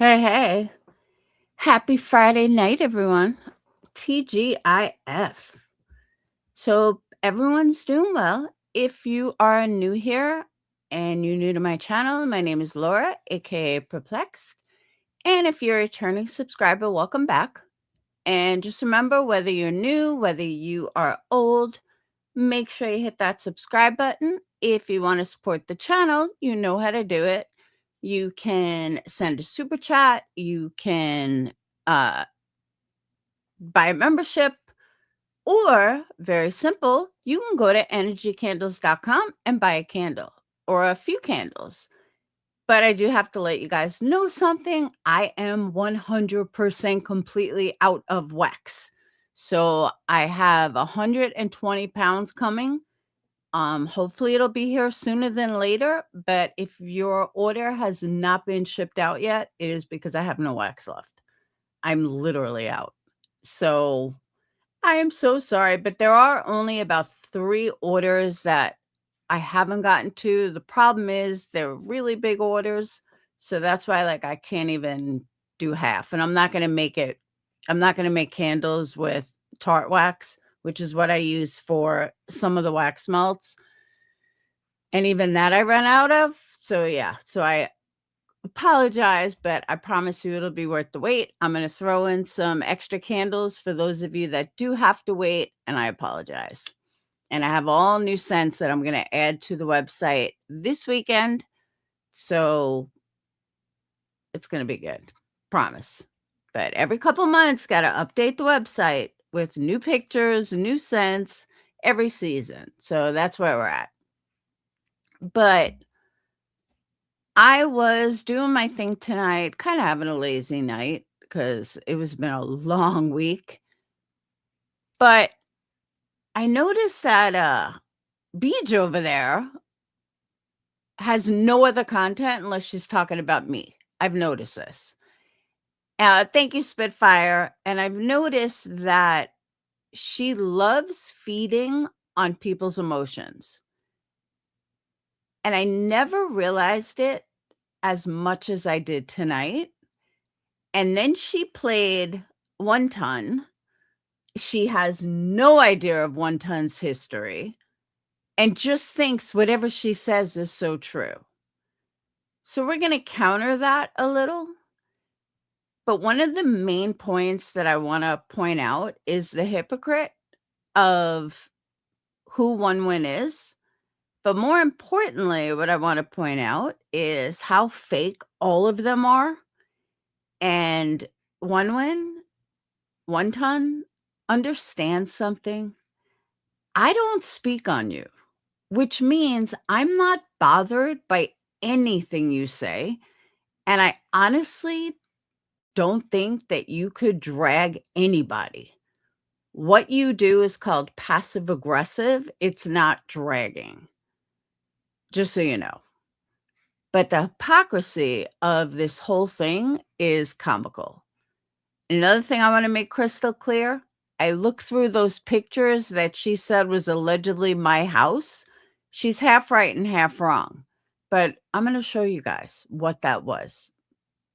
Hey, hey. Happy Friday night, everyone. TGIF. So, everyone's doing well. If you are new here and you're new to my channel, my name is Laura, aka Perplexed. And if you're a returning subscriber, welcome back. And just remember, whether you're new, whether you are old, make sure you hit that subscribe button. If you want to support the channel, you know how to do it. You can send a super chat. You can buy a membership, or very simple, you can go to energycandles.com and buy a candle or a few candles. But I do have to let you guys know something. I am 100% completely out of wax. So I have 120 pounds coming. Hopefully it'll be here sooner than later. But if your order has not been shipped out yet, it is because I have no wax left. I'm literally out. So I am so sorry, but there are only about 3 orders that I haven't gotten to. The problem is they're really big orders, so that's why, like, I can't even do half, and I'm not gonna make candles with tart wax, which is what I use for some of the wax melts, and even that I ran out of. So, yeah, so I apologize, but I promise you it'll be worth the wait. I'm going to throw in some extra candles for those of you that do have to wait, and I apologize. And I have all new scents that I'm going to add to the website this weekend. So it's going to be good. Promise. But every couple months, got to update the website with new pictures, new scents every season. So that's where we're at. But I was doing my thing tonight, kind of having a lazy night because it was been a long week. But I noticed that Beej over there has no other content unless she's talking about me. I've noticed this. Thank you, Spitfire. And I've noticed that she loves feeding on people's emotions. And I never realized it as much as I did tonight. And then she played One Ton. She has no idea of One Ton's history and just thinks whatever she says is so true. So we're going to counter that a little. But one of the main points that I want to point out is the hypocrite of who One Win is. But more importantly, what I want to point out is how fake all of them are. And One Win, One Ton, understand something. I don't speak on you, which means I'm not bothered by anything you say. And I honestly don't think that you could drag anybody. What you do is called passive aggressive. It's not dragging. Just so you know. But the hypocrisy of this whole thing is comical. Another thing I want to make crystal clear, I looked through those pictures that she said was allegedly my house. She's half right and half wrong. But I'm going to show you guys what that was.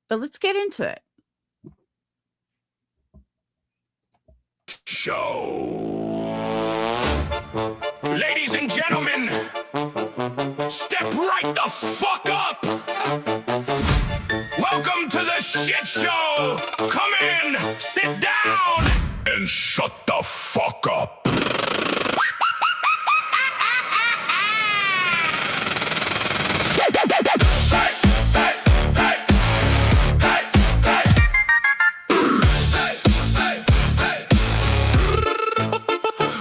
But let's get into it. Ladies and gentlemen, step right the fuck up. Welcome to the shit show. Come in, sit down, and shut the fuck up.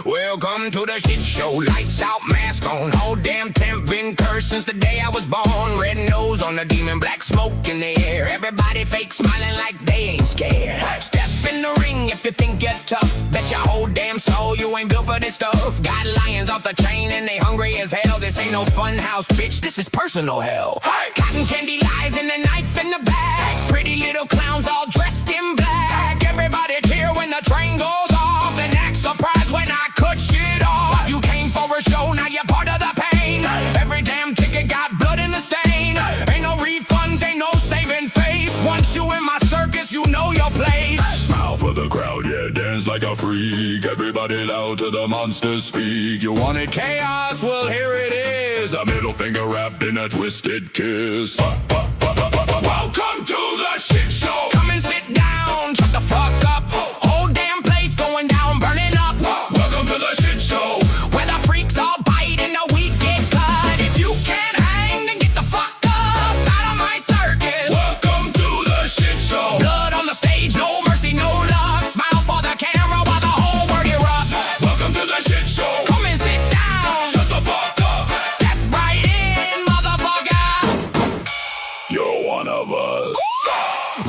Welcome to the shit show. Lights out, mask on. Whole damn temp been cursed since the day I was born. Red nose on the demon, black smoke in the air. Everybody fake smiling like they ain't scared. Step in the ring if you think you're tough. Bet your whole damn soul you ain't built for this stuff. Got lions off the chain and they hungry as hell. This ain't no fun house, bitch. This is personal hell. Cotton candy lies and a knife in the bag. Pretty little clowns all dressed in black. Everybody cheer when the train goes off. Then act surprised when I cut shit off. You came for a show, now you're part of the pain. Every damn ticket got blood in the stain. Ain't no refunds, ain't no saving face. Once you in my circus, you know your place. Smile for the crowd, yeah, dance like a freak. Everybody loud till the monsters speak. You wanted chaos, well here it is. A middle finger wrapped in a twisted kiss. Welcome to the shit show. Come and sit down, shut the fuck up. Whole damn place going down, burning up. Welcome to the shit show, where the freaks all bite and the weak get cut. If you can't hang, then get the fuck up out of my circus. Welcome to the shit show. Blood on the stage, no mercy, no luck. Smile for the camera while the whole world erupts. Welcome to the shit show. Come and sit down, Shut the fuck up. step right in, motherfucker. You're one of us.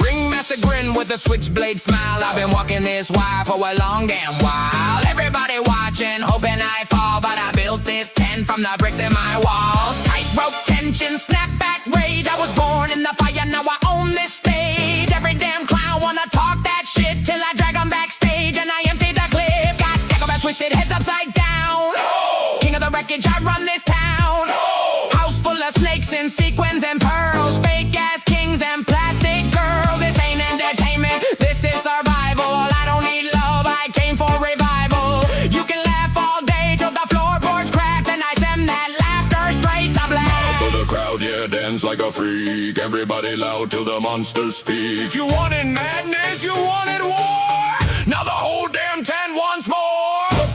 Ringmaster grin with a switchblade smile. I've been walking this wire for a long damn while. Everybody watching, hoping I fall, but I built this tent from the bricks in my walls. Tightrope tension, snapback rage. I was born in the fire, now I own this stage. Every damn clown wanna talk that shit till I drag 'em backstage and I empty the clip. Got decorative twisted heads upside down. No. King of the wreckage, I run this town. No. House full of snakes and sequins and pearls. Fake ass kings and plastic girls. This ain't entertainment, this is survival. I don't need love, I came for revival. You can laugh all day till the floorboards crack, then I send that laughter straight to black. For the crowd, yeah, dance like a freak. Everybody loud till the monsters speak. You wanted madness, you wanted war. Now the whole damn tent wants more.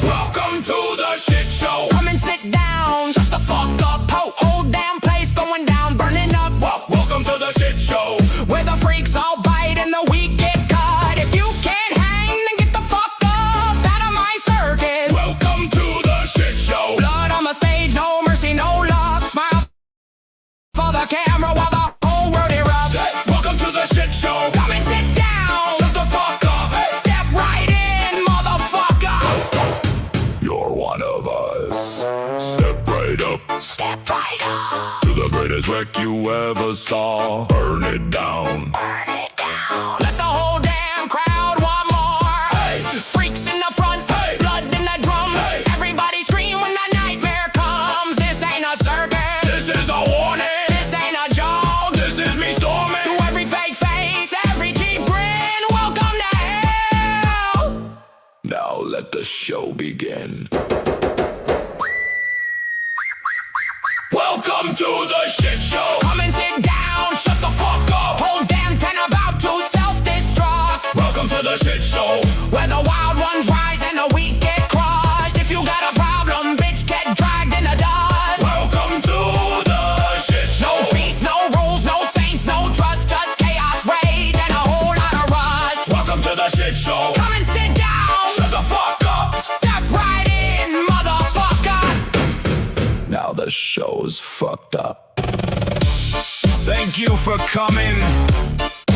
Welcome to the shit show. Come and sit down, shut the fuck up. Whole damn place going down, burning up. Welcome to the shit show, where the freaks all bite and the weak get cut. If you can't hang, then get the fuck up out of my circus. Welcome to the shit show. Blood on the stage, no mercy, no luck. Smile for the camera while the whole world erupts. Welcome to the shit show. Come and sit down, Shut the fuck up. step right in, motherfucker. You're one of us. Step right up Step right up, to the greatest wreck you ever saw. Burn it down. burn it down. Let the whole damn crowd want more. Hey. Freaks in the front, Hey. blood in the drums. Hey. Everybody scream when the nightmare comes. This ain't a circus, This is a warning. this ain't a joke. This is me storming. To every fake face, every cheap grin, welcome to hell. Now let the show begin. Welcome to the shit show. Come and sit down, shut the fuck up. Whole damn tent about to self-destruct. Welcome to the shit show. Where the wild ones rise and the weak get crushed. If you got a problem, bitch, get dragged in the dust. Welcome to the shit show. No peace, no rules, no saints, no trust. Just chaos, rage, and a whole lot of rust. Welcome to the shit show. Come and sit down, Shut the fuck up. step right in, motherfucker. Now the show's fucked up. Thank you for coming.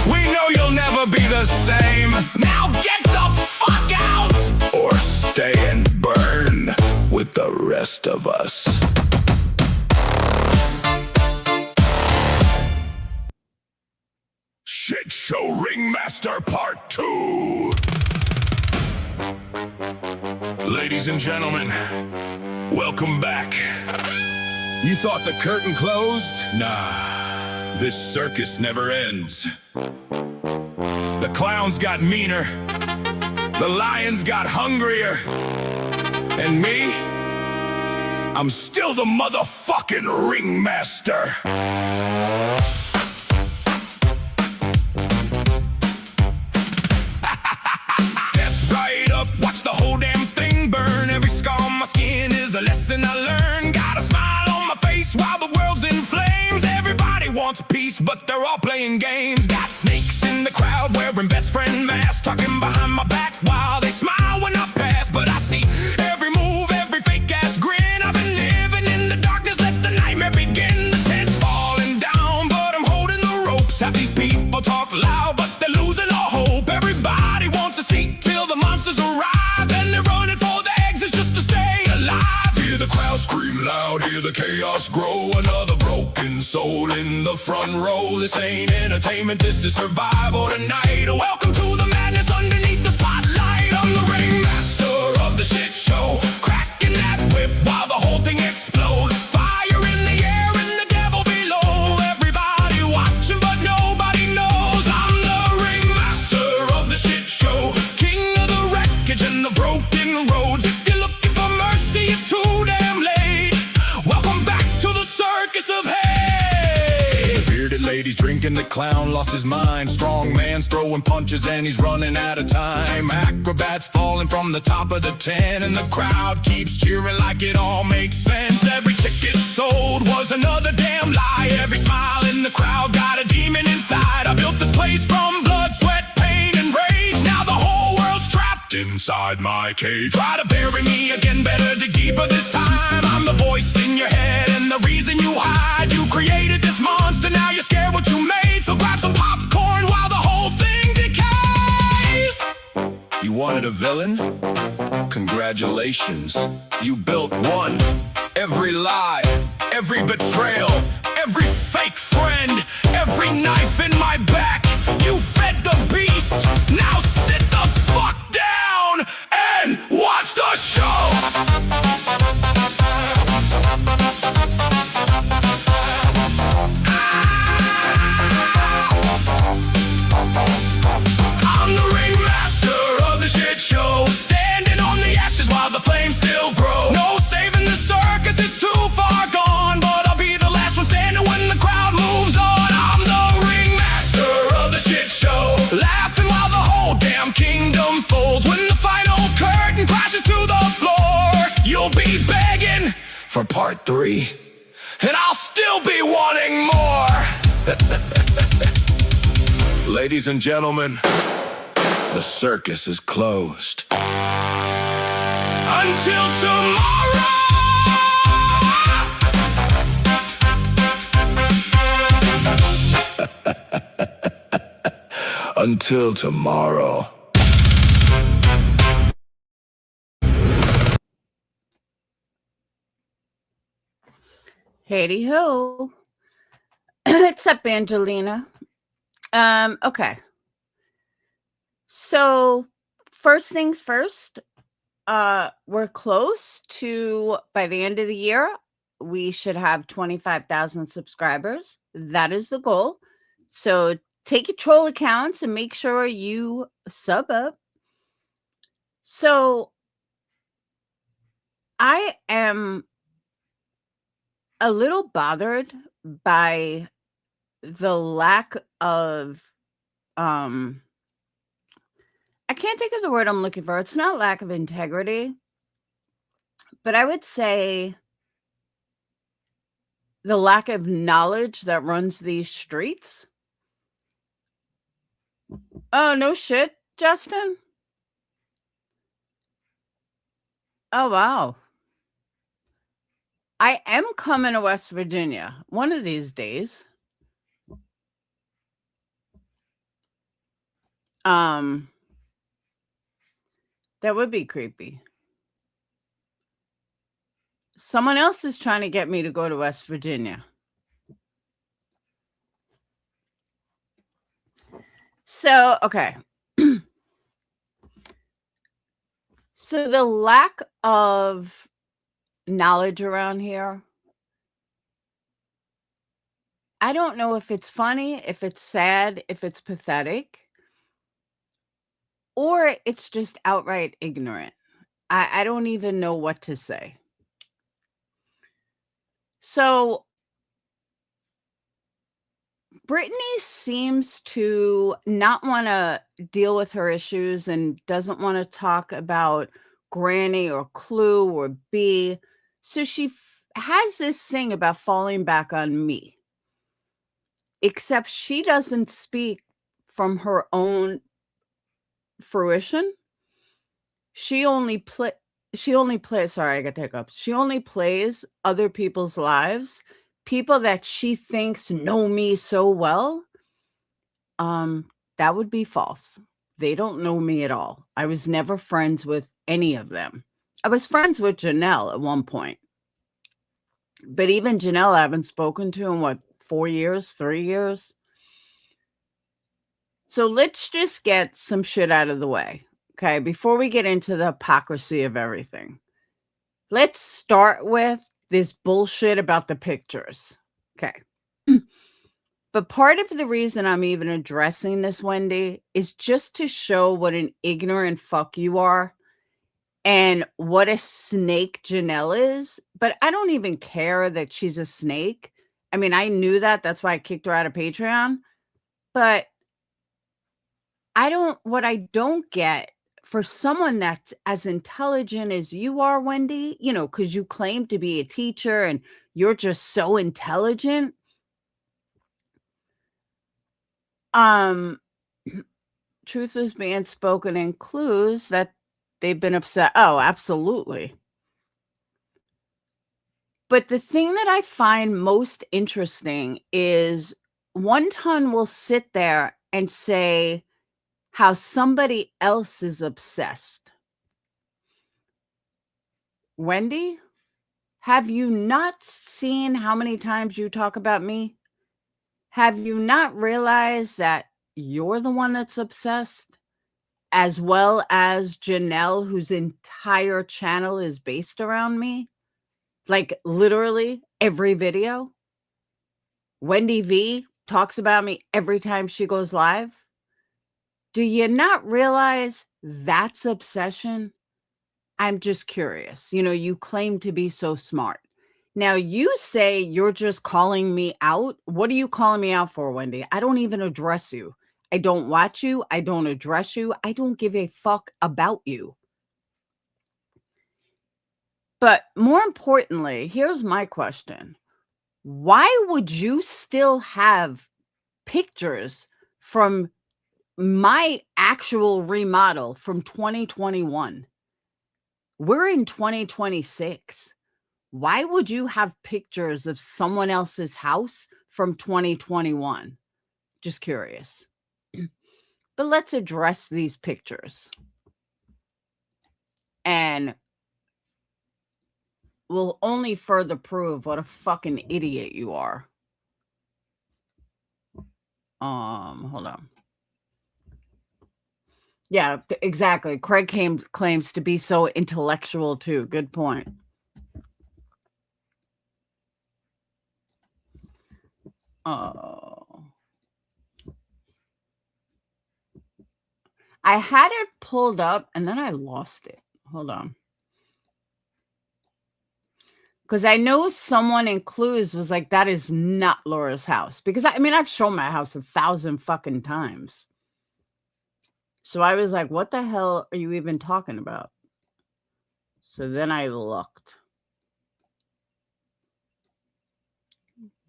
We know you'll never be the same. Now get the fuck out! Or stay and burn with the rest of us. Shit Show Ringmaster Part 2. Ladies and gentlemen, welcome back. You thought the curtain closed? Nah, this circus never ends. The clowns got meaner, the lions got hungrier, and me? I'm still the motherfucking ringmaster. Step right up, watch the whole damn thing burn. Every scar on my skin is a lesson I learned. Got a smile on my face while the world's in flames. Everybody wants peace, but they're all playing games. Got snakes in the crowd wearing best friend masks, talking behind my back while they smile when I pass. But I see every move, every fake ass grin. I've been living in the darkness, let the nightmare begin. The tent's falling down, but I'm holding the ropes. Have these people talk loud, but they're losing all hope. Everybody wants a seat till the monsters arrive, and they're running for the exits just to stay alive. Hear the crowd scream loud, hear the chaos grow. Another broken soul in the front row. This ain't entertainment, this is survival tonight. Welcome to the madness underneath the spotlight. I'm the ringmaster of the shit show, cracking that whip while the whole thing explodes. Fire in the air and the devil below. Everybody watching, but nobody drinking, the clown lost his mind. Strong man's throwing punches and he's running out of time. Acrobats falling from the top of the tent, and the crowd keeps cheering like it all makes sense. Every ticket sold was another damn lie. Every smile in the crowd got a demon inside. I built this place from blood, sweat, pain, and rage. Now the whole world's trapped inside my cage. Try to bury me again, better dig deeper this time. I'm the voice in your head and the reason you hide. You created this monster, now you're scared what you made. So grab some popcorn while the whole thing decays. You wanted a villain? Congratulations, you built one. Every lie, every betrayal, every fake friend, every knife in my back. You fed the beast, now sit the fuck down and watch the show. I'm the ringmaster of the shit show, standing on the ashes while the flames still grow. No saving the circus, it's too far gone, but I'll be the last one standing when the crowd moves on. I'm the ringmaster of the shit show, laughing while the whole damn kingdom folds. When the final curtain crashes to the floor, you'll be begging for part 3, and I'll still be wanting more. Ladies and gentlemen, the circus is closed. Until tomorrow! Until tomorrow. Hey ho. What's up, Angelina? Okay. So first things first, we're close to, by the end of the year, we should have 25,000 subscribers. That is the goal. So take your troll accounts and make sure you sub up. So I am a little bothered by the lack of I can't think of the word I'm looking for. It's not lack of integrity, but I would say the lack of knowledge that runs these streets. Oh, no shit, Justin. Oh, wow. I am coming to West Virginia one of these days. That would be creepy. Someone else is trying to get me to go to West Virginia. So, okay. So the lack of knowledge around here, I don't know if it's funny, if it's sad, if it's pathetic, or it's just outright ignorant. I don't even know what to say. So Brittany seems to not want to deal with her issues and doesn't want to talk about Granny or Clue or B. So she has this thing about falling back on me. Except she doesn't speak from her own fruition. She only plays, sorry, I got the hiccups. She only plays other people's lives, people that she thinks know me so well. That would be false. They don't know me at all. I was never friends with any of them. I was friends with Janelle at one point. But even Janelle I haven't spoken to in what, 4 years, 3 years? So let's just get some shit out of the way, okay? Before we get into the hypocrisy of everything. Let's start with this bullshit about the pictures, okay? But part of the reason I'm even addressing this, Wendy, is just to show what an ignorant fuck you are and what a snake Janelle is. But I don't even care that she's a snake I mean, I knew that. That's why I kicked her out of Patreon. But what I don't get for someone that's as intelligent as you are, Wendy, because you claim to be a teacher and you're just so intelligent. Truth is being spoken in clues that they've been upset. Oh, absolutely. But the thing that I find most interesting is One Ton will sit there and say how somebody else is obsessed. Wendy, have you not seen how many times you talk about me? Have you not realized that you're the one that's obsessed? As well as Janelle, whose entire channel is based around me? Like, literally every video? Wendy V talks about me every time she goes live. Do you not realize that's obsession? I'm just curious. You claim to be so smart. Now, you say you're just calling me out. What are you calling me out for, Wendy? I don't even address you. I don't watch you. I don't address you. I don't give a fuck about you. But more importantly, here's my question. Why would you still have pictures from my actual remodel from 2021? We're in 2026. Why would you have pictures of someone else's house from 2021? Just curious. But let's address these pictures. And will only further prove what a fucking idiot you are. Hold on. Yeah, exactly. Craig claims to be so intellectual too. Good point. Oh. I had it pulled up and then I lost it. Hold on. Because I know someone in Clues was like, that is not Laura's house. Because I've shown my house 1,000 fucking times. So I was like, what the hell are you even talking about? So then I looked.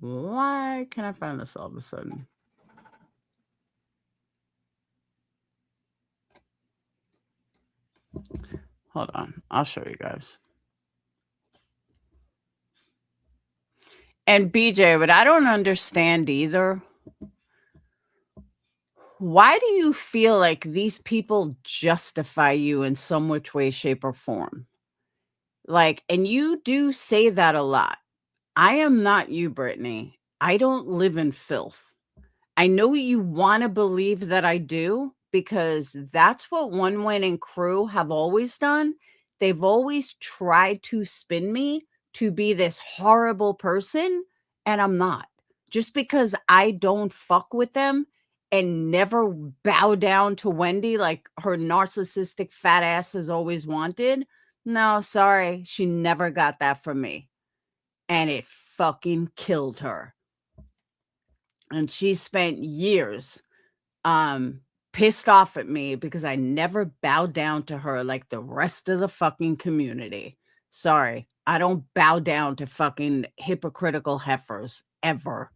Why can't I find this all of a sudden? Hold on. I'll show you guys. And BJ, but I don't understand either. Why do you feel like these people justify you in some which way, shape, or form? Like, and you do say that a lot. I am not you, Brittany. I don't live in filth. I know you want to believe that I do because that's what One Win and crew have always done. They've always tried to spin me to be this horrible person, and I'm not. Just because I don't fuck with them and never bow down to Wendy like her narcissistic fat ass has always wanted. No, sorry. She never got that from me. And it fucking killed her. And she spent years pissed off at me because I never bowed down to her like the rest of the fucking community. Sorry, I don't bow down to fucking hypocritical heifers ever.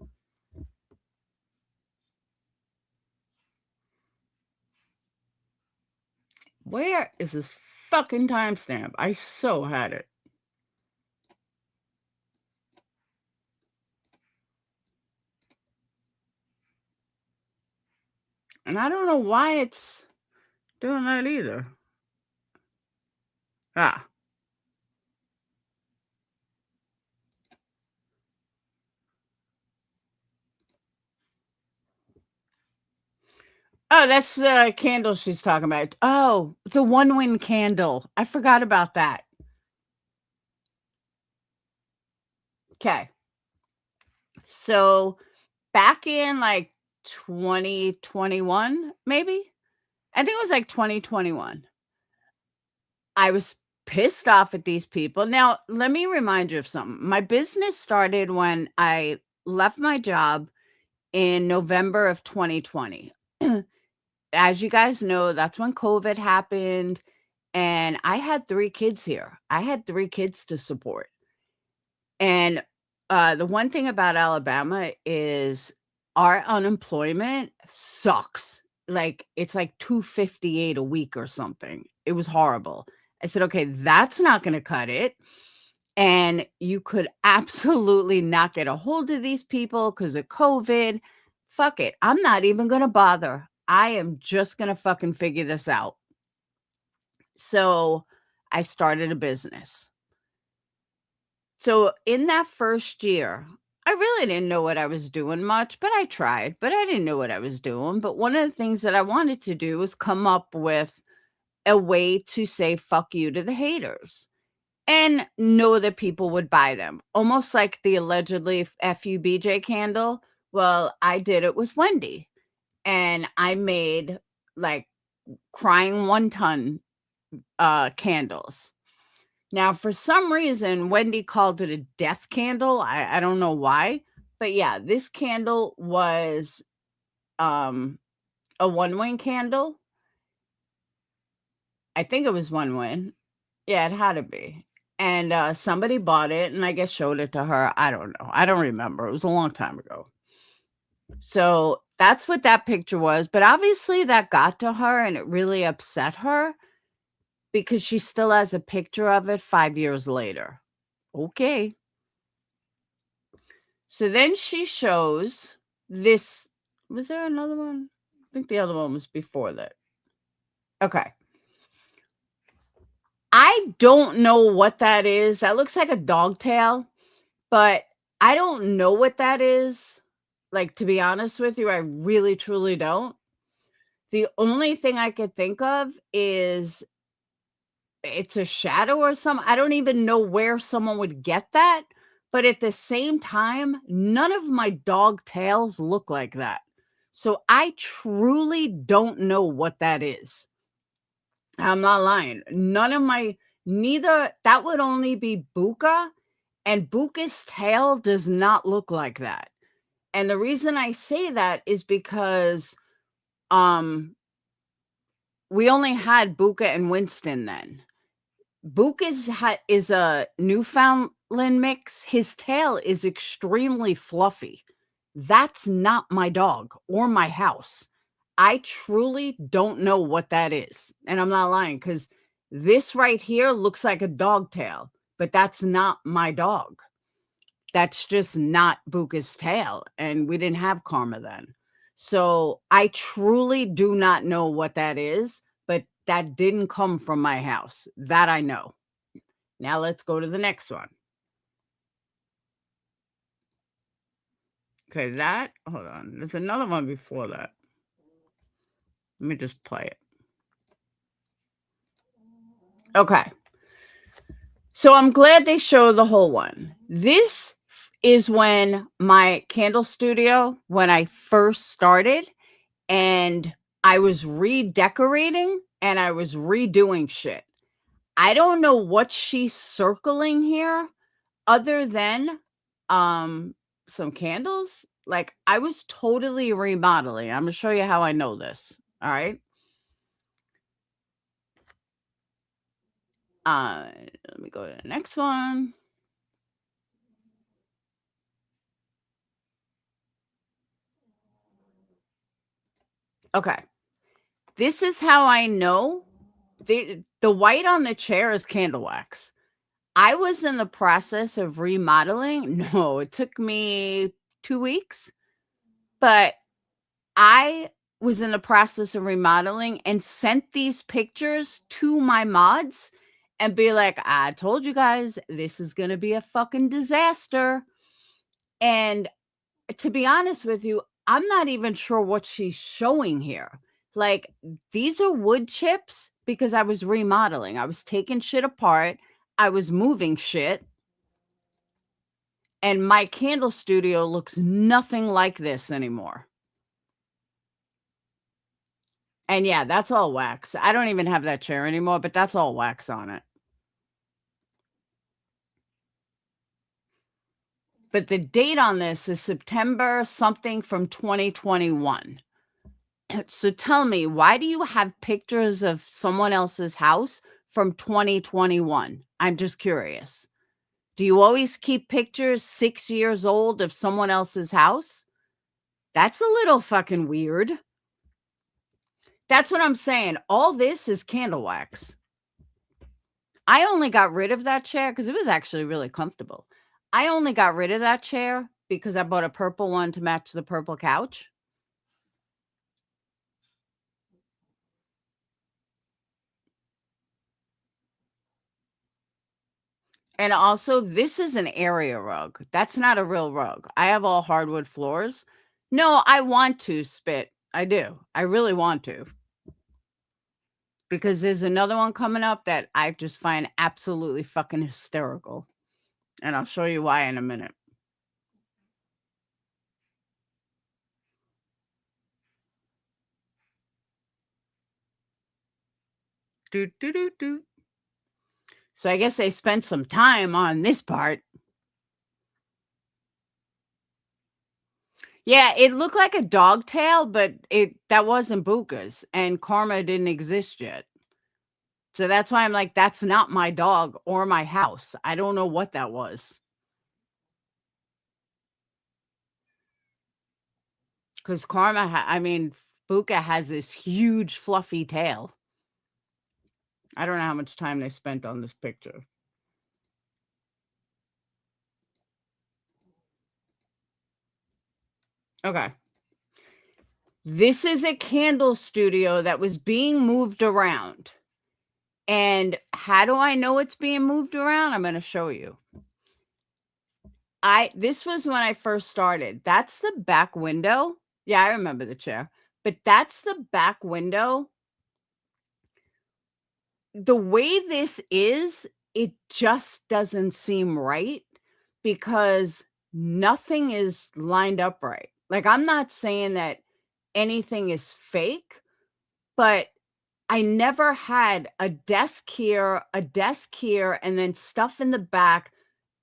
Where is this fucking timestamp? I so had it. And I don't know why it's doing that either. Ah. Oh, that's the candle she's talking about. Oh, the One Win candle. I forgot about that. Okay. So back in like 2021, maybe? I think it was like 2021. I was pissed off at these people. Now, let me remind you of something. My business started when I left my job in November of 2020. As you guys know, that's when COVID happened, and I had 3 kids here. I had 3 kids to support. And, the one thing about Alabama is our unemployment sucks. Like, it's like 258 a week or something. It was horrible. I said, "Okay, that's not gonna cut it." And you could absolutely not get a hold of these people because of COVID. Fuck it. I'm not even gonna bother. I am just gonna fucking figure this out. So, I started a business. So in that first year, I really didn't know what I was doing much, but I tried, but I didn't know what I was doing. But one of the things that I wanted to do was come up with a way to say fuck you to the haters and know that people would buy them. Almost like the allegedly FUBJ candle. Well, I did it with Wendy and I made like crying 1 ton candles. Now, for some reason, Wendy called it a death candle. I don't know why, but yeah, this candle was a one-wing candle. I think it was one wing. Yeah, it had to be. And somebody bought it and I guess showed it to her. I don't know. I don't remember. It was a long time ago. So that's what that picture was. But obviously that got to her and it really upset her because she still has a picture of it 5 years later. Okay. So then she shows this. Was there another one? I think the other one was before that. Okay. I don't know what that is. That looks like a dog tail, but I don't know what that is. Like, to be honest with you, I really, truly don't. The only thing I could think of is it's a shadow or something. I don't even know where someone would get that. But at the same time, none of my dog tails look like that. So I truly don't know what that is. I'm not lying. Neither, that would only be Buka, and Buka's tail does not look like that. And the reason I say that is because we only had Buka and Winston then. Book is a Newfoundland mix. His tail is extremely fluffy. That's not my dog or my house. I truly don't know what that is. And I'm not lying because this right here looks like a dog tail, but that's not my dog. That's just not Buka's tail. And we didn't have Karma then. So I truly do not know what that is, but that didn't come from my house. That I know. Now let's go to the next one. Okay, hold on. There's another one before that. Let me just play it. Okay. So I'm glad they show the whole one. This is when my candle studio, when I first started, and I was redecorating and I was redoing shit. I don't know what she's circling here other than some candles. Like I was totally remodeling. I'm gonna show you how I know this. All right. Let me go to the next one. Okay. This is how I know the white on the chair is candle wax. I was in the process of remodeling. No, it took me 2 weeks, but I was in the process of remodeling and sent these pictures to my mods and be like, I told you guys this is going to be a fucking disaster. And to be honest with you, I'm not even sure what she's showing here. Like, these are wood chips because I was remodeling. I was taking shit apart. I was moving shit. And my candle studio looks nothing like this anymore. And yeah, that's all wax. I don't even have that chair anymore, but that's all wax on it. But the date on this is September something from 2021. So tell me, why do you have pictures of someone else's house from 2021? I'm just curious. Do you always keep pictures 6 years old of someone else's house? That's a little fucking weird. That's what I'm saying. All this is candle wax. I only got rid of that chair because it was actually really comfortable. I only got rid of that chair because I bought a purple one to match the purple couch. And also, this is an area rug. That's not a real rug. I have all hardwood floors. No, I want to spit. I do. I really want to. Because there's another one coming up that I just find absolutely fucking hysterical. And I'll show you why in a minute. Doot, doot, doot, doot. So I guess they spent some time on this part. Yeah, it looked like a dog tail, but that wasn't Buka's, and Karma didn't exist yet. So that's why I'm like, that's not my dog or my house. I don't know what that was. Because Buka has this huge fluffy tail. I don't know how much time they spent on this picture. Okay. This is a candle studio that was being moved around. And how do I know it's being moved around? I'm going to show you. This was when I first started. That's the back window. Yeah, I remember the chair. But that's the back window. The way this is, it just doesn't seem right because nothing is lined up right. Like, I'm not saying that anything is fake, but I never had a desk here, and then stuff in the back,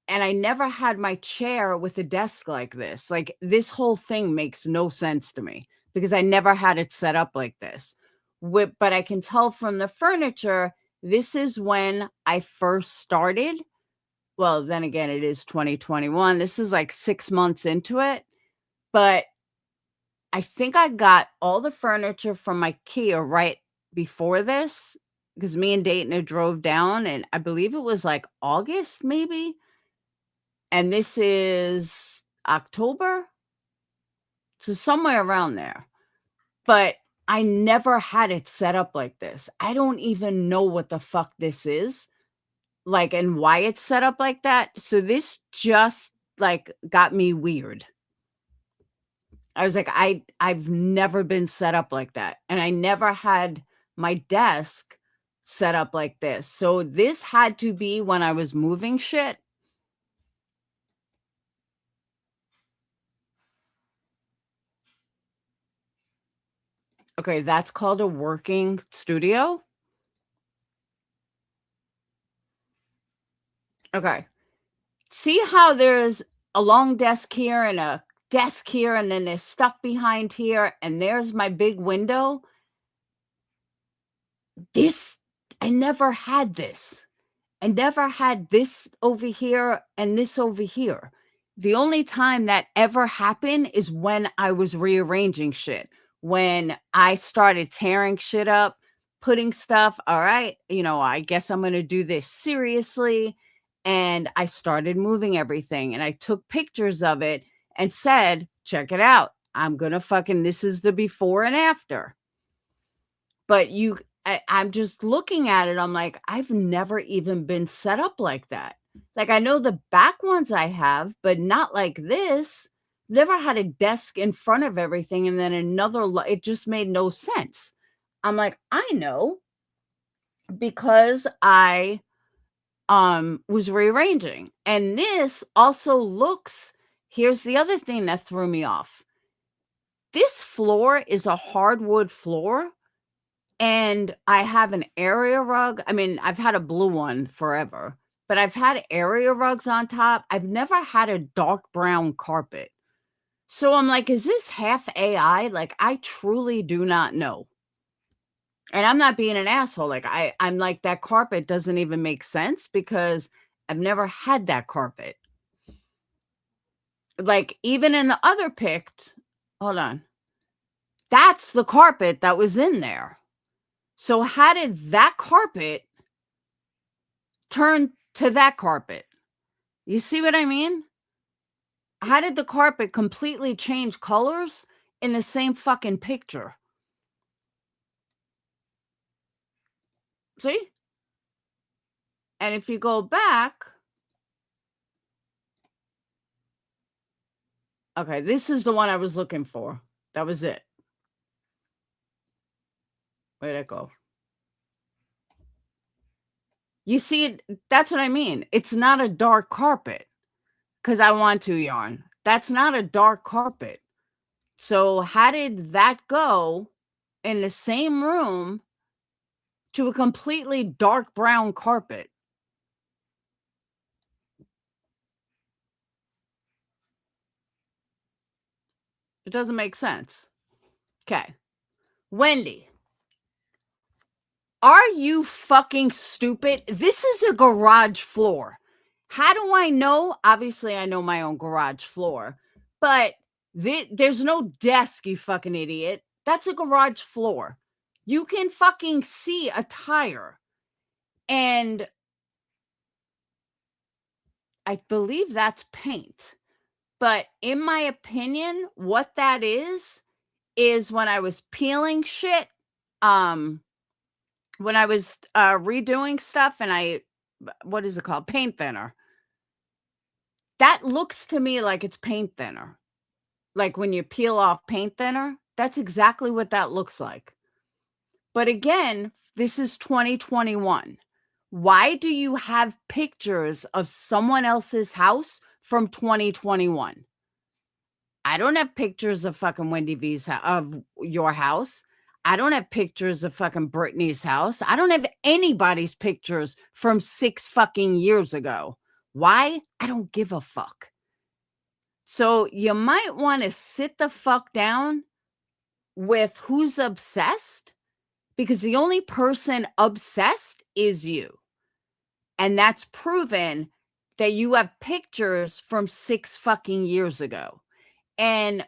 and I never had my chair with a desk like this. Like, this whole thing makes no sense to me because I never had it set up like this. But I can tell from the furniture, this is when I first started. Well, then again, it is 2021. This is like 6 months into it, but I think I got all the furniture from IKEA right before this because me and Dayton drove down, and I believe it was like August maybe. And this is October. So somewhere around there. But I never had it set up like this. I don't even know what the fuck this is. Like, and why it's set up like that. So this just like got me weird. I was like, I've never been set up like that. And I never had my desk set up like this. So this had to be when I was moving shit. Okay, that's called a working studio. Okay. See how there's a long desk here and a desk here, and then there's stuff behind here, and there's my big window? I never had this. I never had this over here and this over here. The only time that ever happened is when I was rearranging shit. When I started tearing shit up, putting stuff, all right, I guess I'm going to do this seriously. And I started moving everything and I took pictures of it and said, check it out. I'm going to this is the before and after. But I'm just looking at it. I'm like, I've never even been set up like that. Like, I know the back ones I have, but not like this. Never had a desk in front of everything and then it just made no sense. I'm like, I know because I was rearranging. And this also here's the other thing that threw me off. This floor is a hardwood floor. And I have an area rug. I mean, I've had a blue one forever, but I've had area rugs on top. I've never had a dark brown carpet. So I'm like, is this half AI? Like, I truly do not know. And I'm not being an asshole. Like, I'm like, that carpet doesn't even make sense because I've never had that carpet. Like, even in the other pic, hold on. That's the carpet that was in there. So how did that carpet turn to that carpet? You see what I mean? How did the carpet completely change colors in the same fucking picture? See? And if you go back, okay, this is the one I was looking for. That was it. Where'd it go? You see, that's what I mean. It's not a dark carpet because I want to yarn. That's not a dark carpet. So how did that go in the same room to a completely dark brown carpet? It doesn't make sense. Okay. Wendy, are you fucking stupid? This is a garage floor. How do I know? Obviously, I know my own garage floor, but there's no desk, you fucking idiot. That's a garage floor. You can fucking see a tire. And I believe that's paint. But in my opinion, what that is when I was peeling shit, when I was redoing stuff and what is it called? Paint thinner. That looks to me like it's paint thinner. Like when you peel off paint thinner, that's exactly what that looks like. But again, this is 2021. Why do you have pictures of someone else's house from 2021? I don't have pictures of fucking Wendy V's of your house. I don't have pictures of fucking Brittany's house. I don't have anybody's pictures from 6 fucking years ago. Why? I don't give a fuck. So you might want to sit the fuck down with who's obsessed, because the only person obsessed is you. And that's proven that you have pictures from 6 fucking years ago. And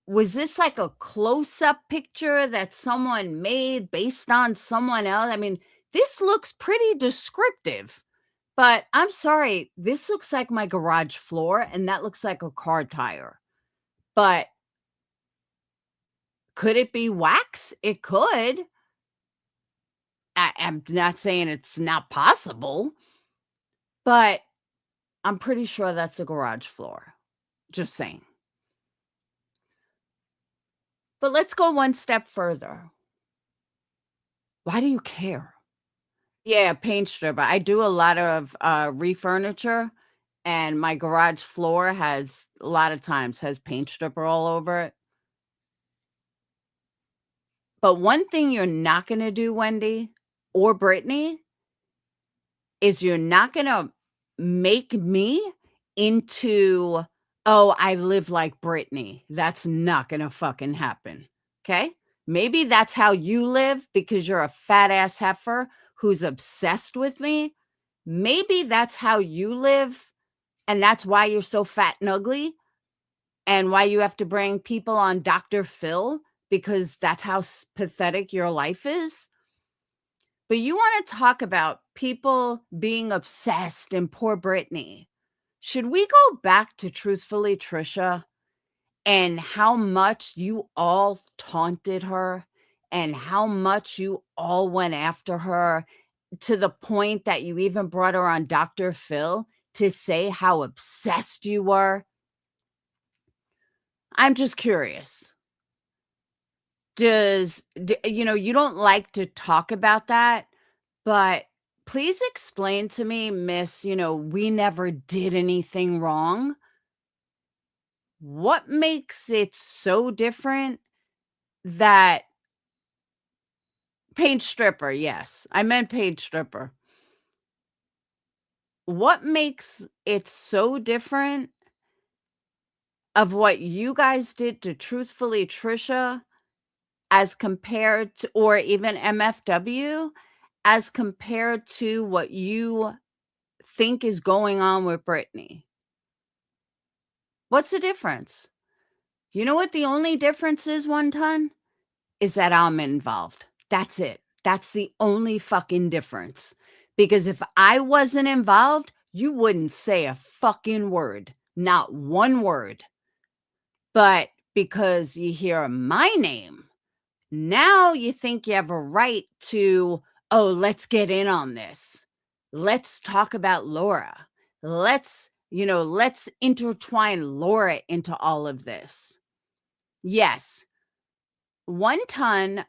was this like a close-up picture that someone made based on someone else? I mean, this looks pretty descriptive, but I'm sorry, this looks like my garage floor and that looks like a car tire. But could it be wax? It could. I'm not saying it's not possible, but I'm pretty sure that's a garage floor. Just saying. But let's go one step further. Why do you care? Yeah, paint stripper. I do a lot of refurniture, and my garage floor has a lot of times has paint stripper all over it. But one thing you're not going to do, Wendy or Brittany, is you're not going to make me into, oh, I live like Brittany. That's not going to fucking happen. Okay? Maybe that's how you live because you're a fat ass heifer who's obsessed with me. Maybe that's how you live, and that's why you're so fat and ugly, and why you have to bring people on Dr. Phil, because that's how pathetic your life is. But you want to talk about people being obsessed and poor Brittany. Should we go back to Truthfully Trisha and how much you all taunted her and how much you all went after her, to the point that you even brought her on Dr. Phil to say how obsessed you were? I'm just curious. You don't like to talk about that, but please explain to me, miss, we never did anything wrong. What makes it so different that paint stripper? Yes, I meant paint stripper. what makes it so different of what you guys did to Truthfully Trisha as compared to, or even MFW, as compared to what you think is going on with Britney? What's the difference? You know what the only difference is, One Ton? Is that I'm involved. That's it. That's the only fucking difference. Because if I wasn't involved, you wouldn't say a fucking word. Not one word. But because you hear my name, now you think you have a right to, oh, let's get in on this. Let's talk about Laura. Let's intertwine Laura into all of this. Yes, One Ton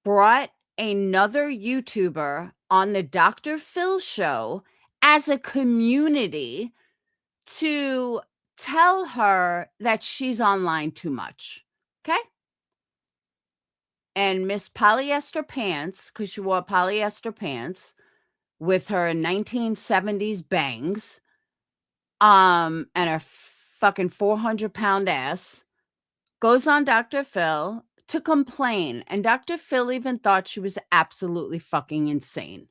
brought another YouTuber on the Dr. Phil show as a community to tell her that she's online too much. Okay? And Miss Polyester Pants, because she wore polyester pants with her 1970s bangs, and her fucking 400-pound ass, goes on Dr. Phil to complain. And Dr. Phil even thought she was absolutely fucking insane.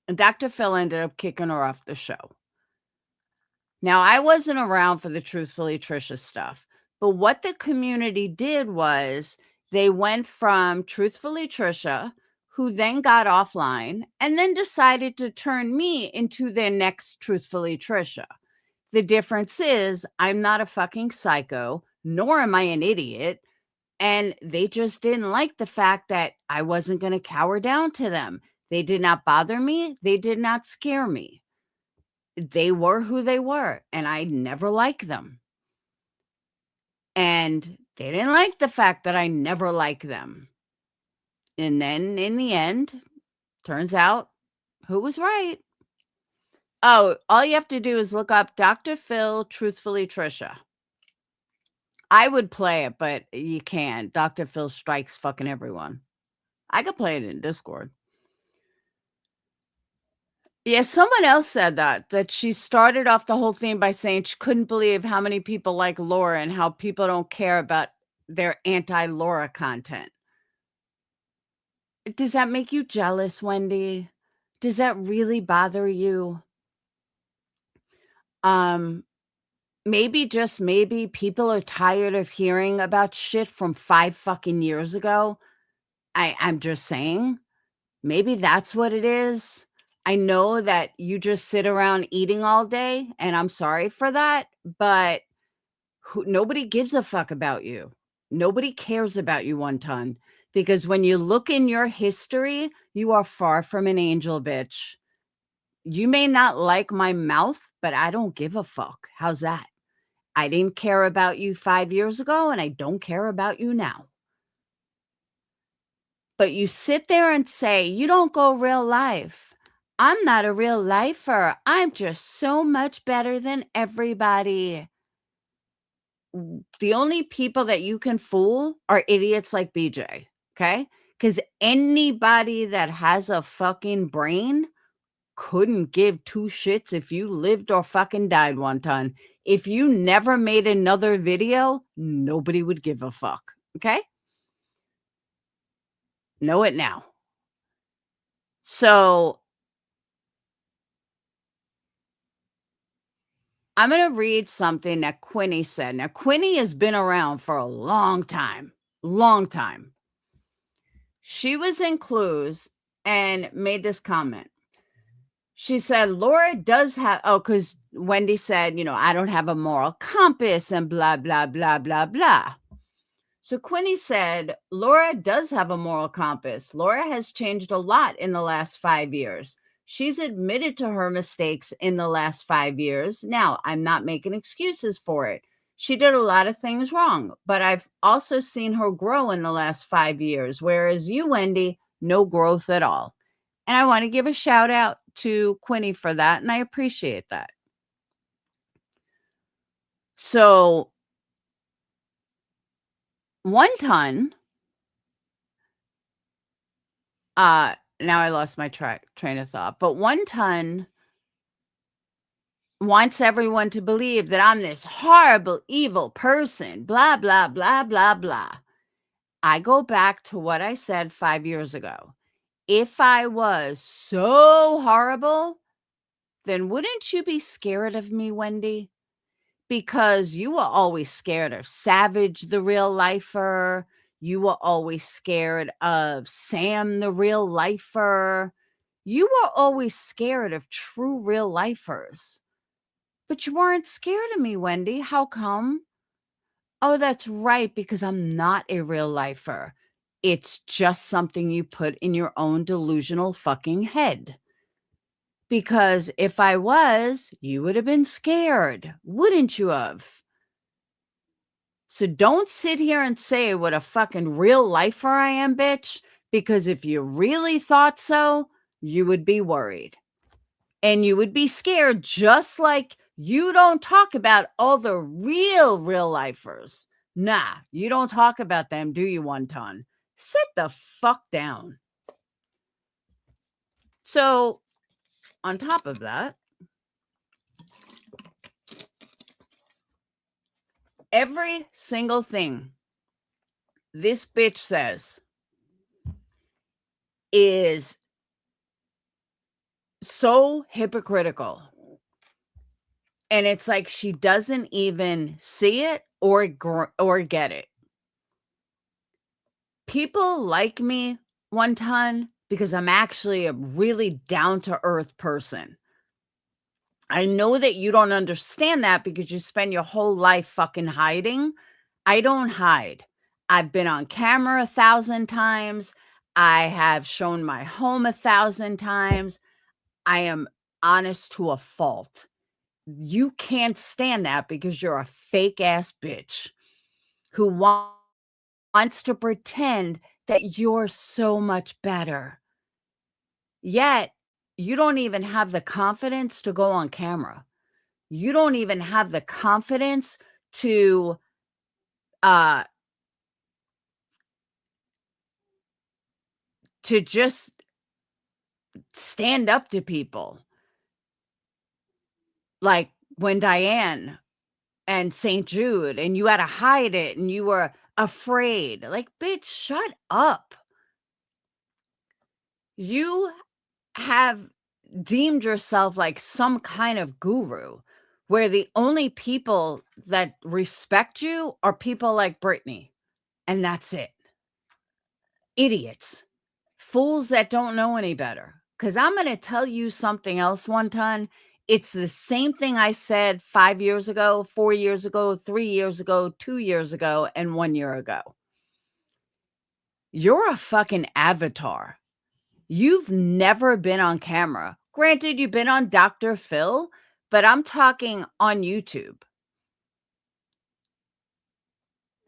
And Dr. Phil ended up kicking her off the show. Now, I wasn't around for the Truthfully Trisha stuff, but what the community did was they went from Truthfully Trisha, who then got offline, and then decided to turn me into their next Truthfully Trisha. The difference is I'm not a fucking psycho, nor am I an idiot. And they just didn't like the fact that I wasn't going to cower down to them. They did not bother me. They did not scare me. They were who they were, and I never liked them. And they didn't like the fact that I never liked them. And then in the end, turns out who was right. Oh, all you have to do is look up Dr. Phil Truthfully Trisha. I would play it, but you can't. Dr. Phil strikes fucking everyone. I could play it in Discord. Yeah, someone else said that she started off the whole thing by saying she couldn't believe how many people like Laura and how people don't care about their anti-Laura content. Does that make you jealous, Wendy? Does that really bother you? Maybe, just maybe, people are tired of hearing about shit from 5 fucking years ago. I'm just saying. Maybe that's what it is. I know that you just sit around eating all day, and I'm sorry for that, but nobody gives a fuck about you. Nobody cares about you, One Ton, because when you look in your history, you are far from an angel, bitch. You may not like my mouth, but I don't give a fuck. How's that? I didn't care about you 5 years ago, and I don't care about you now. But you sit there and say, you don't go real life. I'm not a real lifer. I'm just so much better than everybody. The only people that you can fool are idiots like BJ, okay? Because anybody that has a fucking brain couldn't give two shits if you lived or fucking died, One Ton. If you never made another video, nobody would give a fuck, okay? Know it now. So I'm going to read something that Quinny said. Now, Quinny has been around for a long time, long time. She was in Clues and made this comment. She said, Laura does have, because Wendy said, I don't have a moral compass and blah, blah, blah, blah, blah. So Quinny said, Laura does have a moral compass. Laura has changed a lot in the last 5 years. She's admitted to her mistakes in the last 5 years. Now, I'm not making excuses for it. She did a lot of things wrong, but I've also seen her grow in the last 5 years, whereas you, Wendy, no growth at all. And I want to give a shout out to Quinny for that, and I appreciate that. So, One Ton now I lost my train of thought. But 1 ton wants everyone to believe that I'm this horrible, evil person, blah, blah, blah, blah, blah. I go back to what I said 5 years ago. If I was so horrible, then wouldn't you be scared of me, Wendy? Because you were always scared of Savage, the real lifer. You were always scared of Sam, the real lifer. You were always scared of true real lifers. But you weren't scared of me, Wendy. How come? Oh, that's right, because I'm not a real lifer. It's just something you put in your own delusional fucking head. Because if I was, you would have been scared, wouldn't you have? So don't sit here and say what a fucking real lifer I am, bitch, because if you really thought so, you would be worried. And you would be scared, just like you don't talk about all the real lifers. Nah, you don't talk about them, do you, 1 ton? Sit the fuck down. So, on top of that, every single thing this bitch says is so hypocritical. And it's like she doesn't even see it or get it. People like me, 1 ton, because I'm actually a really down-to-earth person. I know that you don't understand that because you spend your whole life fucking hiding. I don't hide. I've been on camera 1,000 times. I have shown my home 1,000 times. I am honest to a fault. You can't stand that because you're a fake ass bitch who wants to pretend that you're so much better. Yet, you don't even have the confidence to go on camera. You don't even have the confidence to uh just stand up to people. Like when Diane and St. Jude, and you had to hide it and you were afraid. Like, bitch, shut up. You have deemed yourself like some kind of guru where the only people that respect you are people like Britney, and that's it. Idiots. Fools that don't know any better. Because I'm going to tell you something else, 1 ton. It's the same thing I said 5 years ago, 4 years ago, 3 years ago, 2 years ago, and 1 year ago. You're a fucking avatar. You've never been on camera. Granted, you've been on Dr. Phil, but I'm talking on YouTube.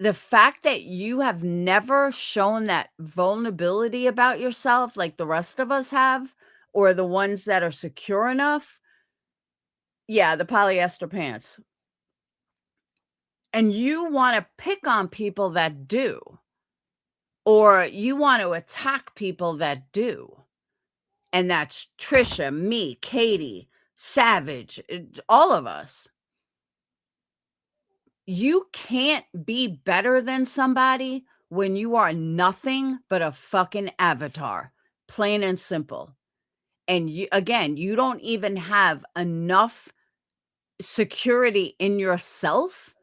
The fact that you have never shown that vulnerability about yourself like the rest of us have, or the ones that are secure enough. Yeah, the polyester pants. And you want to pick on people that do, or you want to attack people that do. And that's Trisha, me, Katie, Savage, all of us. You can't be better than somebody when you are nothing but a fucking avatar, plain and simple. And you, again, you don't even have enough security in yourself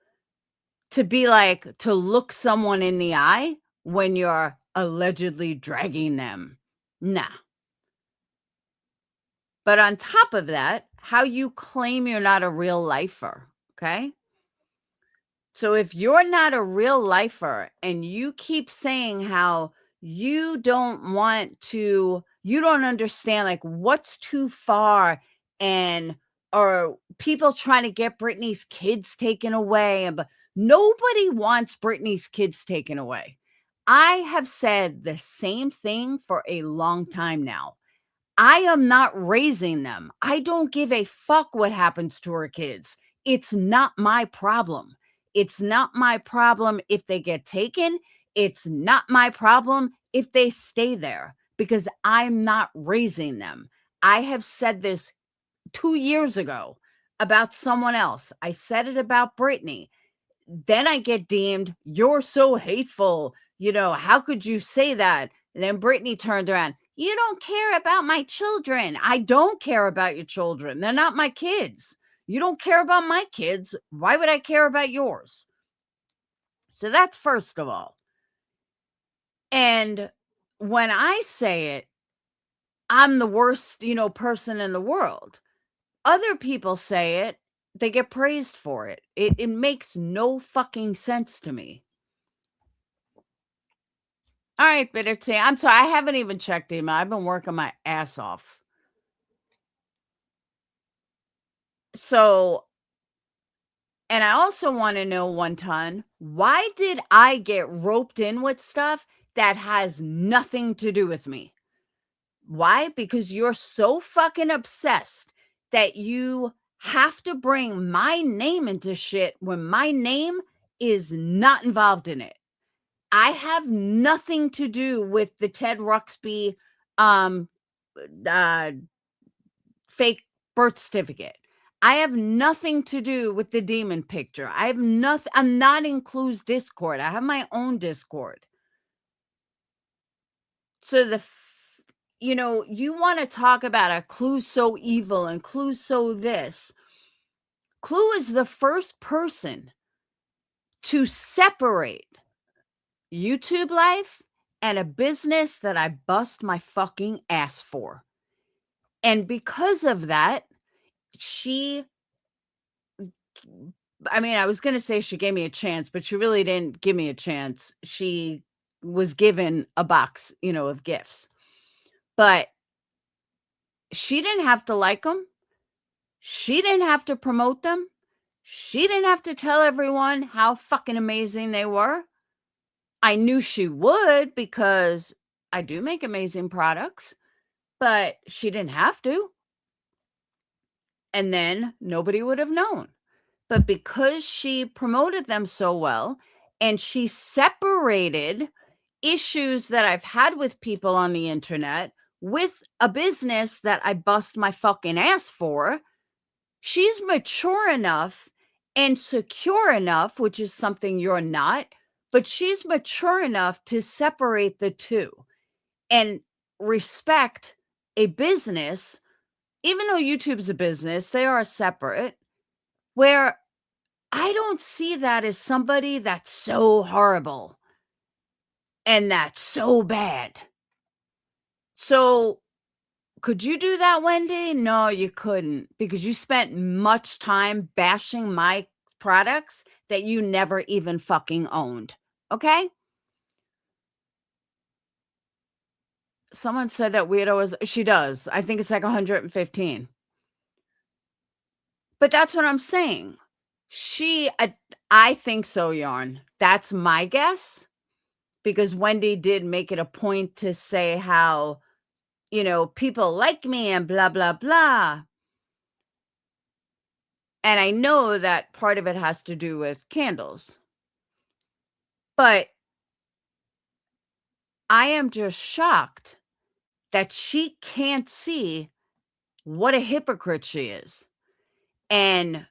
to be like, to look someone in the eye when you're allegedly dragging them. Nah. But on top of that, how you claim you're not a real lifer, okay? So if you're not a real lifer and you keep saying how you don't understand like what's too far, and or people trying to get Britney's kids taken away, but nobody wants Britney's kids taken away. I have said the same thing for a long time now. I am not raising them. I don't give a fuck what happens to her kids. It's not my problem. It's not my problem if they get taken. It's not my problem if they stay there, because I'm not raising them. I have said this 2 years ago about someone else. I said it about Brittany. Then I get deemed, "You're so hateful. You know, how could you say that?" And then Brittany turned around, "You don't care about my children." I don't care about your children. They're not my kids. You don't care about my kids. Why would I care about yours? So that's first of all. And when I say it, I'm the worst, person in the world. Other people say it, they get praised for it. It makes no fucking sense to me. All right, Bitter Tea. I'm sorry, I haven't even checked email. I've been working my ass off. So, and I also want to know, One Ton, why did I get roped in with stuff that has nothing to do with me? Why? Because you're so fucking obsessed that you have to bring my name into shit when my name is not involved in it. I have nothing to do with the Ted Ruxpy uh fake birth certificate. I have nothing to do with the demon picture. I have nothing. I'm not in Clue's Discord. I have my own Discord. So you want to talk about a Clue's so evil and Clue's so this. Clue is the first person to separate YouTube life and a business that I bust my fucking ass for. And because of that, I was going to say she gave me a chance, but she really didn't give me a chance. She was given a box, of gifts. But she didn't have to like them. She didn't have to promote them. She didn't have to tell everyone how fucking amazing they were. I knew she would because I do make amazing products, but she didn't have to. And then nobody would have known. But because she promoted them so well and she separated issues that I've had with people on the internet with a business that I bust my fucking ass for, she's mature enough and secure enough, which is something you're not, but she's mature enough to separate the two and respect a business. Even though YouTube's a business, they are separate, where I don't see that as somebody that's so horrible and that's so bad. So could you do that, Wendy? No, you couldn't, because you spent much time bashing my products that you never even fucking owned. Okay? Someone said that Weirdo is, she does. I think it's like 115. But that's what I'm saying. I think so, Yarn. That's my guess, because Wendy did make it a point to say how, people like me and blah, blah, blah. And I know that part of it has to do with candles. But I am just shocked that she can't see what a hypocrite she is and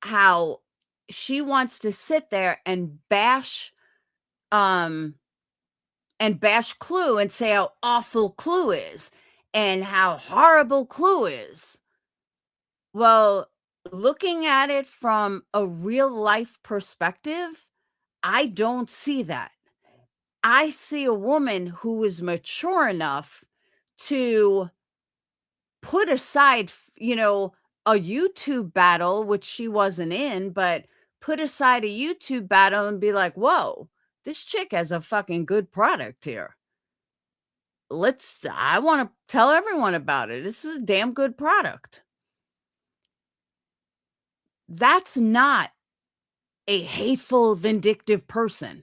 how she wants to sit there and bash Clue and say how awful Clue is and how horrible Clue is. Well, looking at it from a real life perspective, I don't see that. I see a woman who is mature enough to put aside, a YouTube battle, which she wasn't in, but put aside a YouTube battle and be like, whoa, this chick has a fucking good product here. I want to tell everyone about it. This is a damn good product. That's not a hateful, vindictive person.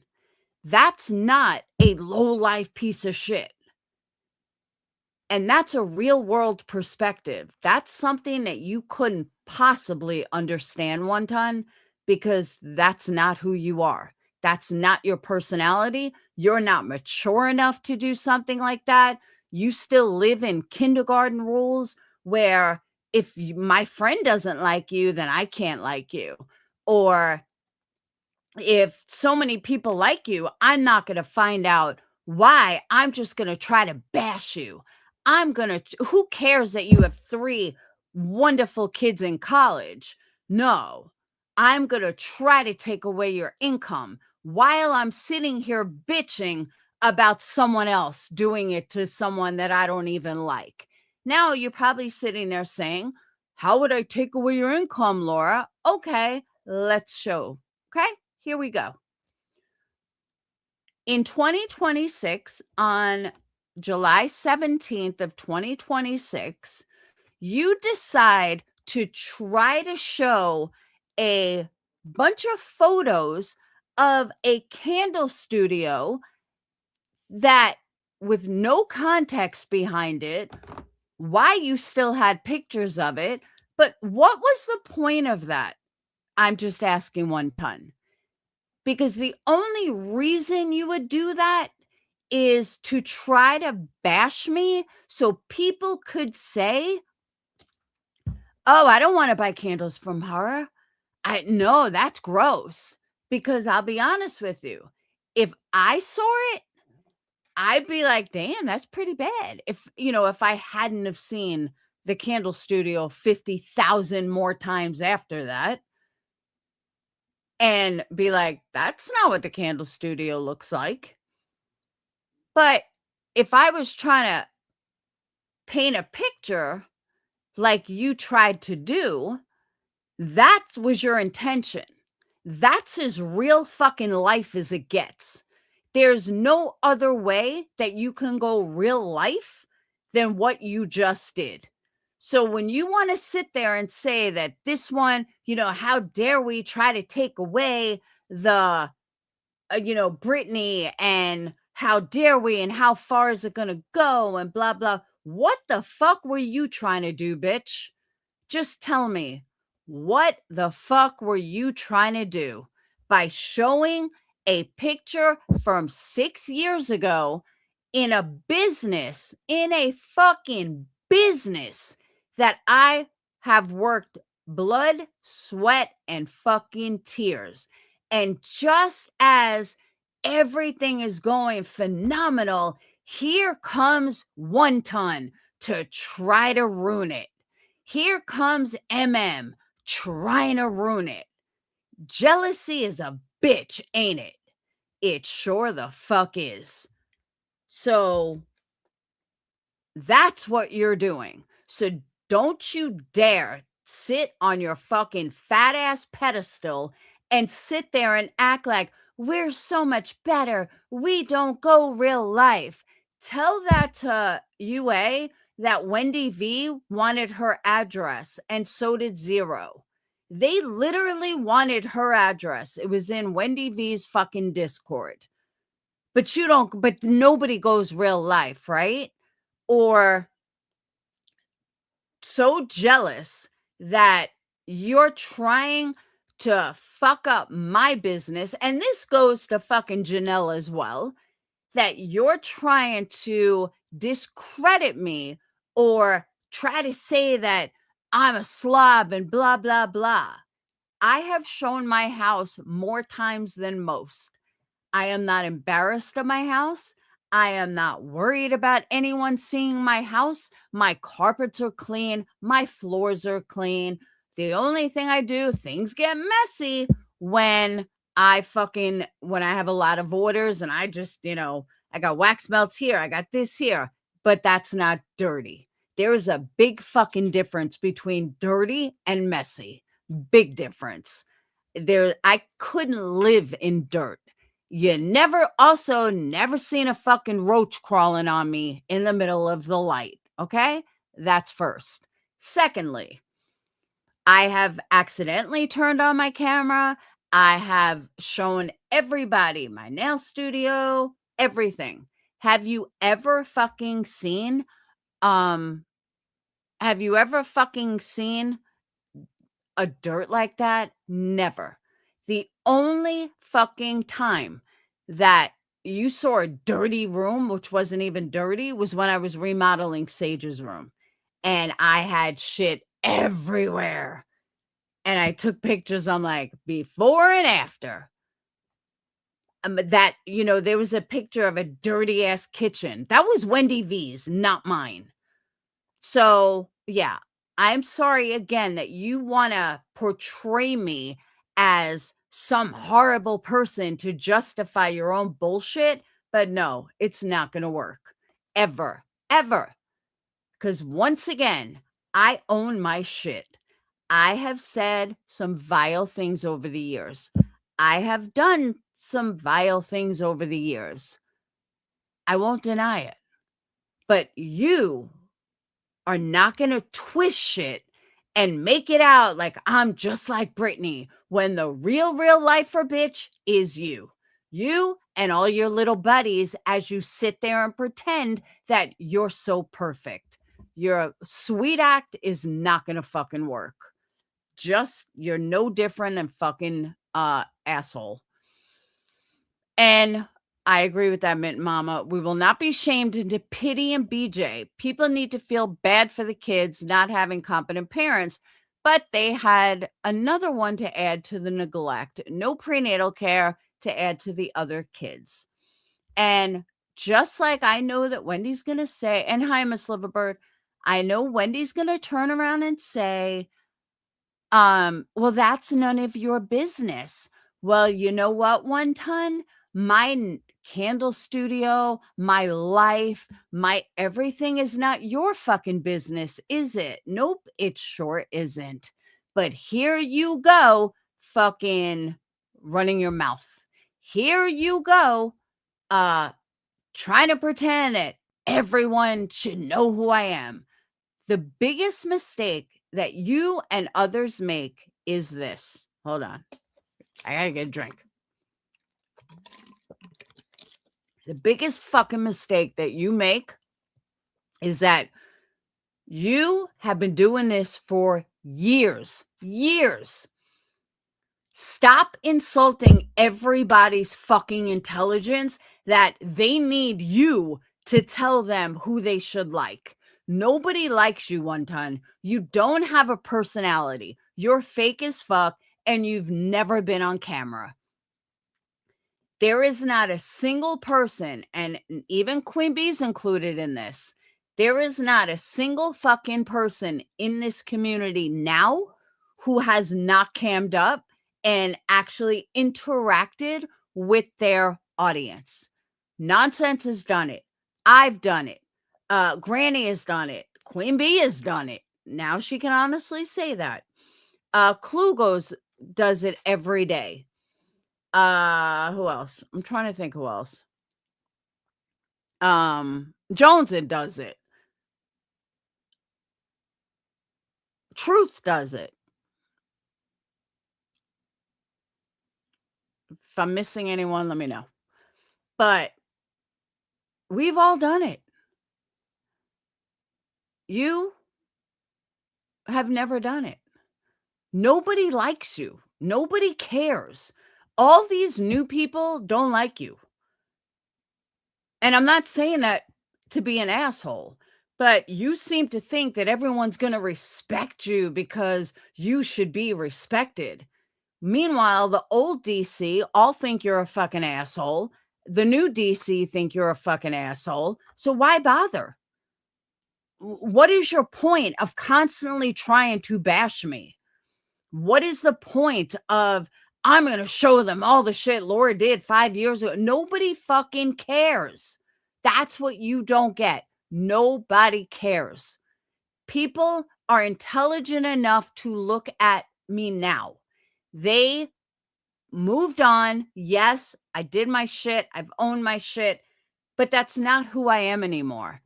That's not a low-life piece of shit. And that's a real world perspective. That's something that you couldn't possibly understand, One Ton, because that's not who you are. That's not your personality. You're not mature enough to do something like that. You still live in kindergarten rules where if my friend doesn't like you, then I can't like you. Or if so many people like you, I'm not going to find out why. I'm just going to try to bash you. Who cares that you have 3 wonderful kids in college? No, I'm going to try to take away your income while I'm sitting here bitching about someone else doing it to someone that I don't even like. Now you're probably sitting there saying, how would I take away your income, Laura? Okay, let's show. Okay, here we go. In 2026, on July 17th of 2026, you decide to try to show a bunch of photos of a candle studio that, with no context behind it, why you still had pictures of it, but what was the point of that? I'm just asking 1 ton. Because the only reason you would do that is to try to bash me so people could say, oh, I don't want to buy candles from her. No, that's gross. Because I'll be honest with you, if I saw it, I'd be like, damn, that's pretty bad. If I hadn't have seen the candle studio 50,000 more times after that, and be like, that's not what the candle studio looks like. But if I was trying to paint a picture like you tried to do, that was your intention. That's as real fucking life as it gets. There's no other way that you can go real life than what you just did. So when you want to sit there and say that this one, how dare we try to take away the, Britney, and how dare we, and how far is it going to go, and blah, blah. What the fuck were you trying to do, bitch? Just tell me, what the fuck were you trying to do by showing a picture from 6 years ago in a fucking business that I have worked blood, sweat, and fucking tears? And just as everything is going phenomenal, here comes 1 ton to try to ruin it. Here comes MM trying to ruin it. Jealousy is a bitch, ain't it? It sure the fuck is. So that's what you're doing. So don't you dare sit on your fucking fat ass pedestal and sit there and act like we're so much better. We don't go real life. Tell that to UA that Wendy V wanted her address, and so did Zero. They literally wanted her address. It was in Wendy V's fucking Discord. But nobody goes real life, right? Or so jealous that you're trying to fuck up my business, and this goes to fucking Janelle as well, that you're trying to discredit me or try to say that I'm a slob and blah, blah, blah. I have shown my house more times than most. I am not embarrassed of my house. I am not worried about anyone seeing my house. My carpets are clean. My floors are clean. The only thing I do, things get messy when I have a lot of orders and I just, I got wax melts here. I got this here, but that's not dirty. There is a big fucking difference between dirty and messy. Big difference. I couldn't live in dirt. You never seen a fucking roach crawling on me in the middle of the light. Okay. That's first. Secondly, I have accidentally turned on my camera. I have shown everybody my nail studio, everything. Have you ever fucking seen, a dirt like that? Never. The only fucking time that you saw a dirty room, which wasn't even dirty, was when I was remodeling Sage's room. And I had shit everywhere. And I took pictures. I'm like, before and after. That, there was a picture of a dirty ass kitchen. That was Wendy V's, not mine. So, yeah, I'm sorry again that you want to portray me as some horrible person to justify your own bullshit. But no, it's not going to work. Ever, ever. Because once again, I own my shit. I have said some vile things over the years. I have done some vile things over the years. I won't deny it. But you are not going to twist shit and make it out like I'm just like Britney when the real lifer bitch is you. You and all your little buddies as you sit there and pretend that you're so perfect. Your sweet act is not going to fucking work. Just, you're no different than fucking asshole. And I agree with that, Mint Mama. We will not be shamed into pity and BJ. People need to feel bad for the kids not having competent parents, but they had another one to add to the neglect. No prenatal care to add to the other kids. And just like I know that Wendy's going to say, and hi, Miss Liverbird, I know Wendy's going to turn around and say, well, that's none of your business. Well, you know what, One Ton? My candle studio, my life, my everything is not your fucking business, is it? Nope, it sure isn't. But here you go, fucking running your mouth. Here you go, trying to pretend that everyone should know who I am. The biggest mistake that you and others make is this. Hold on. I gotta get a drink. The biggest fucking mistake that you make is that you have been doing this for years. Stop insulting everybody's fucking intelligence that they need you to tell them who they should like. Nobody likes you, One Ton. You don't have a personality. You're fake as fuck, and you've never been on camera. There is not a single person, and even Queen Bee's included in this, there is not a single fucking person in this community now who has not cammed up and actually interacted with their audience. Nonsense has done it. I've done it. Granny has done it. Queen Bee has done it. Now she can honestly say that. Clue does it every day. Who else? I'm trying to think who else. Jones does it. Truth does it. If I'm missing anyone, let me know. But we've all done it. You have never done it. Nobody likes you. Nobody cares. All these new people don't like you. And I'm not saying that to be an asshole, but you seem to think that everyone's going to respect you because you should be respected. Meanwhile, the old DC all think you're a fucking asshole. The new DC think you're a fucking asshole. So why bother? What is your point of constantly trying to bash me? What is the point of, I'm going to show them all the shit Laura did 5 years ago? Nobody fucking cares. That's what you don't get. Nobody cares. People are intelligent enough to look at me now. They moved on. Yes, I did my shit. I've owned my shit, but that's not who I am anymore.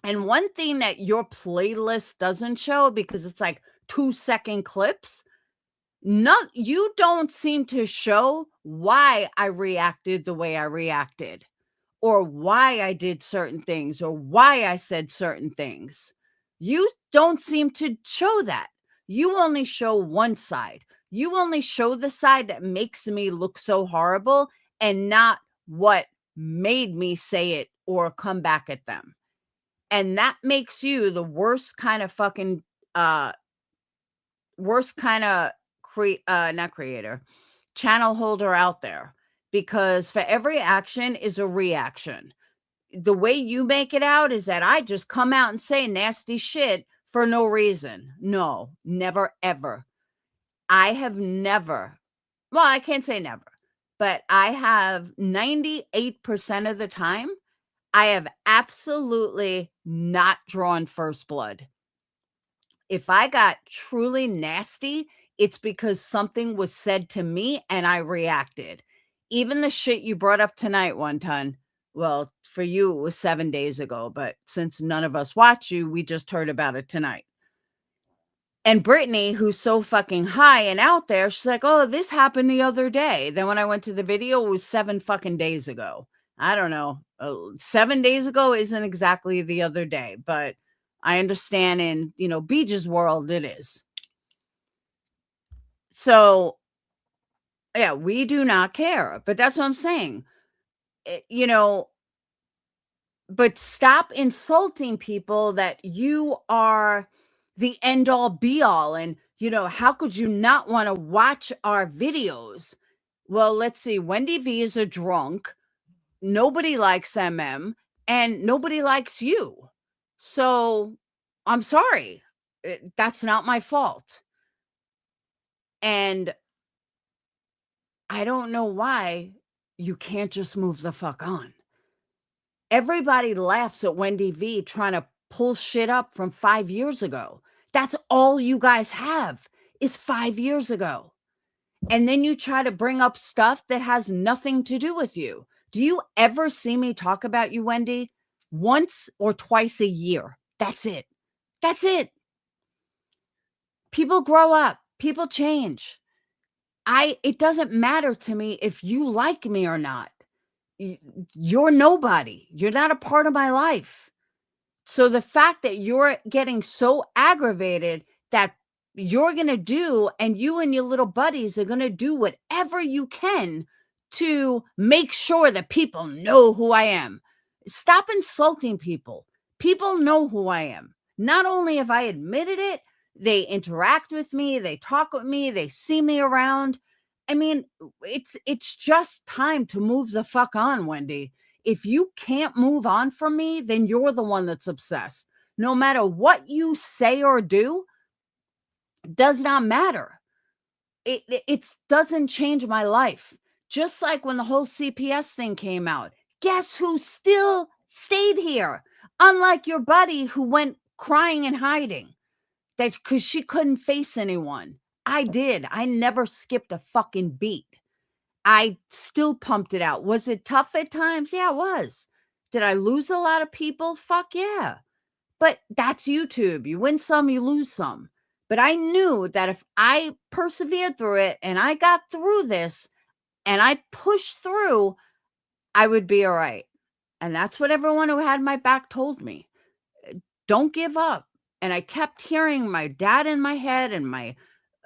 And one thing that your playlist doesn't show, because it's like 2-second clips, you don't seem to show why I reacted the way I reacted, or why I did certain things, or why I said certain things. You don't seem to show that. You only show one side. You only show the side that makes me look so horrible and not what made me say it or come back at them. And that makes you the worst kind of fucking, worst kind of not creator, channel holder out there, because for every action is a reaction. The way you make it out is that I just come out and say nasty shit for no reason. No, never, ever. I have never, well, I can't say never, but I have 98% of the time, I have absolutely not drawn first blood. If I got truly nasty, it's because something was said to me and I reacted. Even the shit you brought up tonight, one ton. Well, for you, it was 7 days ago, but since none of us watch you, we just heard about it tonight. And Brittany, who's so fucking high and out there, she's like, oh, this happened the other day. Then when I went to the video, it was 7 fucking days ago. I don't know. 7 days ago isn't exactly the other day, but I understand in, Beej's world, it is. So, yeah, we do not care. But that's what I'm saying. But stop insulting people that you are the end all be all. And, how could you not want to watch our videos? Well, let's see. Wendy V is a drunk. Nobody likes MM and nobody likes you. So I'm sorry. That's not my fault. And I don't know why you can't just move the fuck on. Everybody laughs at Wendy V trying to pull shit up from 5 years ago. That's all you guys have is 5 years ago. And then you try to bring up stuff that has nothing to do with you. Do you ever see me talk about you, Wendy? Once or twice a year. That's it. That's it. People grow up. People change. It doesn't matter to me if you like me or not. You're nobody. You're not a part of my life. So the fact that you're getting so aggravated that you're going to do, and you and your little buddies are going to do whatever you can to make sure that people know who I am. Stop insulting people. People know who I am. Not only have I admitted it, they interact with me, they talk with me, they see me around. I mean, it's just time to move the fuck on, Wendy. If you can't move on from me, then you're the one that's obsessed. No matter what you say or do, does not matter. It doesn't change my life. Just like when the whole CPS thing came out, guess who still stayed here? Unlike your buddy who went crying and hiding because she couldn't face anyone. I did. I never skipped a fucking beat. I still pumped it out. Was it tough at times? Yeah, it was. Did I lose a lot of people? Fuck yeah. But that's YouTube. You win some, you lose some. But I knew that if I persevered through it and I got through this and I pushed through, I would be all right. And that's what everyone who had my back told me. Don't give up. And I kept hearing my dad in my head and my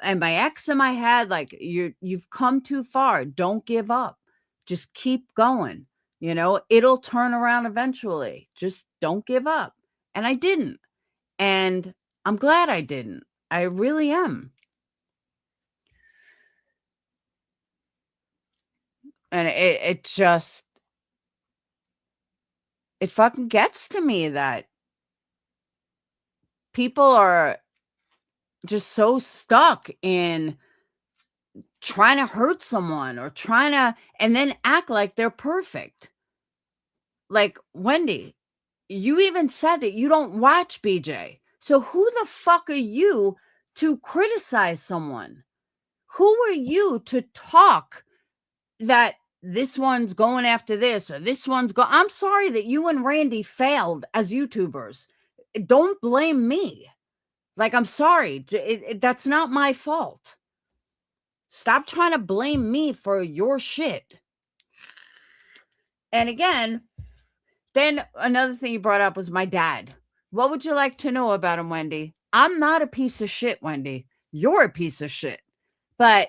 ex in my head, like, you've come too far. Don't give up. Just keep going. It'll turn around eventually. Just don't give up. And I didn't. And I'm glad I didn't. I really am. And it just, it fucking gets to me that people are just so stuck in trying to hurt someone or and then act like they're perfect. Like, Wendy, you even said that you don't watch BJ. So who the fuck are you to criticize someone? Who are you to talk that this one's going after this or this one's I'm sorry that you and Randy failed as YouTubers. Don't blame me. Like, I'm sorry. That's not my fault. Stop trying to blame me for your shit. And again, then another thing you brought up was my dad. What would you like to know about him, Wendy? I'm not a piece of shit, Wendy. You're a piece of shit. But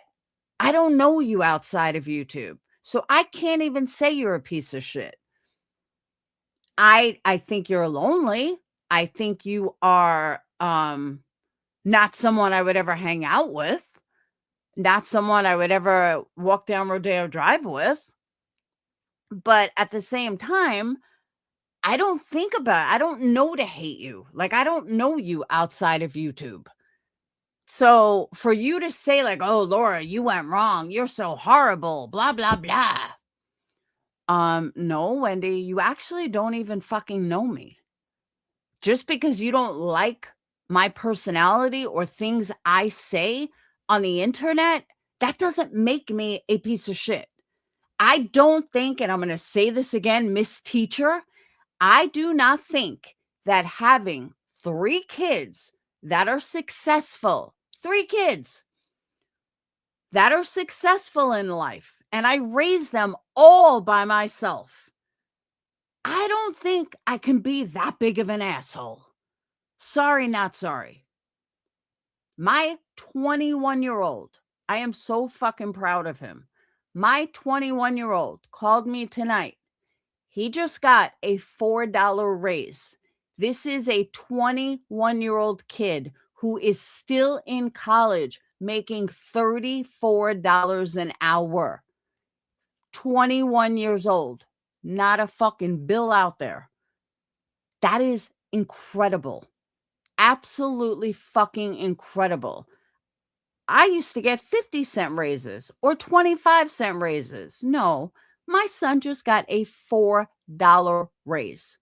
I don't know you outside of YouTube. So I can't even say you're a piece of shit. I think you're lonely. I think you are not someone I would ever hang out with, not someone I would ever walk down Rodeo Drive with. But at the same time, I don't know to hate you. Like, I don't know you outside of YouTube. So for you to say like, "Oh, Laura, you went wrong. You're so horrible, blah blah blah." No, Wendy, you actually don't even fucking know me. Just because you don't like my personality or things I say on the internet, that doesn't make me a piece of shit. I don't think, and I'm going to say this again, Miss Teacher, I do not think that having 3 kids that are successful, 3 kids that are successful in life, and I raise them all by myself, I don't think I can be that big of an asshole. Sorry, not sorry. My 21-year-old, I am so fucking proud of him. My 21-year-old called me tonight. He just got a $4 raise. This is a 21-year-old kid who is still in college making $34 an hour. 21 years old. Not a fucking bill out there. That is incredible. Absolutely fucking incredible. I used to get 50-cent raises or 25-cent raises. No, my son just got a $4 raise.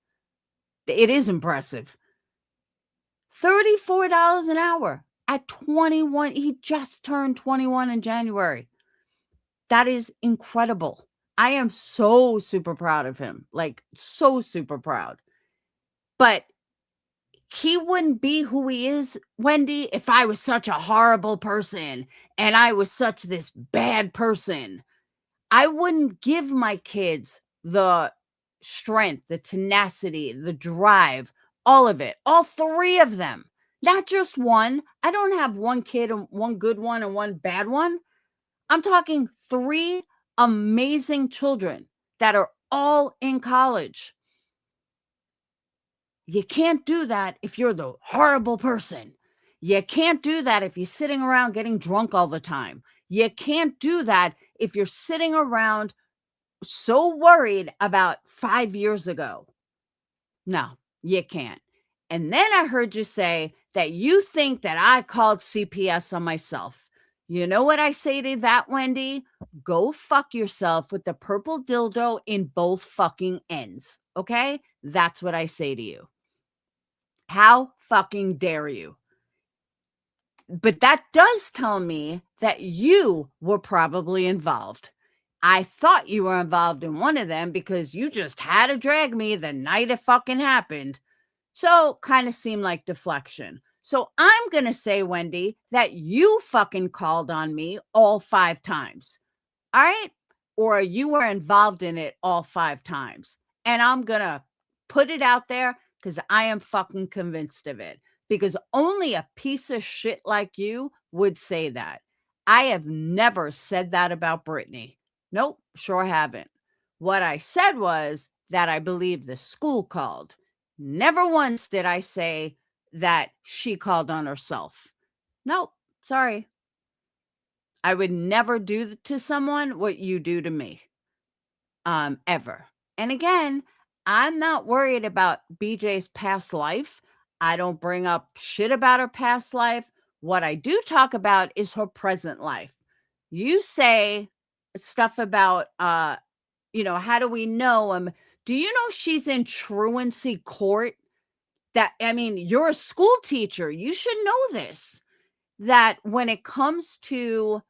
It is impressive. $34 an hour at 21. He just turned 21 in January. That is incredible. I am so super proud of him. Like, so super proud. But he wouldn't be who he is, Wendy, if I was such a horrible person and I was such this bad person. I wouldn't give my kids the strength, the tenacity, the drive, all of it, all 3 of them, not just one. I don't have one kid and one good one and one bad one. I'm talking 3 amazing children that are all in college. You can't do that if you're the horrible person. You can't do that if you're sitting around getting drunk all the time. You can't do that if you're sitting around so worried about 5 years ago. No, you can't. And then I heard you say that you think that I called CPS on myself. You know what I say to that, Wendy? Go fuck yourself with the purple dildo in both fucking ends. Okay? That's what I say to you. How fucking dare you? But that does tell me that you were probably involved. I thought you were involved in one of them because you just had to drag me the night it fucking happened. So kind of seemed like deflection. So I'm going to say, Wendy, that you fucking called on me all 5 times. All right? Or you were involved in it all 5 times. And I'm going to put it out there because I am fucking convinced of it. Because only a piece of shit like you would say that. I have never said that about Brittany. Nope, sure haven't. What I said was that I believe the school called. Never once did I say that she called on herself. Nope, sorry. I would never do to someone what you do to me. Ever. And again, I'm not worried about BJ's past life. I don't bring up shit about her past life. What I do talk about is her present life. You say stuff about how do we know do you know she's in truancy court? You're a school teacher. You should know this. That when it comes to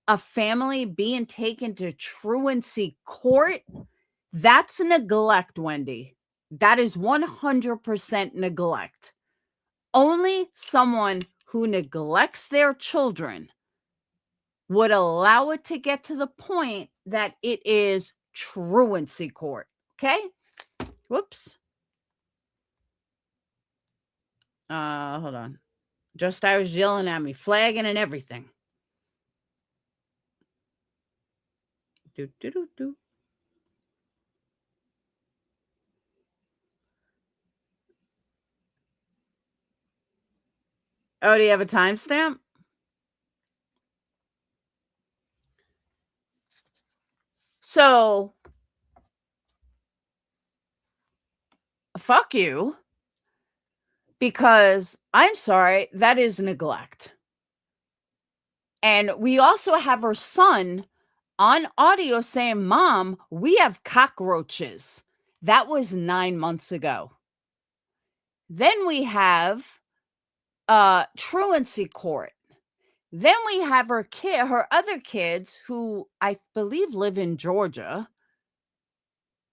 a family being taken to truancy court, that's neglect, Wendy. That is 100% neglect. Only someone who neglects their children would allow it to get to the point that it is truancy court. Okay? Whoops. Hold on. Just I was yelling at me, flagging and everything. Do, do, do, do. Oh, do you have a timestamp? So, fuck you. Because I'm sorry, that is neglect. And we also have her son on audio saying, Mom, we have cockroaches. That was 9 months ago. Then we have truancy court. Then we have her other kids who I believe live in Georgia,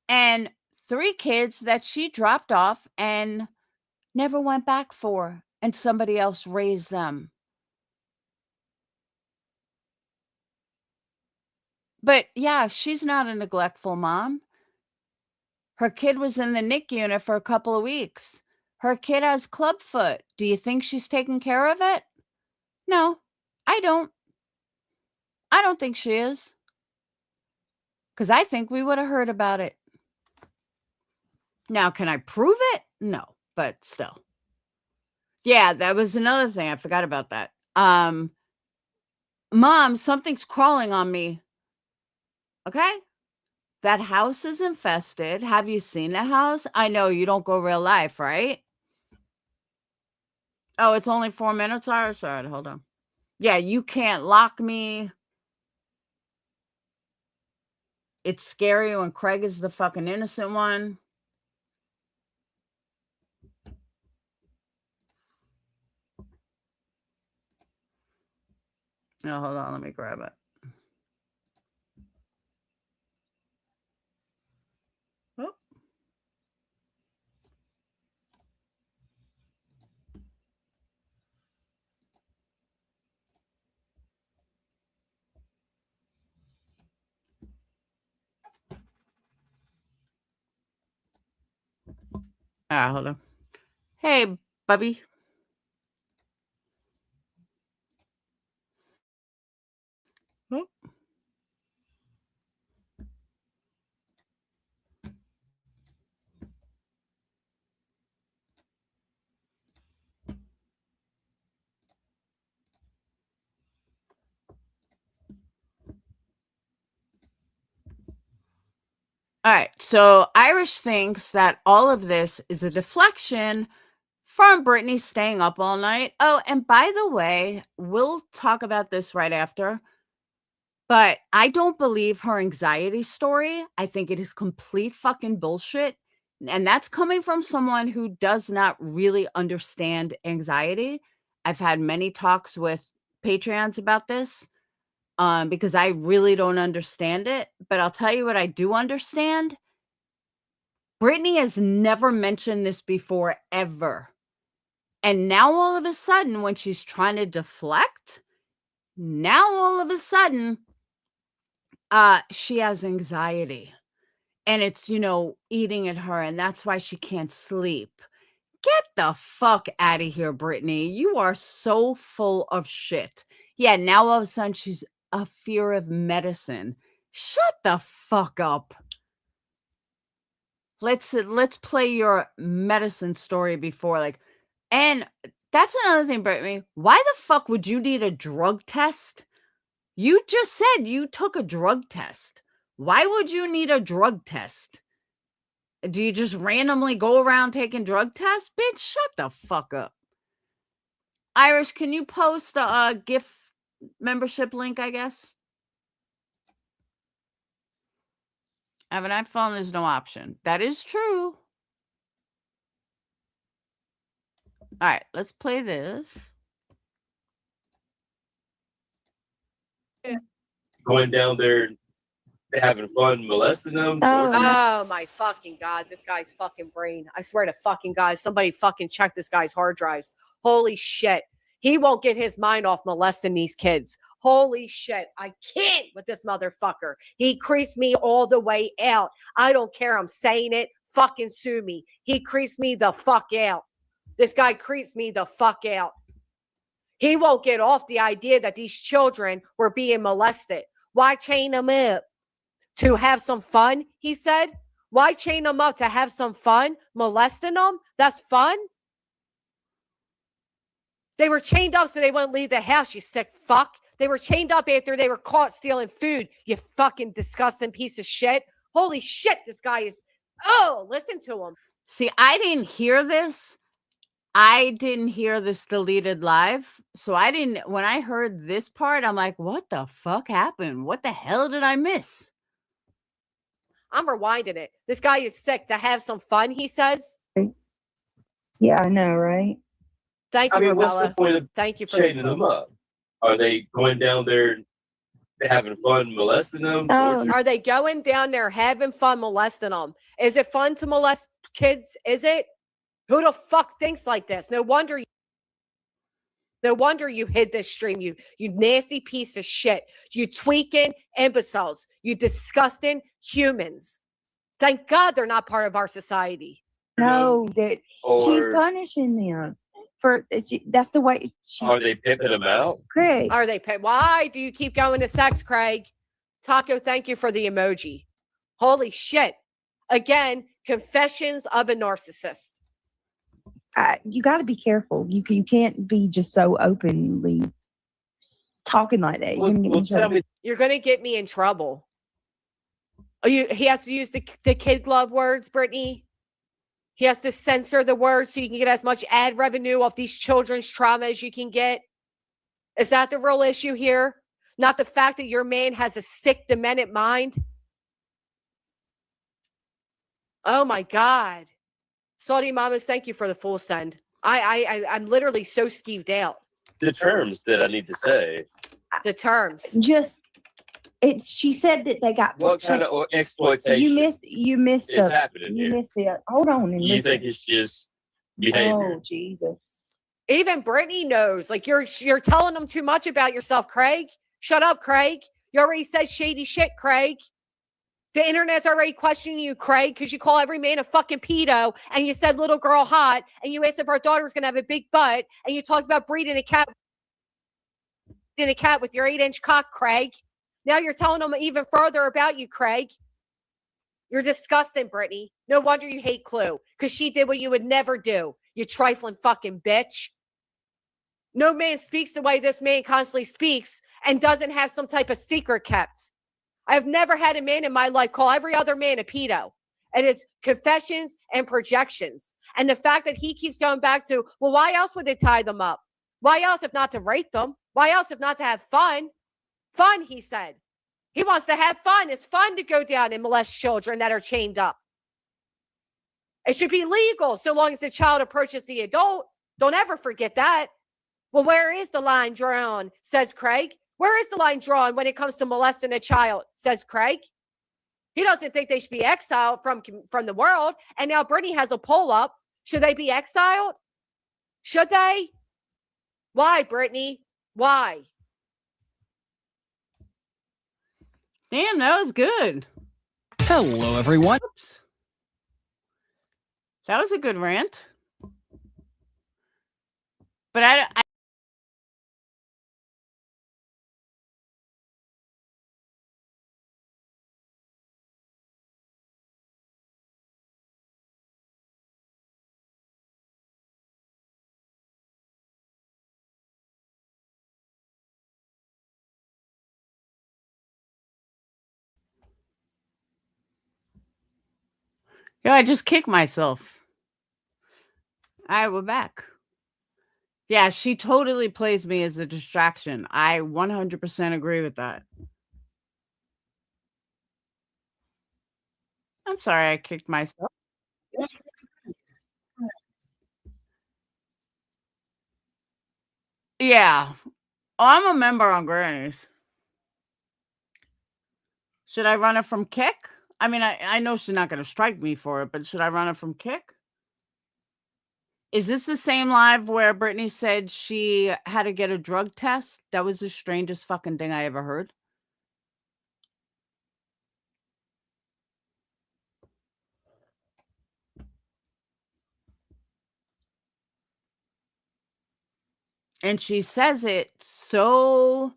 and 3 kids that she dropped off and never went back for, and somebody else raised them. But yeah, she's not a neglectful mom. Her kid was in the NIC unit for a couple of weeks. Her kid has clubfoot. Do you think she's taking care of it? No, I don't. I don't think she is. Because I think we would have heard about it. Now, can I prove it? No, but still. Yeah, that was another thing. I forgot about that. Mom, something's crawling on me. Okay? That house is infested. Have you seen the house? I know you don't go real life, right? Oh, it's only 4 minutes? All right, sorry, hold on. Yeah, you can't lock me. It's scary when Craig is the fucking innocent one. Oh, hold on, let me grab it. Oh. Hold on. Hey, Bubby. Oh. All right, so Irish thinks that all of this is a deflection from Brittany staying up all night. Oh, and by the way, we'll talk about this right after, but I don't believe her anxiety story. I think it is complete fucking bullshit. And that's coming from someone who does not really understand anxiety. I've had many talks with Patreons about this because I really don't understand it. But I'll tell you what I do understand. Brittany has never mentioned this before, ever. And now all of a sudden, when she's trying to deflect, now all of a sudden, she has anxiety. And it's, eating at her, and that's why she can't sleep. Get the fuck out of here, Brittany. You are so full of shit. Yeah, now all of a sudden she's a fear of medicine. Shut the fuck up. Let's play your medicine story before, and that's another thing, Brittany. Why the fuck would you need a drug test? You just said you took a drug test. Why would you need a drug test? Do you just randomly go around taking drug tests? Bitch, shut the fuck up. Irish, can you post a gift membership link, I guess? I have an iPhone, there's no option. That is true. All right, let's play this. Going down there having fun molesting them. Oh my fucking God, this guy's fucking brain. I swear to fucking God, somebody fucking check this guy's hard drives. Holy shit. He won't get his mind off molesting these kids. Holy shit. I can't with this motherfucker. He creased me all the way out. I don't care. I'm saying it. Fucking sue me. He creased me the fuck out. This guy creased me the fuck out. He won't get off the idea that these children were being molested. Why chain them up? to have some fun, he said. Why chain them up to have some fun? Molesting them? That's fun? They were chained up so they wouldn't leave the house, you sick fuck. They were chained up after they were caught stealing food, you fucking disgusting piece of shit. Holy shit, this guy is. Oh, listen to him. See, I didn't hear this. I didn't hear this deleted live. So I didn't, when I heard this part, I'm like, what the fuck happened? What the hell did I miss? I'm rewinding it. This guy is sick to have some fun, he says. Yeah, I know, right? Thank you, what's the Rebella. point of Thank you for chaining them up? Are they going down there having fun molesting them? Oh, Are they going down there having fun molesting them? Is it fun to molest kids? Is it? Who the fuck thinks like this? No wonder you hid this stream, you nasty piece of shit. You tweaking imbeciles. You disgusting humans. Thank God they're not part of our society. no, that she's Or punishing them for that's the way she. are they pimping them out? Craig, Are they paid? Why do you keep going to sex, Craig? Taco, thank you for the emoji. Holy shit. Again, confessions of a narcissist. you got to be careful. You can't be just so openly talking like that. You're gonna get me in Tell trouble. me, You're going to get me in trouble. He has to use the kid glove words, Brittany. He has to censor the words so you can get as much ad revenue off these children's trauma as you can get. Is that the real issue here? Not the fact that your man has a sick, demented mind? Oh my God. Saudi Mamas, thank you for the full send. I'm literally so skeeved out. the terms that I need to say. The terms. Just it's. She said that they got. What kind of exploitation You missed is the. happening You here? missed the. Hold on and You listen. think it's just behavior? Oh Jesus. Even Brittany knows. Like you're telling them too much about yourself, Craig. Shut up, Craig. You already said shady shit, Craig. The internet's already questioning you, Craig, because you call every man a fucking pedo, and you said little girl hot, and you asked if our daughter was gonna have a big butt, and you talked about breeding a cat with your 8-inch cock, Craig. Now you're telling them even further about you, Craig. You're disgusting, Brittany. No wonder you hate Clue, because she did what you would never do, you trifling fucking bitch. No man speaks the way this man constantly speaks and doesn't have some type of secret kept. I've never had a man in my life call every other man a pedo. It is confessions and projections. And the fact that he keeps going back to, well, why else would they tie them up? Why else if not to rape them? Why else if not to have fun? Fun, he said. He wants to have fun. It's fun to go down and molest children that are chained up. It should be legal so long as the child approaches the adult. Don't ever forget that. Well, where is the line drawn, says Craig. Where is the line drawn when it comes to molesting a child, says Craig. He doesn't think they should be exiled from the world. And now Brittany has a poll up. Should they be exiled? Should they? Why, Brittany? Why? Damn, that was good. Hello, everyone. Oops. That was a good rant. But I yeah, I just kicked myself. All right, we're back. Yeah, she totally plays me as a distraction. I 100% agree with that. I'm sorry I kicked myself. Yeah. Oh, I'm a member on Granny's. Should I run it from Kick? I mean, I know she's not going to strike me for it, but should I run it from Kick? Is this the same live where Brittany said she had to get a drug test? That was the strangest fucking thing I ever heard. And she says it so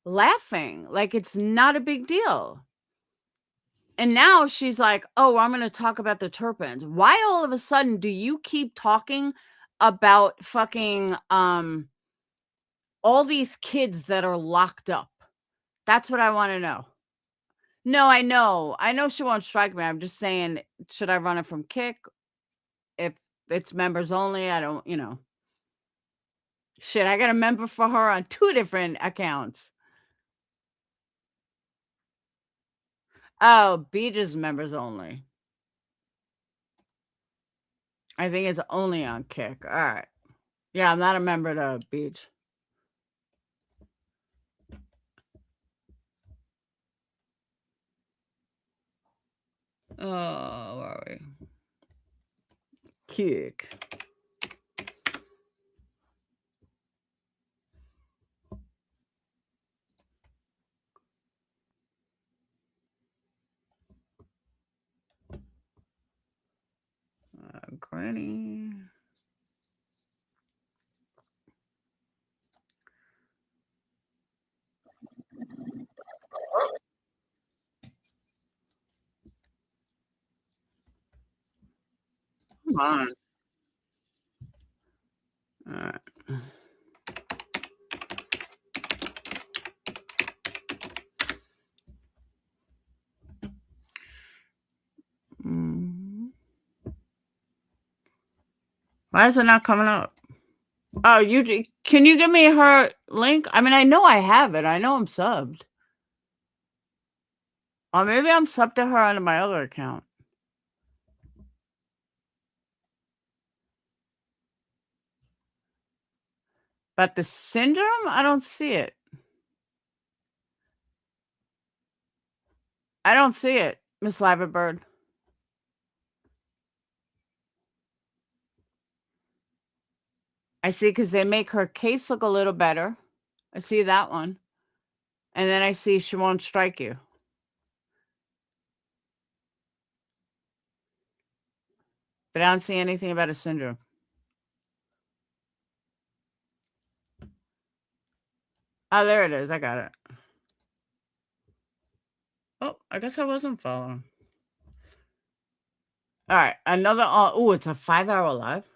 laughing, like it's not a big deal. And now she's like, oh, I'm going to talk about the Turpins. Why all of a sudden do you keep talking about fucking all these kids that are locked up? That's what I want to know. No, I know. I know she won't strike me. I'm just saying, should I run it from Kick? If it's members only, I don't, Shit, I got a member for her on 2 different accounts. Oh, Beach is members only. I think it's only on Kick. All right. Yeah, I'm not a member to Beach. Oh, where are we? Kick. Granny. Come on. All right. Why is it not coming up? Oh, can you give me her link? I mean, I know I have it. I know I'm subbed. Or maybe I'm subbed to her on my other account. But the syndrome, I don't see it. I don't see it, Miss Liverbird. I see because they make her case look a little better. I see that one. And then I see she won't strike you. But I don't see anything about a syndrome. Oh, there it is. I got it. Oh, I guess I wasn't following. All right. Another. Oh, it's a 5-hour live.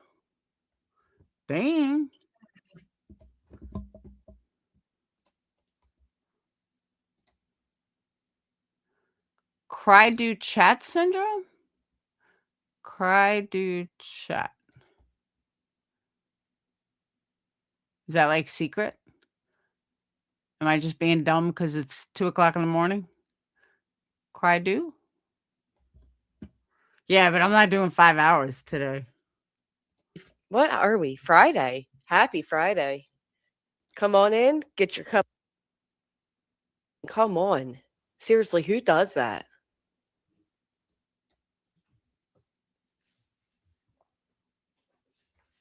Dang. Cry do chat syndrome? Cry do chat. Is that like secret? Am I just being dumb because it's 2 o'clock in the morning? Cry do? Yeah, but I'm not doing 5 hours today. What are we? Friday. Happy Friday. Come on in. Get your cup. Come on. Seriously, who does that?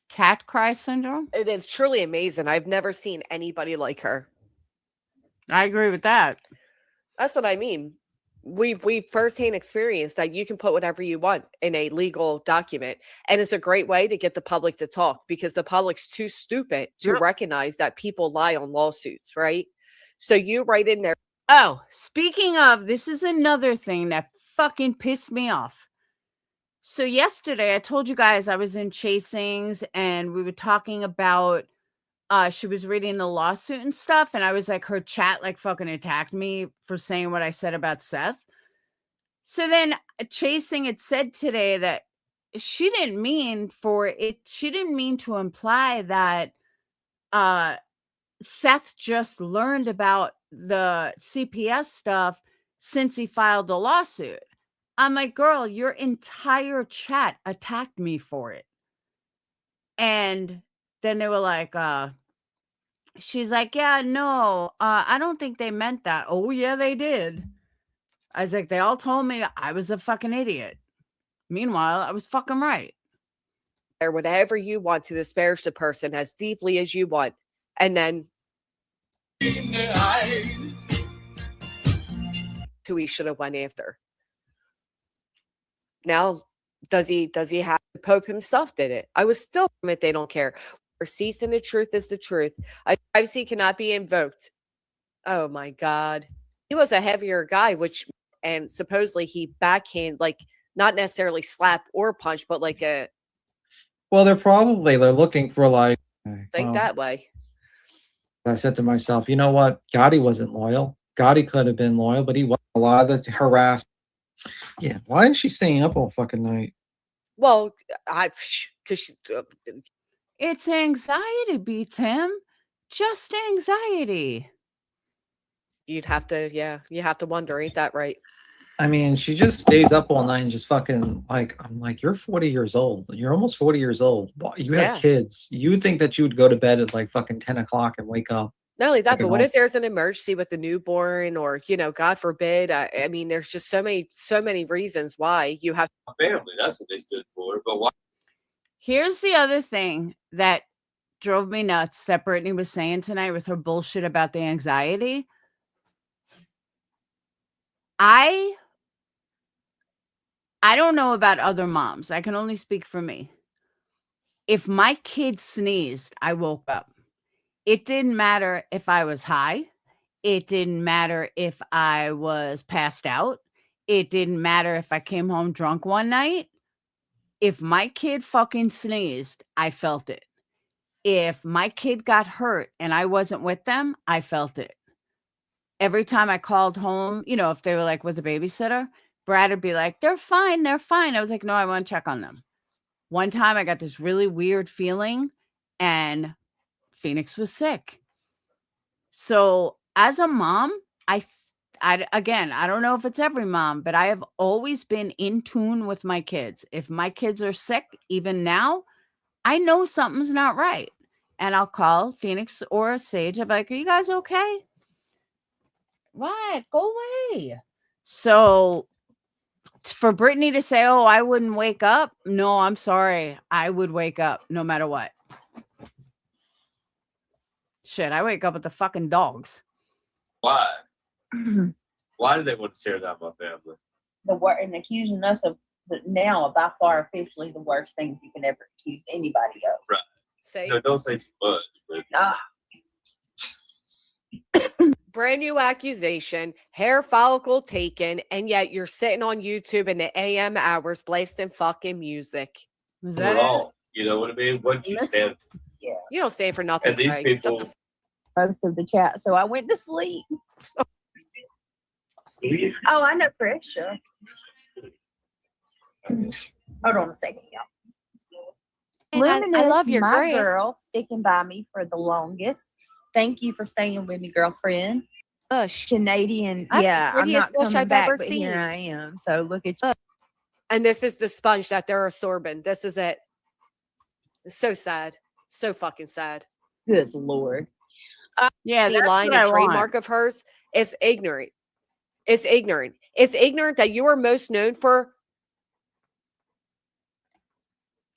Cat cry syndrome? It is truly amazing. I've never seen anybody like her. I agree with that. That's what I mean. We've firsthand experienced that you can put whatever you want in a legal document, and it's a great way to get the public to talk because the public's too stupid to recognize that people lie on lawsuits, right? So you write in there. Oh, speaking of, this is another thing that fucking pissed me off. So yesterday I told you guys I was in Chasings and we were talking about she was reading the lawsuit and stuff, and I was like, her chat like fucking attacked me for saying what I said about Seth. So then Chasing it said today that she didn't mean to imply that Seth just learned about the CPS stuff since he filed the lawsuit. I'm like, girl, your entire chat attacked me for it. And then they were like, she's like, yeah, no, I don't think they meant that. Oh, yeah, they did. I was like, they all told me I was a fucking idiot. Meanwhile, I was fucking right. Or whatever you want to disparage the person as deeply as you want. And then who he should have went after. Now, does he have the Pope himself did it? I was still admit they don't care. Receipts and the truth is the truth. Privacy cannot be invoked. Oh my God. He was a heavier guy, which and supposedly he backhand, like not necessarily slap or punch, but like a Well, they're looking for like. think Well, that way. I said to myself, you know what? Gotti wasn't loyal. Gotti could have been loyal, but he was. A lot of the harassment. Yeah, why is she staying up all fucking night? Well, because she's It's anxiety beats him. Just anxiety. you'd have to, yeah, you have to wonder, ain't that right? I mean, she just stays up all night and just fucking like. I'm like, you're 40 years old. You're almost 40 years old. You have Yeah. kids. You would think that you would go to bed at like fucking 10 o'clock and wake up. Not only that, Like but an what old- if there's an emergency with the newborn, or God forbid? I mean, there's just so many reasons why you have. Family, that's what they stood for. But why? Here's the other thing that drove me nuts that Brittany was saying tonight with her bullshit about the anxiety. I don't know about other moms. I can only speak for me. If my kid sneezed, I woke up. It didn't matter if I was high. It didn't matter if I was passed out. It didn't matter if I came home drunk one night. If my kid fucking sneezed, I felt it. If my kid got hurt and I wasn't with them, I felt it. Every time I called home, if they were like with a babysitter, Brad would be like, they're fine. They're fine. I was like, no, I want to check on them. One time I got this really weird feeling and Phoenix was sick. So as a mom, again, I don't know if it's every mom, but I have always been in tune with my kids. If my kids are sick, even now, I know something's not right. And I'll call Phoenix or Sage. I'm like, are you guys okay? What? Go away. So for Brittany to say, oh, I wouldn't wake up. No, I'm sorry. I would wake up no matter what. Shit, I wake up with the fucking dogs. Why? Why do they want to tear down my family? And accusing us of now by far officially the worst things you can ever accuse anybody of. Right. Say, No, don't say too much. But brand new accusation, hair follicle taken, and yet you're sitting on YouTube in the AM hours blasting fucking music. Was we're that all, you know what I mean? What you stand? Yeah. You don't stand for nothing. And these Craig. people, Most of the chat. So I went to sleep. sleep. Oh, I know pressure. Hold on a second, y'all. I love your my grace. girl, sticking by me for the longest. Thank you for staying with me, girlfriend. Bush. Canadian. That's the yeah, I'm prettiest not bush coming I've back, ever but seen. here I am. So look at you. And this is the sponge that they're absorbing. This is it. It's so sad. So fucking sad. Good Lord. Yeah, The that's line what and I trademark want. of hers is ignorant. It's ignorant. It's ignorant that you are most known for.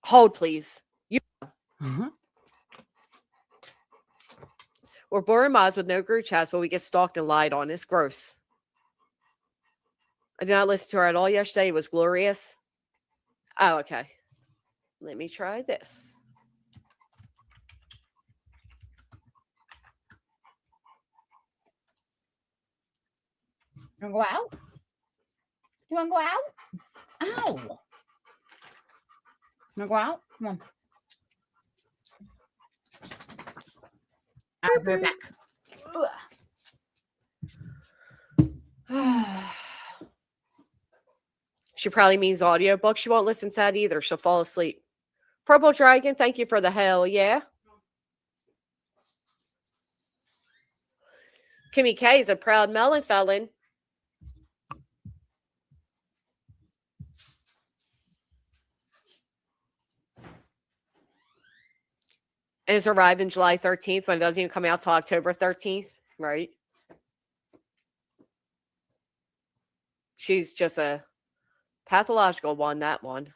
Hold, please. Uh-huh. We're born mods with no group chats, but we get stalked and lied on. It's gross. I did not listen to her at all yesterday. It was glorious. Oh, okay. Let me try this. You want to go out? You want to go out? Ow. You want to go out? Come on. I'll be right back. She probably means audiobook. She won't listen to that either. She'll fall asleep. Purple Dragon, thank you for the hell yeah. Kimmy K is a proud melon felon. And it's arriving July 13th when it doesn't even come out till October 13th, right? She's just a pathological one, that one.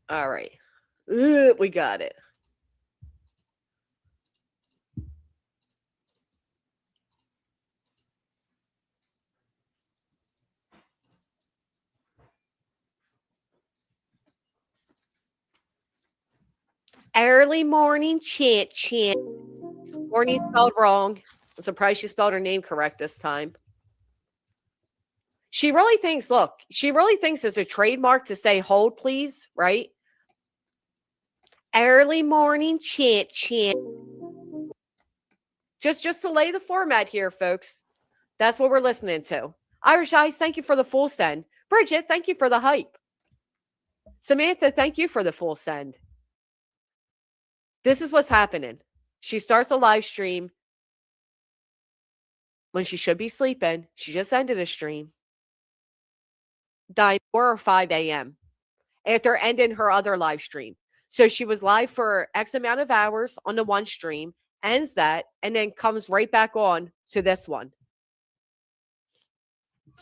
All right. We got it. Early morning chit chat. Orny spelled wrong. I'm surprised she spelled her name correct this time. She really thinks, look, she really thinks it's a trademark to say hold please, right? Early morning chant. Just to lay the format here, folks. That's what we're listening to. Irish Eyes, thank you for the full send. Bridget, thank you for the hype. Samantha, thank you for the full send. This is what's happening. She starts a live stream when she should be sleeping. She just ended a stream. 4 or 5 a.m. after ending her other live stream. So she was live for X amount of hours on the one stream, ends that, and then comes right back on to this one.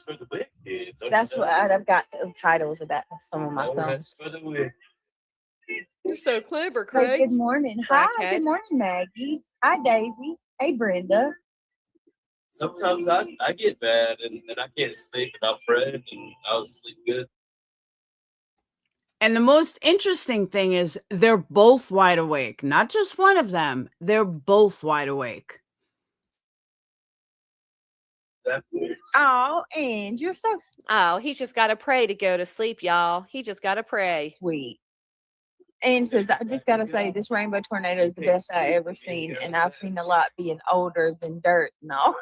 For the wicked. That's what I've got the titles of that some of my songs. That's for the wicked. You're so clever, Hey, Craig. good morning. Hi, Crackhead. good morning, Maggie. Hi, Daisy. Hey, Brenda. Sometimes I get bad and I can't sleep and I'll pray and I'll sleep good. And the most interesting thing is they're both wide awake. Not just one of them. They're both wide awake. That's weird. Oh, and you're so Oh, he just got to pray to go to sleep, y'all. He just got to pray. sweet. And says, I just got to say, this rainbow tornado is the best I ever seen. And I've seen a lot being older than dirt. No.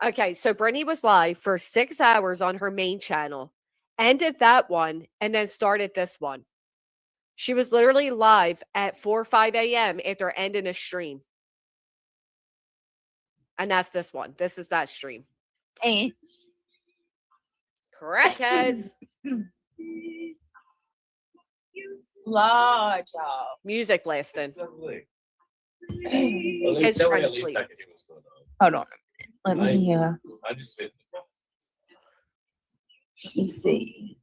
Okay, so Brittany was live for 6 hours on her main channel, ended that one, and then started this one. She was literally live at 4 or 5 a.m. after ending a stream. And that's this one. This is that stream. And Correct, guys. Lord, y'all. Music blasting. Kids trying to sleep. Hold on a minute. Let me I just sit. let me see.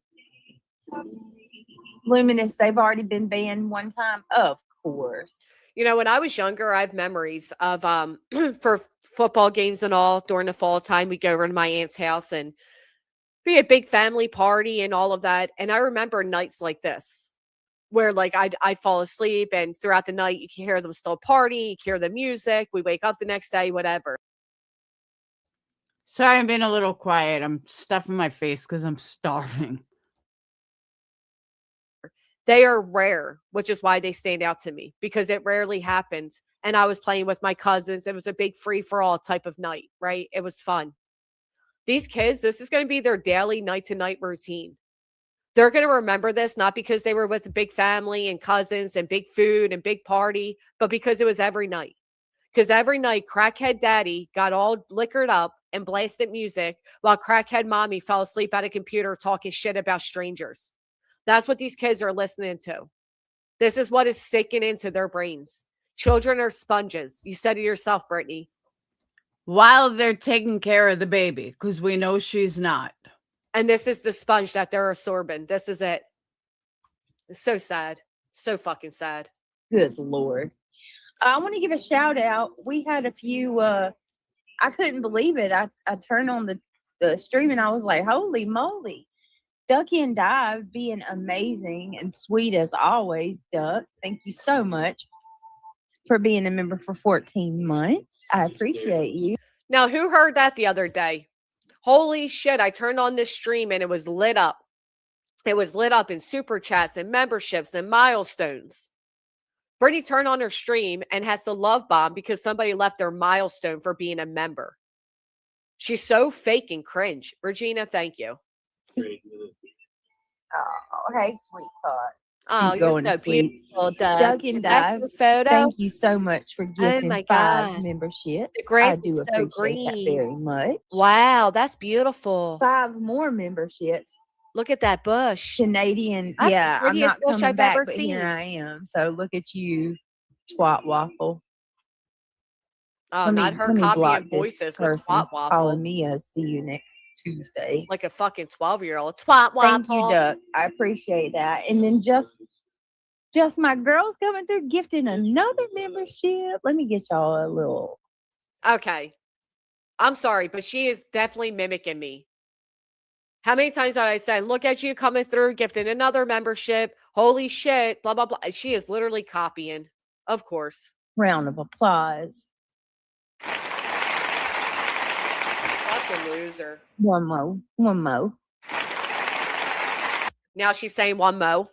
Luminous, they've already been banned one time. Of course. You know, when I was younger, I have memories of for football games and all during the fall time. We'd go over to my aunt's house and be a big family party and all of that. And I remember nights like this where like I'd fall asleep and throughout the night you can hear them still party, you can hear the music, we wake up the next day, whatever. Sorry, I'm being a little quiet. I'm stuffing my face because I'm starving. They are rare, which is why they stand out to me because it rarely happens. And I was playing with my cousins. It was a big free for all type of night, right? It was fun. These kids, this is going to be their daily night to night routine. They're going to remember this not because they were with a big family and cousins and big food and big party, but because it was every night. Because every night, crackhead daddy got all liquored up and blasted music while crackhead mommy fell asleep at a computer talking shit about strangers. That's what these kids are listening to. This is what is sinking into their brains. Children are sponges. You said it yourself, Brittany. While they're taking care of the baby, because we know she's not. And this is the sponge that they're absorbing. This is it. It's so sad. So fucking sad. Good Lord. I want to give a shout out. We had a few, I couldn't believe it. I turned on the stream and I was like, holy moly. Ducky and Dive being amazing and sweet as always, Duck. Thank you so much for being a member for 14 months. I appreciate you. Now, who heard that the other day? Holy shit, I turned on this stream and it was lit up. It was lit up in super chats and memberships and milestones. Brittany turned on her stream and has to love bomb because somebody left their milestone for being a member. She's so fake and cringe. Regina, thank you. Oh, hey, sweetheart. Oh, He's you're going so to sleep. beautiful, Doug. Duck and Is that Dive, your photo? thank you so much for giving my 5 God. memberships. The grass I do is so appreciate that green. very much. Wow, that's beautiful. 5 more memberships. Look at that bush. Canadian. That's the Yeah, I'm prettiest not bush coming I've back, ever but seen. here I am. So look at you, twat waffle. Oh, not her block copying this voices with person twat calling waffle. me a see you next Tuesday. Like a fucking 12-year-old. Twat waffle. Thank you, Duck. I appreciate that. And then just my girls coming through gifting another membership. Let me get y'all a little. Okay. I'm sorry, but she is definitely mimicking me. How many times have I said, look at you coming through, gifting another membership. Holy shit, blah, blah, blah. She is literally copying. Of course. Round of applause. Fucking loser. One mo. One mo. Now she's saying one mo.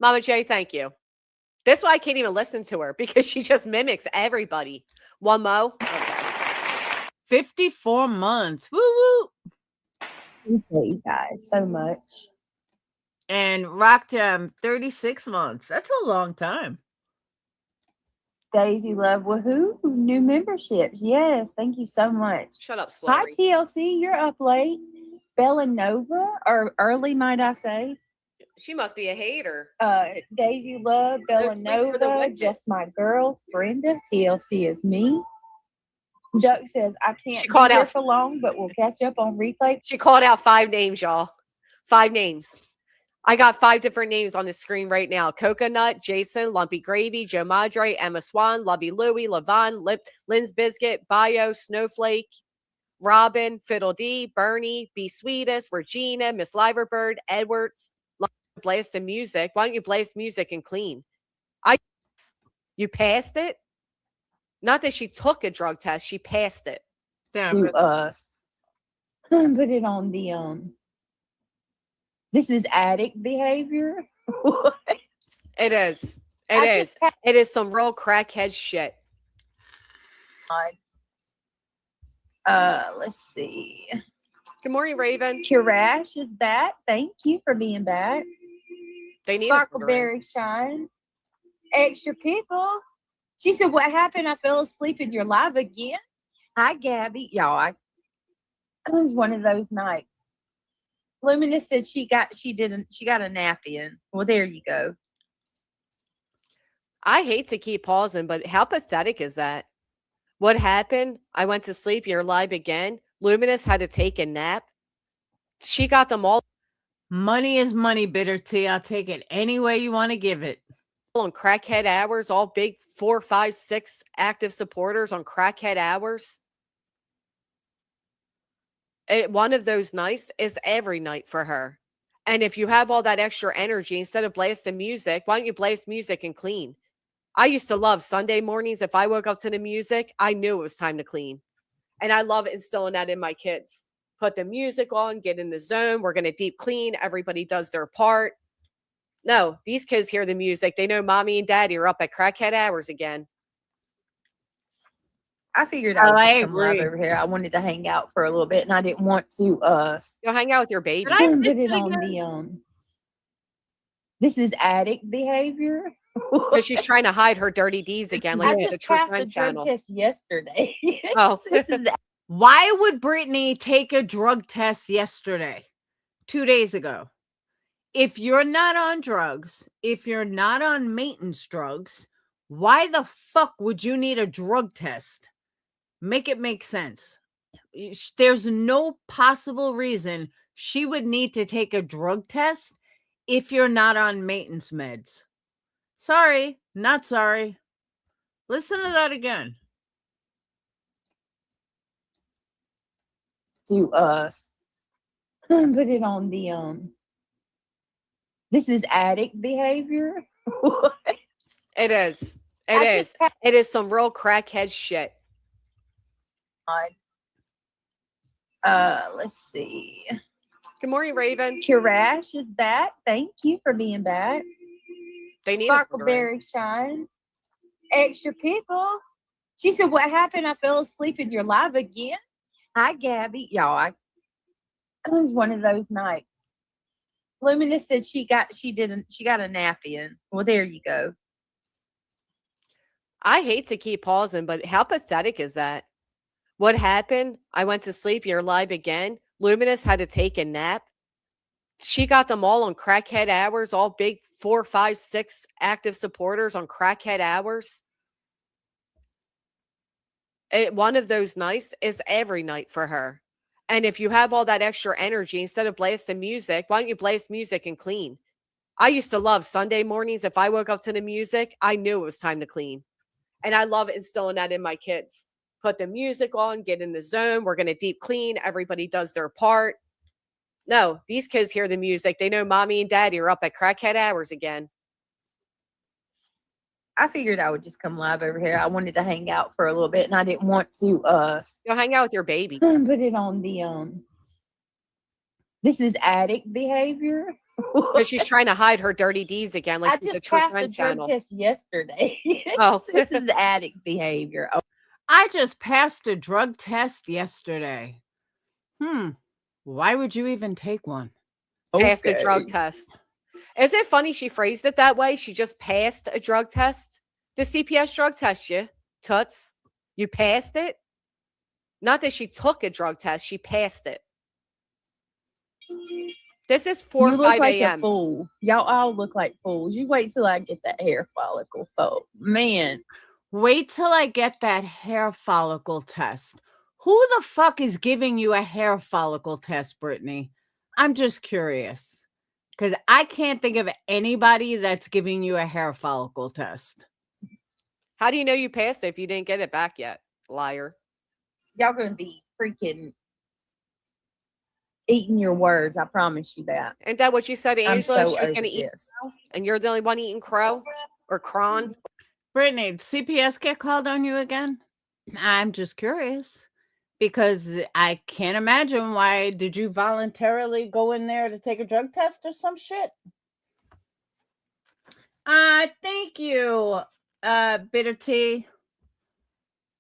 Mama J, thank you. That's why I can't even listen to her because she just mimics everybody. One mo. Okay. 54 months. Woo woo. Appreciate you guys so much. And Rock Jam, 36 months. That's a long time. Daisy Love, woohoo! New memberships. Yes, thank you so much. Shut up, Hi, Slurry. TLC. You're up late. Bella Nova, or early, might I say? She must be a hater. Daisy Love, Bella sleep for the Nova, wicked. Just My Girls, Brenda, TLC is me. Duck says, I can't She be called here out- for long, but we'll catch up on replay. She called out 5 names, y'all. 5 names. I got 5 different names on the screen right now. Coconut, Jason, Lumpy Gravy, Joe Madre, Emma Swan, Lovey Louie, Levon, Lynn's Biscuit, Bio, Snowflake, Robin, Fiddle D, Bernie, B Sweetest, Regina, Miss Liverbird, Edwards, Blast and Music. Why don't you blast music and clean? You passed it? Not that she took a drug test, she passed it. To put it on the this is addict behavior. What? It is. It I is. just had- It is some real crackhead shit. Let's see. Good morning, Raven. Kirash is back. Thank you for being back. They need a brand. Sparkleberry Shine. Extra Pickles. She said, what happened? I fell asleep and you're live again. Hi, Gabby. Y'all, it was one of those nights. Luminous said she got a nap in. Well, there you go. I hate to keep pausing, but how pathetic is that? What happened? I went to sleep. You're live again. Luminous had to take a nap. She got them all Money is money, Bitter T. I'll take it any way you want to give it. on crackhead hours, all big 4, 5, 6 active supporters on crackhead hours. One of those nights is every night for her. And if you have all that extra energy, instead of blasting music, why don't you blast music and clean? I used to love Sunday mornings. If I woke up to the music, I knew it was time to clean. And I love instilling that in my kids. Put the music on, get in the zone. We're going to deep clean. Everybody does their part. No, these kids hear the music. They know mommy and daddy are up at crackhead hours again. I figured I would I come live agree. over here. I wanted to hang out for a little bit, and I didn't want to Go hang out with your baby. Did I put miss it it on again? the this is addict behavior. Because she's trying to hide her dirty deeds again, I like it's a just true passed crime the drug channel. test yesterday. Oh, This is Why would Brittany take a drug test yesterday, 2 days ago? If you're not on drugs, if you're not on maintenance drugs, why the fuck would you need a drug test? Make it make sense. There's no possible reason she would need to take a drug test if you're not on maintenance meds. Sorry, not sorry. Listen to that again. to put it on the this is addict behavior. What? it is. It I is. just had- It is some real crackhead shit. Let's see. Good morning, Raven. Kirash is back. Thank you for being back. They need a brand. Sparkleberry Shine. Extra Pickles. She said, what happened? I fell asleep and you're live again. Hi, Gabby. Y'all, it was one of those nights. Luminous said she got a nap in. Well, there you go. I hate to keep pausing, but how pathetic is that? What happened? I went to sleep. You're live again. Luminous had to take a nap. She got them all on crackhead hours, all big 4, 5, 6 active supporters on crackhead hours. One of those nights is every night for her. And if you have all that extra energy, instead of blasting music, why don't you blast music and clean? I used to love Sunday mornings. If I woke up to the music, I knew it was time to clean. And I love instilling that in my kids. Put the music on, get in the zone. We're going to deep clean. Everybody does their part. No, these kids hear the music. They know mommy and daddy are up at crackhead hours again. I figured I would just come live over here. I wanted to hang out for a little bit, and I didn't want to Go hang out with your baby. put it on the This is addict behavior. Because she's trying to hide her dirty deeds again, like I she's a just true passed crime the drug channel. test yesterday. Oh. This is addict behavior. Oh, I just passed a drug test yesterday. Why would you even take one? Passed a drug okay. test. Is it funny she phrased it that way? She just passed a drug test. The CPS drug test, you tuts. You passed it. Not that she took a drug test, she passed it. This is 4 You or look 5 like a a.m. fool. Y'all all look like fools. You wait till I get that hair follicle, folks. Man, Wait till I get that hair follicle test. Who the fuck is giving you a hair follicle test, Brittany? I'm just curious. Because I can't think of anybody that's giving you a hair follicle test. How do you know you passed it if you didn't get it back yet? Liar. y'all gonna be freaking eating your words. I promise you that. Ain't that what you said to I'm Angela? so She was over going to eat this. crow, and you're the only one eating crow or cron? Brittany, did CPS get called on you again? I'm just curious. Because I can't imagine why did you voluntarily go in there to take a drug test or some shit? Thank you, Bitter Tea.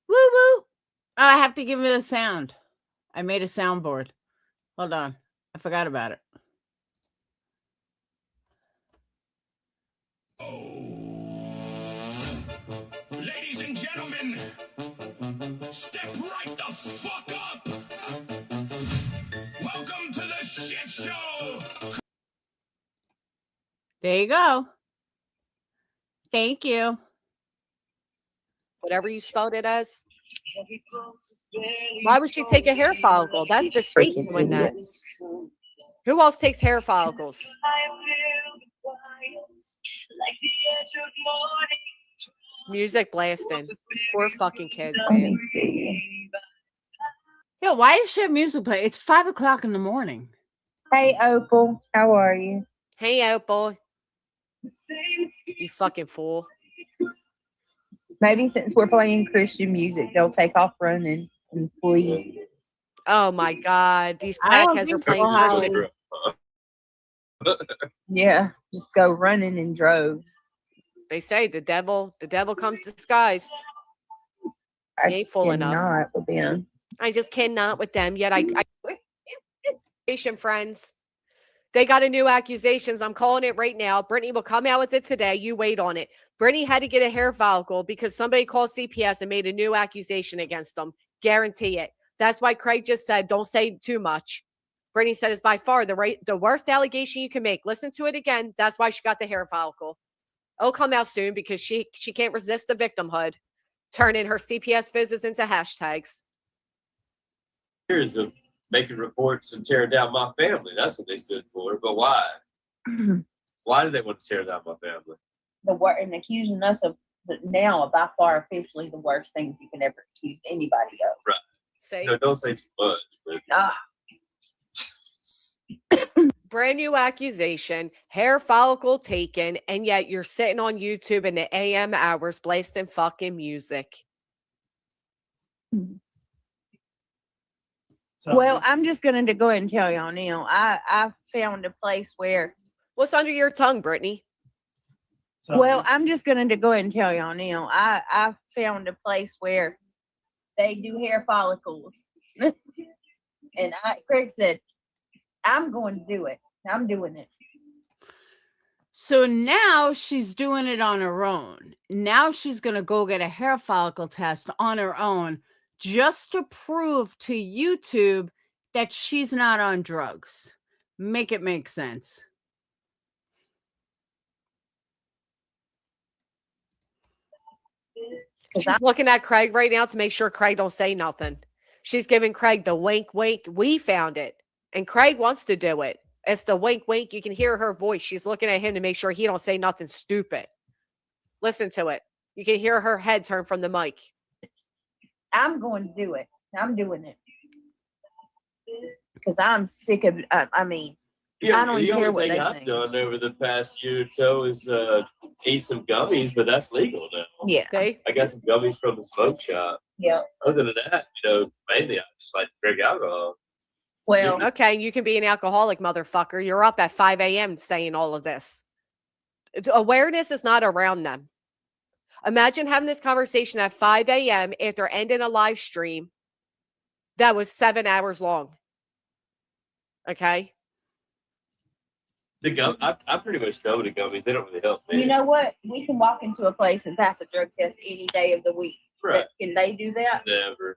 Woo woo. I have to give it a sound. I made a soundboard. Hold on. I forgot about it. Ladies and gentlemen, step right the fuck up. Welcome to the shit show. There you go. Thank you. Whatever you spelled it as. Why would she take a hair follicle? That's the state Freaking doing that. idiots. Who else takes hair follicles? Music blasting. Poor fucking kids, Let man. me see. Yeah, why does she have music play? It's 5 o'clock in the morning. Hey, Opal, how are you? Hey, out boy. You fucking fool. Maybe since we're playing Christian music, they'll take off running and flee. Oh my God. These I don't crackheads are think playing so, Christian. Holly. Yeah, just go running in droves. They say the devil comes disguised. I He ain't just fooling us. cannot with them. I just cannot with them. Yet I friends. They got a new accusations. I'm calling it right now. Brittany will come out with it today. You wait on it. Brittany had to get a hair follicle because somebody called CPS and made a new accusation against them. Guarantee it. That's why Craig just said, don't say too much. Brittany said it's by far the worst allegation you can make. Listen to it again. That's why she got the hair follicle. It'll come out soon because she can't resist the victimhood. Turning her CPS visits into hashtags. Years of making reports and tearing down my family. That's what they stood for. But why? Why did they want to tear down my family? And accusing us of now by far officially the worst things you can ever accuse anybody of. Right. Say, No, don't say too much. But brand new accusation, hair follicle taken, and yet you're sitting on YouTube in the AM hours blasting fucking music. Well, I'm just going to go ahead and tell y'all now. I found a place where. What's under your tongue, Brittany? Well, I'm just going to go ahead and tell y'all now. I found a place where they do hair follicles. And Craig said, I'm going to do it. I'm doing it. So now she's doing it on her own. Now she's going to go get a hair follicle test on her own just to prove to YouTube that she's not on drugs. Make it make sense. She's looking at Craig right now to make sure Craig don't say nothing. She's giving Craig the wink, wink. We found it. And Craig wants to do it. It's the wink, wink. You can hear her voice. She's looking at him to make sure he don't say nothing stupid. Listen to it. You can hear her head turn from the mic. I'm going to do it. I'm doing it. Because I'm sick of, Yeah, I don't the even care only what thing they I've think. done over the past year or so is eat some gummies, but that's legal now. Yeah. See? I got some gummies from the smoke shop. Yeah. Other than that, mainly I just like to drink alcohol. Well, Okay, you can be an alcoholic, motherfucker. You're up at 5 a.m. saying all of this. Awareness is not around them. Imagine having this conversation at 5 a.m. after ending a live stream that was 7 hours long. Okay? I'm pretty much done with the gummies. They don't really help me. you know what? We can walk into a place and pass a drug test any day of the week. Right. Can they do that? Never.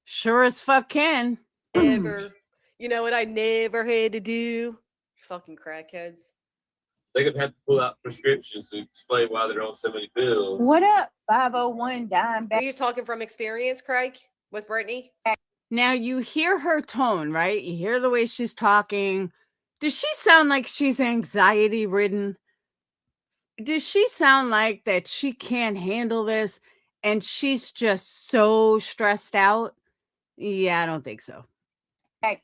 Sure as fuck can. Never. You know what I never had to do? Fucking crackheads. They're gonna have to pull out prescriptions to explain why they're on so many pills. What up? 501 dime Are back. you talking from experience, Craig, with Brittany? Now you hear her tone, right? You hear the way she's talking. Does she sound like she's anxiety ridden? Does she sound like that she can't handle this and she's just so stressed out? Yeah, I don't think so.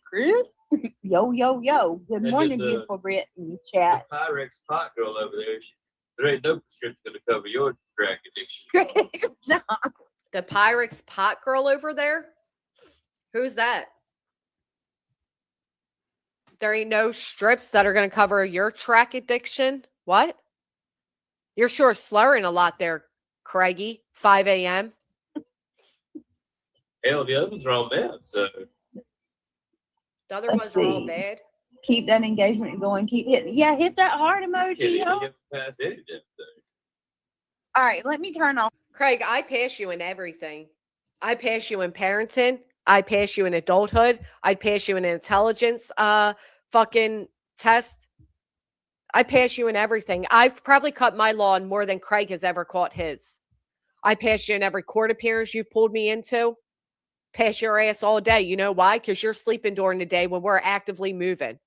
Chris. Yo, yo, yo. Good And morning, then beautiful Brit in the The chat. Pyrex pot girl over there, there ain't no prescription gonna cover your crack addiction. The Pyrex pot girl over there? Who's that? There ain't no strips that are going to cover your track addiction? What? You're sure slurring a lot there, Craigie. 5 a.m. Hell, the other ones are all meth, so The other Let's ones are all see. bad. Keep that engagement going. Keep hitting. Yeah, hit that heart emoji, can't even yo. get past any of them things. All right, let me turn off. Craig, I pass you in everything. I pass you in parenting. I pass you in adulthood. I pass you in intelligence fucking test. I pass you in everything. I've probably cut my lawn more than Craig has ever caught his. I pass you in every court appearance you've pulled me into. Pass your ass all day. You know why? Because you're sleeping during the day when we're actively moving.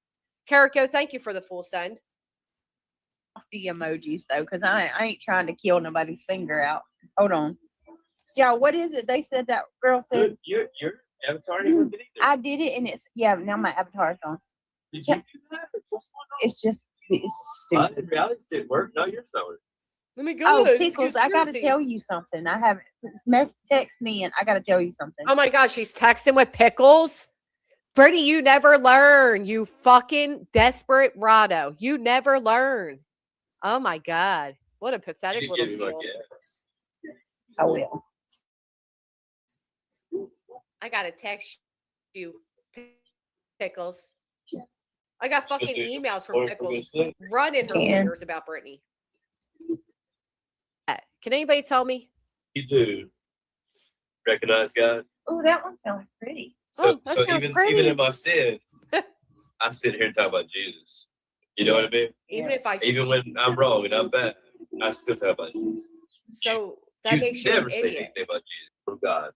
Kariko, thank you for the full send. The emojis though, because I ain't trying to kill nobody's finger out. Hold on. Yeah, what is it? They said that girl said Your avatar ain't working either. I did it and it's now my avatar's gone. Did you do that? What's going on? It's just it's Mine stupid. in reality didn't work. No, yours not working. Let me go. Oh, Pickles, I gotta tell you something. I haven't text me and I gotta tell you something. Oh my God, she's texting with Pickles. Brittany, you never learn. You fucking desperate-rado. You never learn. Oh my God. What a pathetic You little didn't give me fool. my gas. I will. I gotta text you, Pickles. I got fucking emails from Pickles running her And- fingers about Brittany. Can anybody tell me? You do recognize God. Oh, that one sounds pretty. So, Oh, that so sounds even pretty. in my sin, I sit here and talk about Jesus. You know what I mean? Even Yeah. if I Even when I'm wrong and I'm bad, I still talk about Jesus. so that you makes you never an say idiot. anything about Jesus from God,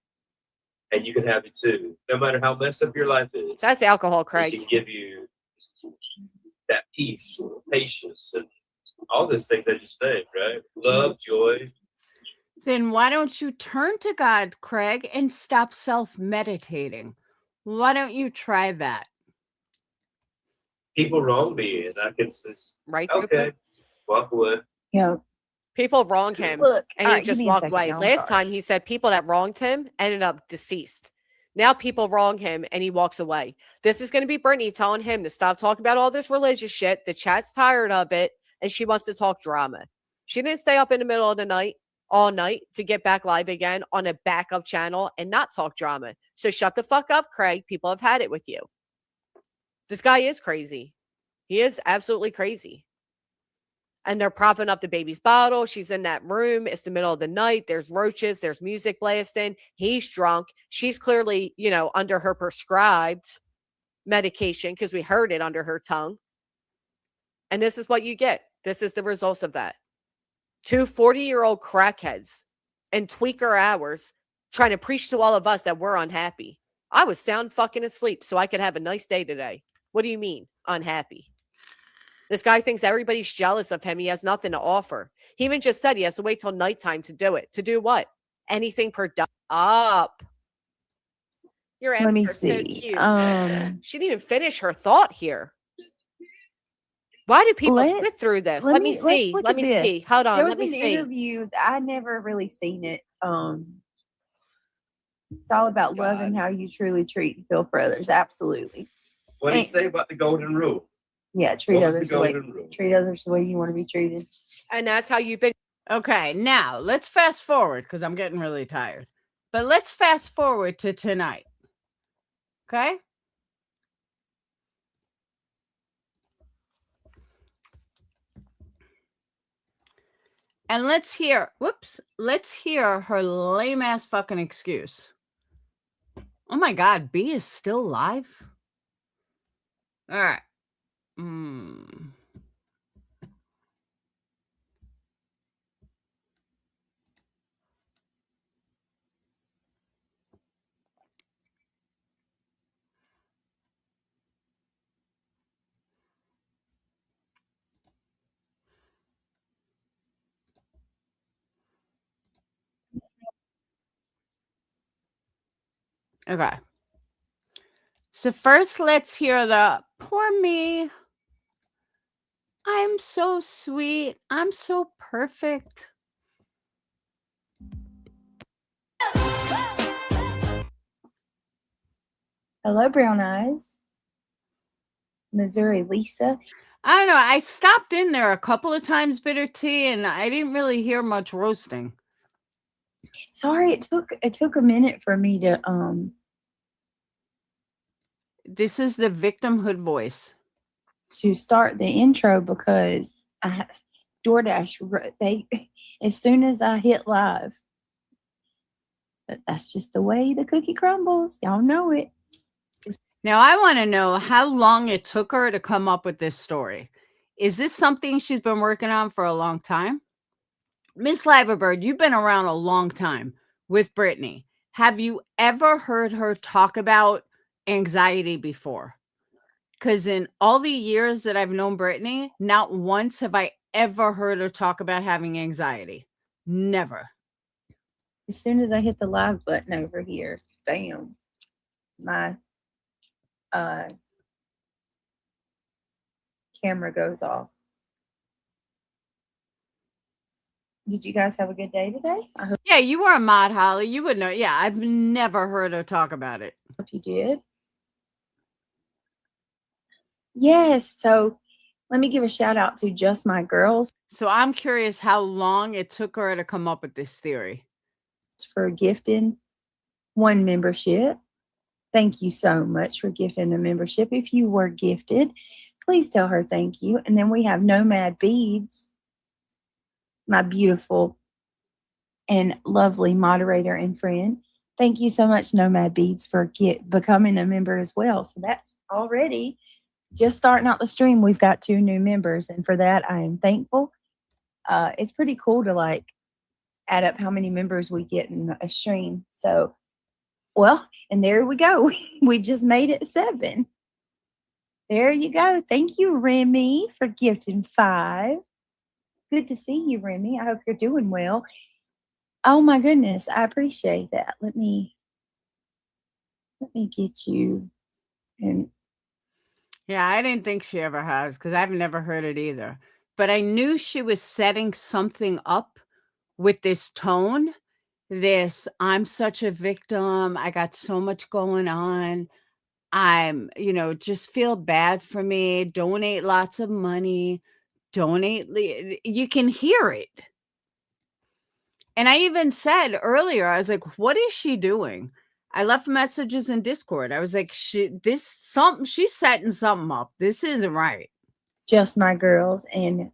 and you can have it too. No matter how messed up your life is, That's alcohol, He Craig. can give you that peace, patience, and all those things I just named, right? Love, joy. Then why don't you turn to God, Craig, and stop self-meditating? Why don't you try that? People wrong me, and I can just Right? okay, walk away. Yeah. People wronged him. Look, And all he right, just give me a walked second, away. y'all. I'm Last sorry. time he said people that wronged him ended up deceased. Now people wrong him and he walks away. This is going to be Brittany telling him to stop talking about all this religious shit. The chat's tired of it and she wants to talk drama. She didn't stay up in the middle of the night all night to get back live again on a backup channel and not talk drama. So shut the fuck up, Craig. People have had it with you. This guy is crazy. He is absolutely crazy. And they're propping up the baby's bottle. She's in that room. It's the middle of the night. There's roaches. There's music blasting. He's drunk. She's clearly, under her prescribed medication because we heard it under her tongue. And this is what you get. This is the results of that. 2 40-year-old crackheads and tweaker hours trying to preach to all of us that we're unhappy. I was sound fucking asleep so I could have a nice day today. What do you mean, unhappy? This guy thinks everybody's jealous of him. He has nothing to offer. He even just said he has to wait till nighttime to do it. To do what? Anything productive. Up. Your Let me avatars so see. cute. She didn't even finish her thought here. Why do people skip Let's through this? let Let me me let's see. look Let at me this. see. Hold There on. was Let me an see. interview that I never really seen it. It's all about love and how you truly treat and feel for others. Absolutely. What did he say about the golden rule? Yeah, treat What was others the the way golden rule? treat others the way you want to be treated. And that's how you've been. Okay, now let's fast forward because I'm getting really tired. But let's fast forward to tonight. Okay? And let's hear her lame ass fucking excuse. Oh my God, B is still live? All right. Okay. So first, let's hear the poor me. I'm so sweet. I'm so perfect. Hello, Brown Eyes. Missouri Lisa. I don't know. I stopped in there a couple of times, Bitter Tea, and I didn't really hear much roasting. Sorry, it took a minute for me to This is the victimhood voice. to start the intro because DoorDash they as soon as I hit live. But that's just the way the cookie crumbles. Y'all know it. Now, I want to know how long it took her to come up with this story. Is this something she's been working on for a long time? Miss Liverbird, you've been around a long time with Brittany. Have you ever heard her talk about anxiety before? Because in all the years that I've known Brittany, not once have I ever heard her talk about having anxiety. Never. As soon as I hit the live button over here, bam, my camera goes off. Did you guys have a good day today? I hope Yeah, you were a mod, Holly. You would know. Yeah, I've never heard her talk about it. you did. Yes. So let me give a shout out to Just My Girls So I'm curious how long it took her to come up with this theory. for gifting one membership. Thank you so much for gifting a membership. If you were gifted, please tell her thank you. And then we have Nomad Beads, my beautiful and lovely moderator and friend. Thank you so much, Nomad Beads, for becoming a member as well. So that's already just starting out the stream. We've got 2 new members, and for that I am thankful. It's pretty cool to like add up how many members we get in a stream. So, well, and there we go. We just made it 7. There you go. Thank you, Remy, for gifting 5. Good to see you, Remy. I hope you're doing well. Oh my goodness, I appreciate that. Let me get you. And Yeah, I didn't think she ever has because I've never heard it either. But I knew she was setting something up with this tone. This, I'm such a victim. I got so much going on. I'm, just feel bad for me. Donate lots of money. You can hear it. And I even said earlier, I was like, what is she doing? I left messages in Discord. I was like, she's setting something up. This isn't right. Just My Girls and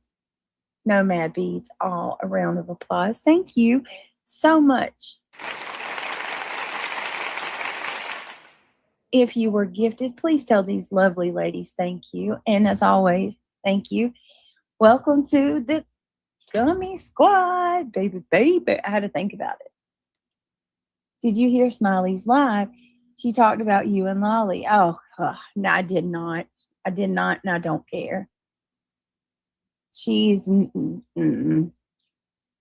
Nomad Beads, all a round of applause. Thank you so much. If you were gifted, please tell these lovely ladies thank you. And as always, thank you. Welcome to the Gummy Squad, baby. I had to think about it. Did you hear Smiley's live? She talked about you and Lolly. Oh, no, I did not. I did not, and I don't care. She's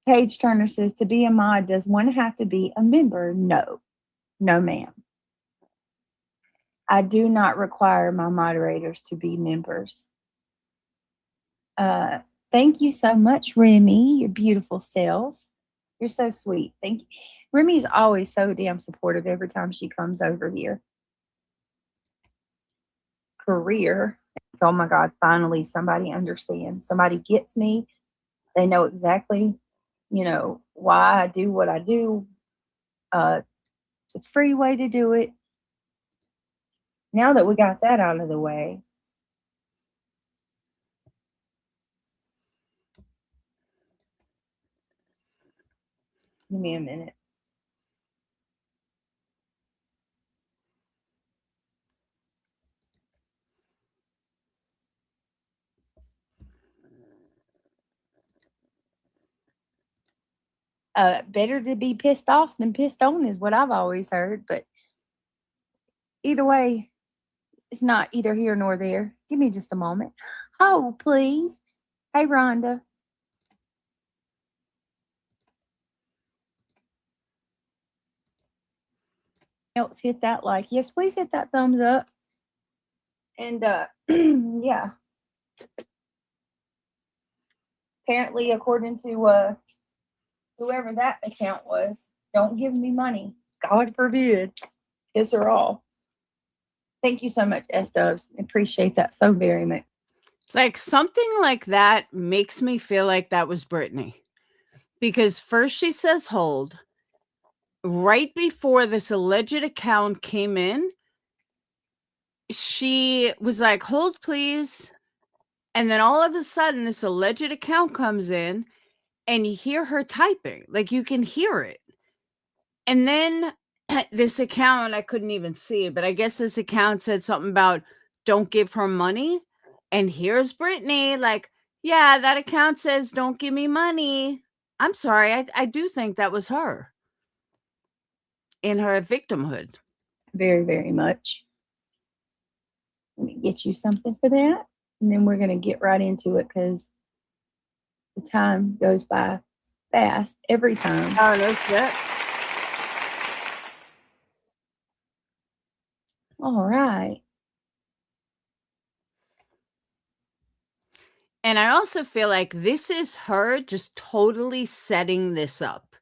Paige Turner says, to be a mod, does one have to be a member? No, ma'am. I do not require my moderators to be members. Thank you so much, Remy, your beautiful self. You're so sweet. Thank you. Remy's always so damn supportive every time she comes over here. Career. Oh my God, finally somebody understands. Somebody gets me. They know exactly, why I do what I do. The free way to do it. Now that we got that out of the way, give me a minute. Better to be pissed off than pissed on is what I've always heard. But either way, it's not either here nor there. Give me just a moment. Oh, please. Hey, Rhonda. Else hit that like. Yes, please hit that thumbs up. And yeah. Apparently, according to whoever that account was, don't give me money. God forbid. Piss her off. Thank you so much, S-Dubs. Appreciate that so very much. Like something like that makes me feel like that was Brittany. Because first she says hold. Right before this alleged account came in, she was like, hold please. And then all of a sudden this alleged account comes in and you hear her typing. Like you can hear it. And then this account, I couldn't even see it, but I guess this account said something about don't give her money. And here's Brittany like, yeah, that account says don't give me money. I'm sorry. I do think that was her in her victimhood. Very, very much. Let me get you something for that. And then we're going to get right into it because the time goes by fast every time. Oh, that's it. All right. And I also feel like this is her just totally setting this up.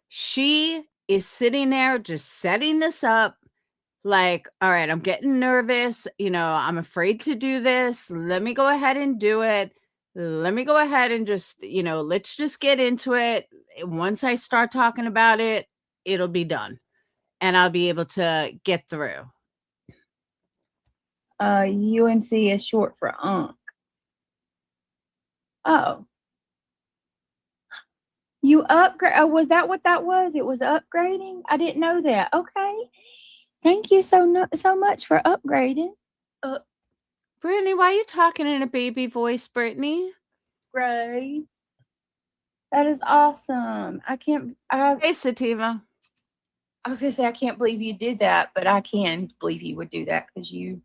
She is sitting there just setting this up. Like, all right, I'm getting nervous. I'm afraid to do this. Let me go ahead and do it. Let me go ahead and just, let's just get into it. Once I start talking about it, it'll be done. And I'll be able to get through. UNC is short for UNC. Oh. You upgrade. Oh, was that what that was? It was upgrading? I didn't know that. Okay. Thank you so much for upgrading. Brittany, why are you talking in a baby voice, Brittany? Great. That is awesome. Hey, Sativa. I was going to say, I can't believe you did that, but I can believe you would do that because you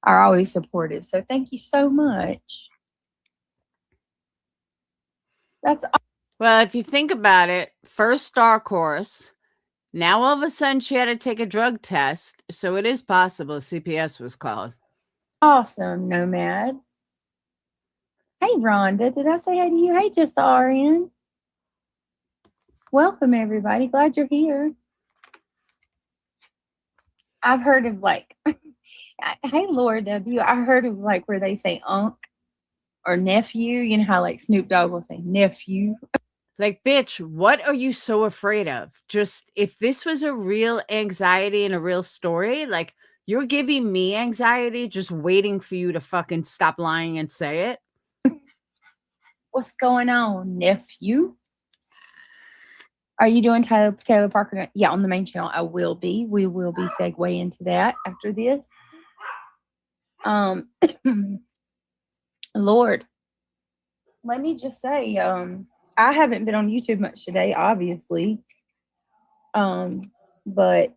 are always supportive. So thank you so much. That's awesome. Well, if you think about it, first star course, now all of a sudden she had to take a drug test. So it is possible CPS was called. Awesome, Nomad. Hey, Rhonda. Did I say hi to you? Hey, just RN. Welcome, everybody. Glad you're here. I've heard of hey, Laura W. I heard of where they say unc or nephew. You know how Snoop Dogg will say nephew. Like, bitch, what are you so afraid of? Just if this was a real anxiety and a real story, you're giving me anxiety just waiting for you to fucking stop lying and say it. What's going on, nephew? Are you doing Taylor Parker? Yeah, on the main channel, I will be. We will be segue into that after this. Lord, let me just say, I haven't been on YouTube much today, obviously. But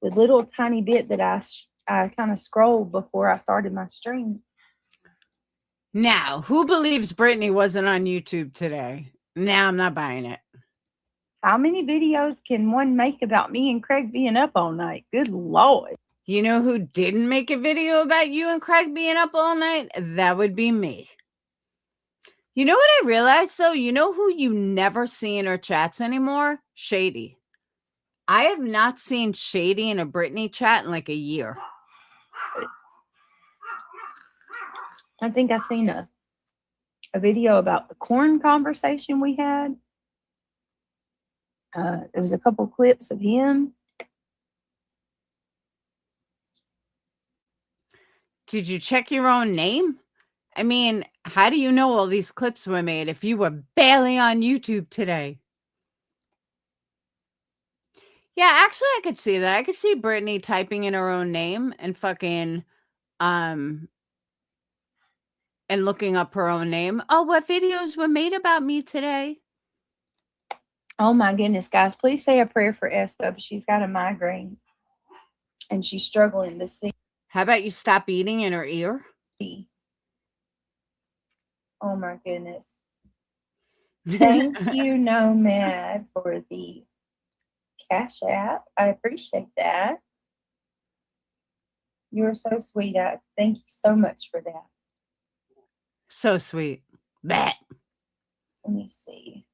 the little tiny bit that I kind of scrolled before I started my stream. Now, who believes Brittany wasn't on YouTube today? Now I'm not buying it. How many videos can one make about me and Craig being up all night? Good Lord. You know who didn't make a video about you and Craig being up all night? That would be me. You know what I realized though? You know who you never see in her chats anymore? Shady. I have not seen Shady in a Britney chat in like a year. I think I seen a video about the corn conversation we had. There was a couple clips of him. Did you check your own name? I mean, how do you know all these clips were made if you were barely on YouTube today? Yeah, actually, I could see that. I could see Brittany typing in her own name and fucking, and looking up her own name. Oh, what videos were made about me today? Oh my goodness, guys, please say a prayer for Esther. She's got a migraine and she's struggling to see. How about you stop eating in her ear? Oh my goodness. Thank you, Nomad, for the Cash App. I appreciate that. You're so sweet. Thank you so much for that. So sweet. Blech. Let me see.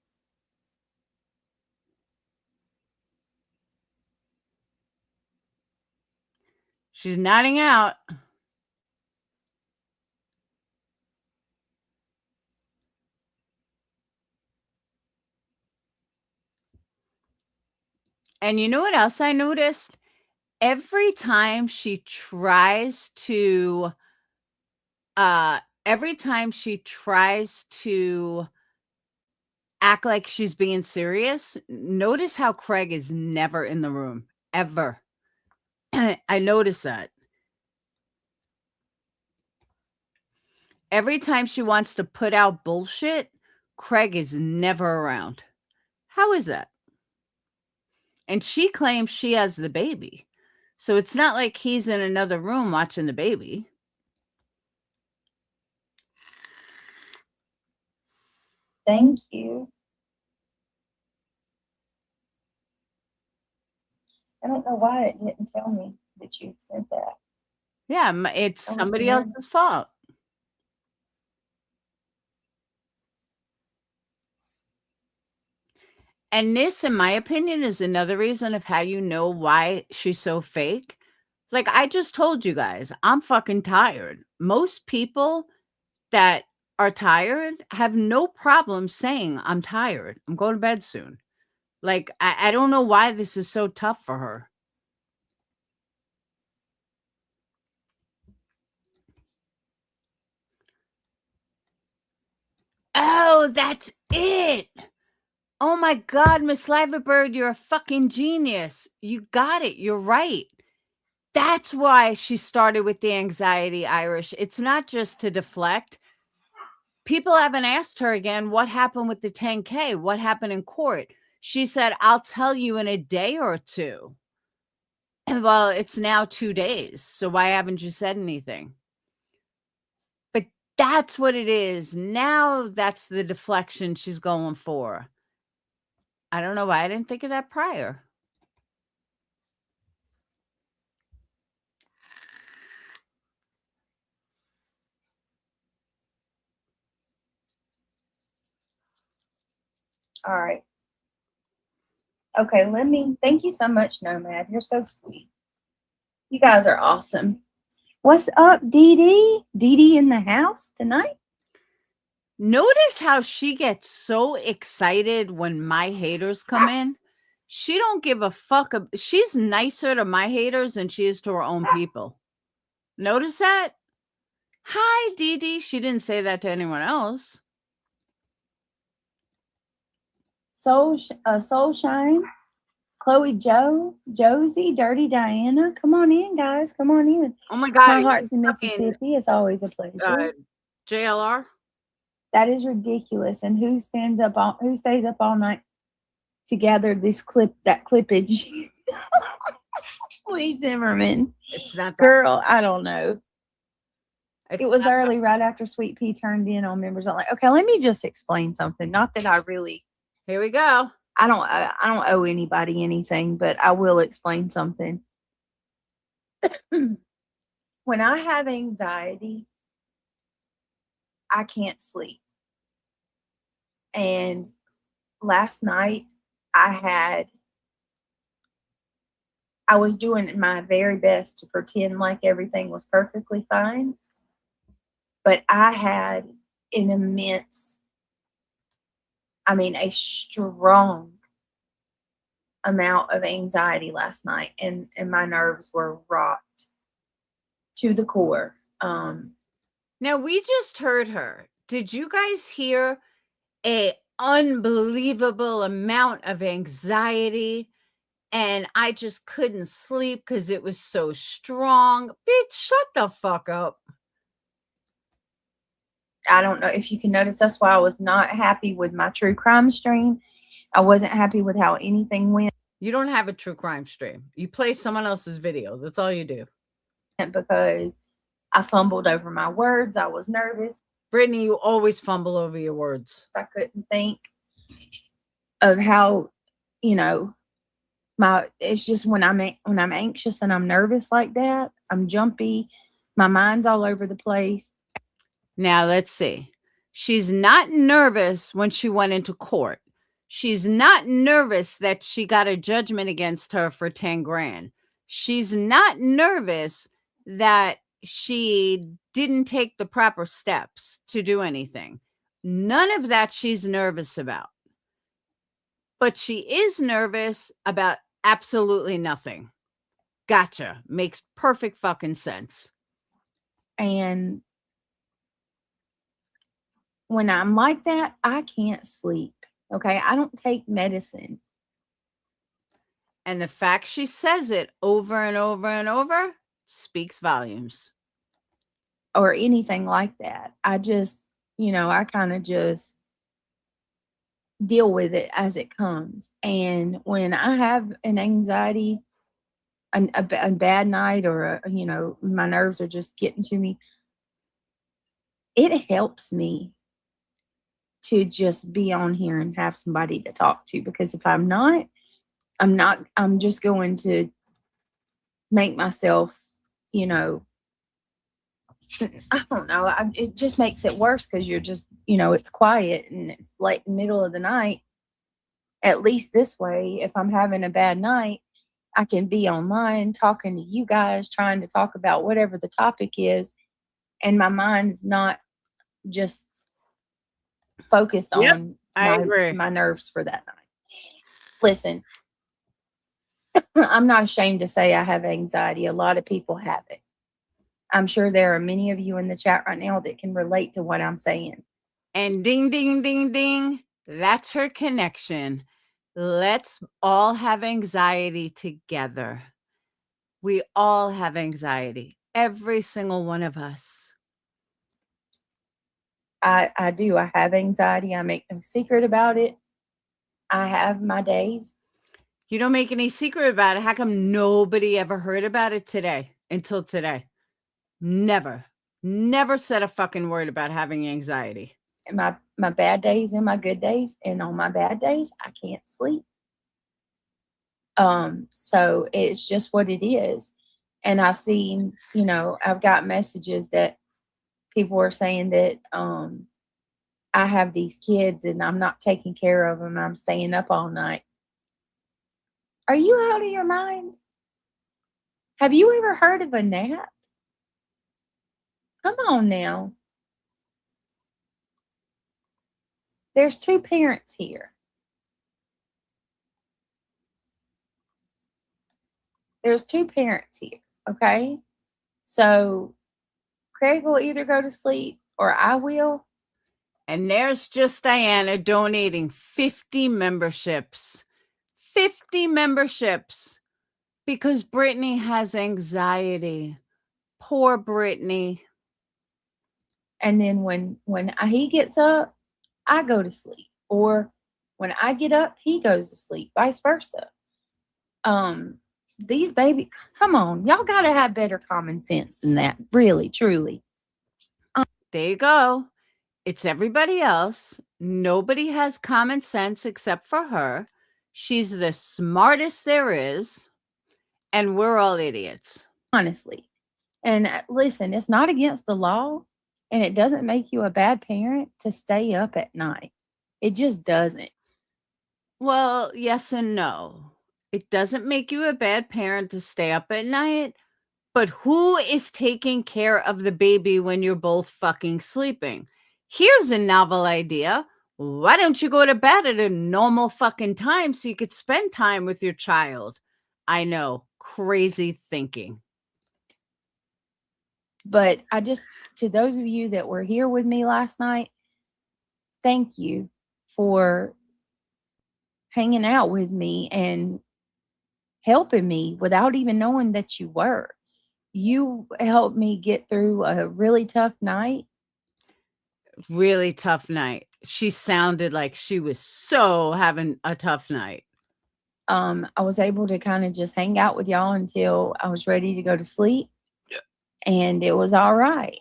She's nodding out. And you know what else I noticed? Every time she tries to act like she's being serious, notice how Craig is never in the room, ever. I notice that. Every time she wants to put out bullshit, Craig is never around. How is that? And she claims she has the baby. So it's not like he's in another room watching the baby. Thank you. I don't know why it didn't tell me that you'd sent that. Yeah, it's That was somebody weird. else's fault. And this, in my opinion, is another reason of how you know why she's so fake. Like I just told you guys, I'm fucking tired. Most people that are tired have no problem saying, I'm tired. I'm going to bed soon. Like, I don't know why this is so tough for her. Oh, that's it. Oh my God, Miss Bird, you're a fucking genius. You got it. You're right. That's why she started with the anxiety, Irish. It's not just to deflect. People haven't asked her again, what happened with the 10K? What happened in court? She said, I'll tell you in a day or two. Well, it's now 2 days. So why haven't you said anything? But that's what it is. Now that's the deflection she's going for. I don't know why I didn't think of that prior. All right. Okay, thank you so much, Nomad. You're so sweet. You guys are awesome. What's up, Dee Dee? Dee Dee in the house tonight? Notice how she gets so excited when my haters come in. She don't give a fuck. She's nicer to my haters than she is to her own people. Notice that? Hi, Dee Dee. She didn't say that to anyone else. Soul Shine, Chloe Josie, Dirty Diana. Come on in, guys. Come on in. Oh my God. My heart's in Mississippi. It's always a pleasure. JLR? That is ridiculous. And who stays up all night to gather that clippage? Lee Zimmerman. It's not that. Girl, I don't know. It was early, right after Sweet Pea turned in on members. I'm like, okay, let me just explain something. Not that I really. Here we go. I don't owe anybody anything, but I will explain something. When I have anxiety, I can't sleep. And last night, I was doing my very best to pretend like everything was perfectly fine, but I had an immense, a strong amount of anxiety last night, and my nerves were rocked to the core. Now we just heard her. Did you guys hear a unbelievable amount of anxiety? And I just couldn't sleep because it was so strong. Bitch, shut the fuck up. I don't know if you can notice, that's why I was not happy with my true crime stream. I wasn't happy with how anything went. You don't have a true crime stream. You play someone else's video. That's all you do. Because I fumbled over my words. I was nervous. Brittany, you always fumble over your words. I couldn't think of how, it's just when I'm anxious and I'm nervous like that, I'm jumpy. My mind's all over the place. Now let's see. She's not nervous when she went into court. She's not nervous that she got a judgment against her for 10 grand. She's not nervous that she didn't take the proper steps to do anything. None of that she's nervous about. But she is nervous about absolutely nothing. Gotcha. Makes perfect fucking sense. And when I'm like that, I can't sleep. Okay. I don't take medicine. And the fact she says it over and over and over speaks volumes. Or anything like that. I just, I kind of just deal with it as it comes. And when I have an anxiety, a bad night, or my nerves are just getting to me, it helps me to just be on here and have somebody to talk to. Because if I'm just going to make myself, I don't know. It just makes it worse because you're just, it's quiet and it's like middle of the night. At least this way, if I'm having a bad night, I can be online talking to you guys, trying to talk about whatever the topic is. And my mind's not just focused on my nerves for that night. Listen, I'm not ashamed to say I have anxiety. A lot of people have it. I'm sure there are many of you in the chat right now that can relate to what I'm saying. And ding, ding, ding, ding. That's her connection. Let's all have anxiety together. We all have anxiety. Every single one of us. I do. I have anxiety. I make no secret about it. I have my days. You don't make any secret about it. How come nobody ever heard about it until today? Never said a fucking word about having anxiety. And my bad days and my good days. And on my bad days, I can't sleep. So it's just what it is. And I see, I've got messages that people are saying that I have these kids and I'm not taking care of them. I'm staying up all night. Are you out of your mind? Have you ever heard of a nap? Come on now. There's two parents here. There's two parents here, okay? So Craig will either go to sleep or I will. And there's just Diana donating 50 memberships. 50 memberships because Brittany has anxiety. Poor Brittany. And then when he gets up, I go to sleep. Or when I get up, he goes to sleep, vice versa. These babies, come on, y'all got to have better common sense than that. Really, truly. There you go. It's everybody else. Nobody has common sense except for her. She's the smartest there is. And we're all idiots. honestly. And listen, it's not against the law, and it doesn't make you a bad parent to stay up at night. It just doesn't. Well, yes and no. It doesn't make you a bad parent to stay up at night, but who is taking care of the baby when you're both fucking sleeping? Here's a novel idea. Why don't you go to bed at a normal fucking time so you could spend time with your child? I know, crazy thinking. But I just, to those of you that were here with me last night, thank you for hanging out with me and helping me without even knowing that you were. You helped me get through a really tough night. Really tough night. She sounded like she was so having a tough night. I was able to kind of just hang out with y'all until I was ready to go to sleep. And it was all right,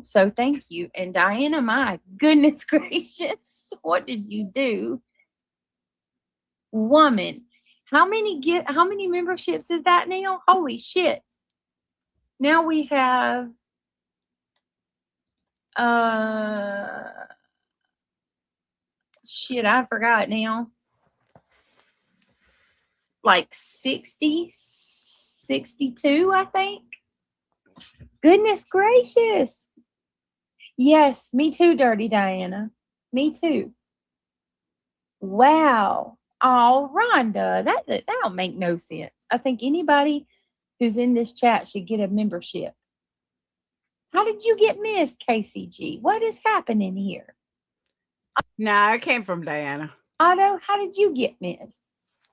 So thank you. And Diana, my goodness gracious, what did you do? Woman, how many memberships is that now? Holy shit. Now we have shit, I forgot now. Like 60, 62, I think. Goodness gracious. Yes, me too, Dirty Diana. Me too. Wow. Oh, Rhonda, that don't make no sense. I think anybody who's in this chat should get a membership. How did you get missed, KCG? What is happening here? Nah, I came from Diana. Otto, how did you get missed?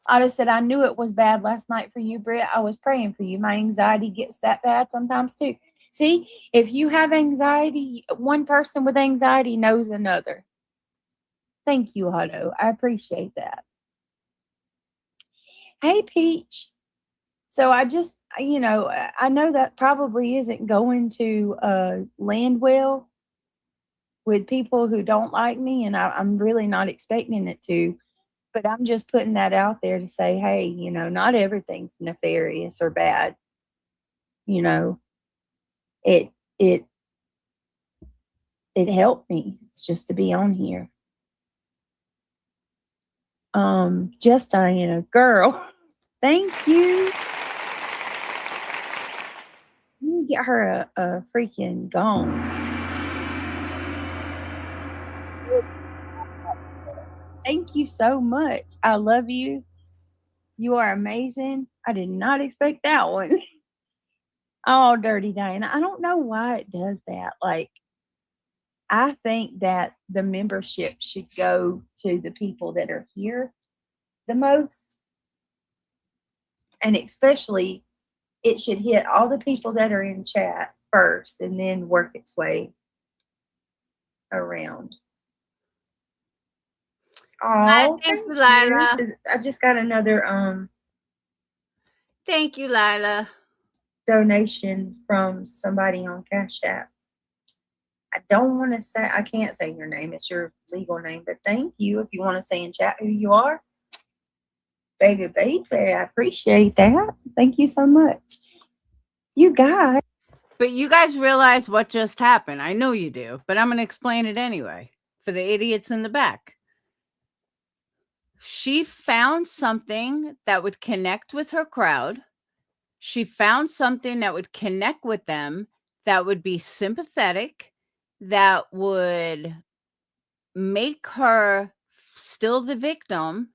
Otto said, I knew it was bad last night for you, Britt. I was praying for you. My anxiety gets that bad sometimes too. See, if you have anxiety, one person with anxiety knows another. Thank you, Otto. I appreciate that. Hey, Peach. So I just, I know that probably isn't going to land well with people who don't like me, and I'm really not expecting it to. But I'm just putting that out there to say, hey, not everything's nefarious or bad. It helped me just to be on here. Just Diana, girl, thank you. You get her a freaking gong. Thank you so much. I love you. You are amazing. I did not expect that one. Oh, Dirty Diana. I don't know why it does that. Like, I think that the membership should go to the people that are here the most. And especially, it should hit all the people that are in chat first and then work its way around. Oh, thank you, Lila. I just got another Thank you, Lila. donation from somebody on Cash App. I don't want to say, I can't say your name. It's your legal name, but thank you. If you want to say in chat who you are, baby, I appreciate that. Thank you so much. You guys. But you guys realize what just happened. I know you do, but I'm going to explain it anyway for the idiots in the back. She found something that would connect with her crowd. She found something that would connect with them, that would be sympathetic, that would make her still the victim,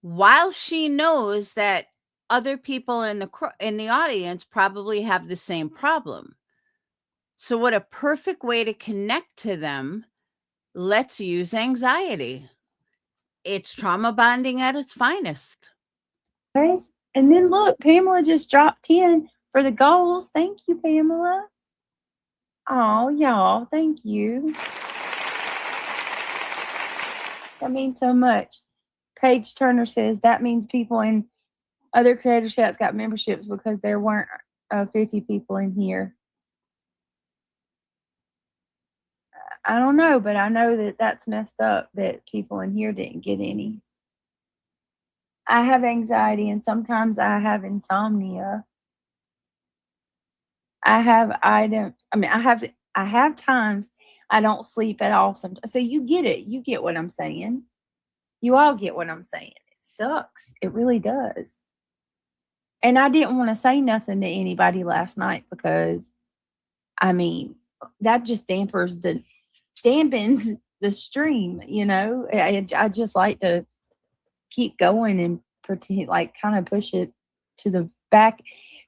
while she knows that other people in the audience probably have the same problem. So what a perfect way to connect to them. Let's use anxiety. It's trauma bonding at its finest. Guys, and then look, Pamela just dropped 10 for the goals. Thank you, Pamela. Oh, y'all, thank you. That means so much. Paige Turner says that means people in other creator chats got memberships because there weren't 50 people in here. I don't know, but I know that that's messed up that people in here didn't get any. I have anxiety and sometimes I have insomnia. I have items. I mean, I have times I don't sleep at all. Sometimes, so you get it. You get what I'm saying. You all get what I'm saying. It sucks. It really does. And I didn't want to say nothing to anybody last night because, I mean, that just dampens the stream. You know, I just like to keep going and pretend like kind of push it to the back.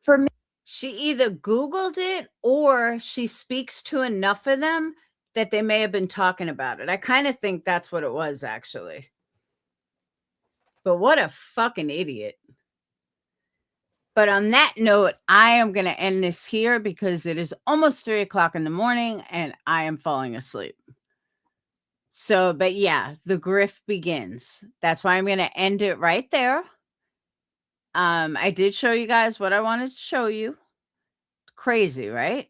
For me, She either Googled it or she speaks to enough of them that they may have been talking about it. I kind of think that's what it was, actually. But what a fucking idiot. But on that note, I am going to end this here because it is almost 3:00 in the morning and I am falling asleep. So, but yeah, the grift begins. That's why I'm going to end it right there. I did show you guys what I wanted to show you. Crazy, right?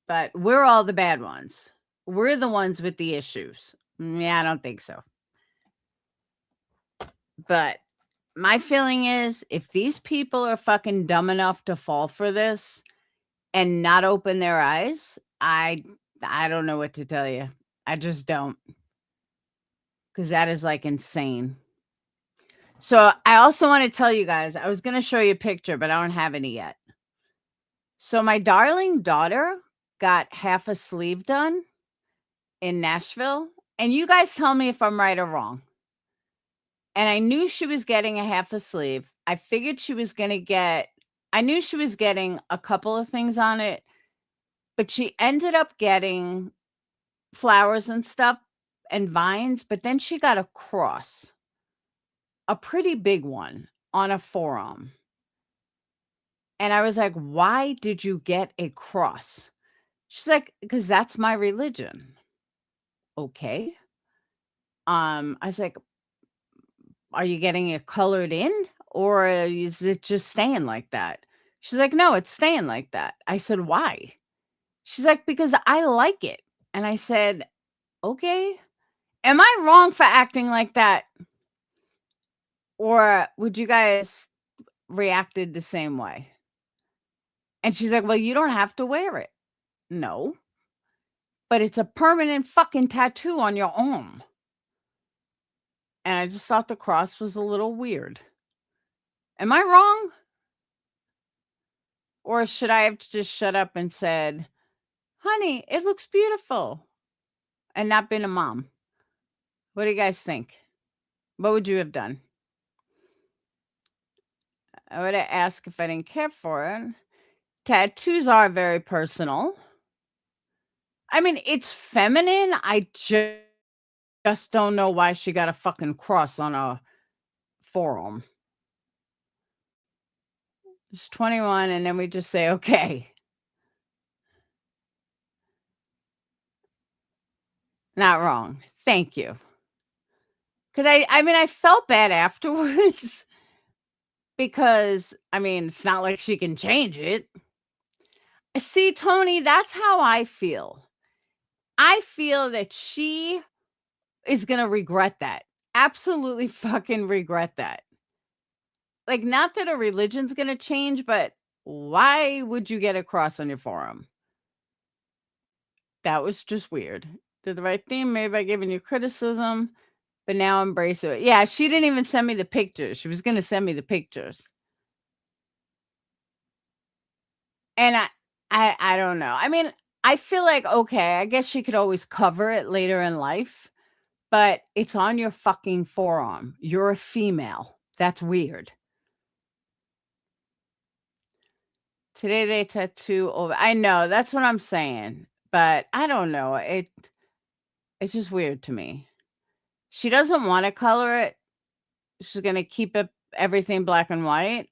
But we're all the bad ones. We're the ones with the issues. Yeah, I don't think so. But my feeling is if these people are fucking dumb enough to fall for this and not open their eyes, I don't know what to tell you. I just don't. Because that is like insane. So I also want to tell you guys, I was going to show you a picture, but I don't have any yet. So my darling daughter got half a sleeve done in Nashville. And you guys tell me if I'm right or wrong. And I knew she was getting a half a sleeve. I figured she was going to get, I knew she was getting a couple of things on it, but she ended up getting flowers and stuff and vines, but then she got a cross, a pretty big one on a forearm. And I was like, why did you get a cross? She's like, because that's my religion. Okay. I was like, are you getting it colored in or is it just staying like that? She's like, no, it's staying like that. I said, why? She's like, because I like it. And I said, okay. Am I wrong for acting like that? Or would you guys reacted the same way? And she's like, well, you don't have to wear it. No, but it's a permanent fucking tattoo on your arm. And I just thought the cross was a little weird. Am I wrong? Or should I have just shut up and said, honey, it looks beautiful, and not been a mom? What do you guys think? What would you have done? I would have asked if I didn't care for it. Tattoos are very personal. I mean, it's feminine. I just don't know why she got a fucking cross on a forearm. It's 21, and then we just say, okay. Not wrong. Thank you. Because I mean, I felt bad afterwards because, I mean, it's not like she can change it. See, Tony, that's how I feel. I feel that she is going to regret that. Absolutely fucking regret that. Like, not that a religion's going to change, but why would you get a cross on your forearm? That was just weird. Did the right thing, maybe by giving you criticism, but now embrace it. Yeah, she didn't even send me the pictures. She was going to send me the pictures. And I don't know. I mean, I feel like, okay, I guess she could always cover it later in life, but it's on your fucking forearm. You're a female. That's weird. Today they tattoo over. I know, that's what I'm saying, but I don't know. It's just weird to me. She doesn't want to color it. She's going to keep it everything black and white,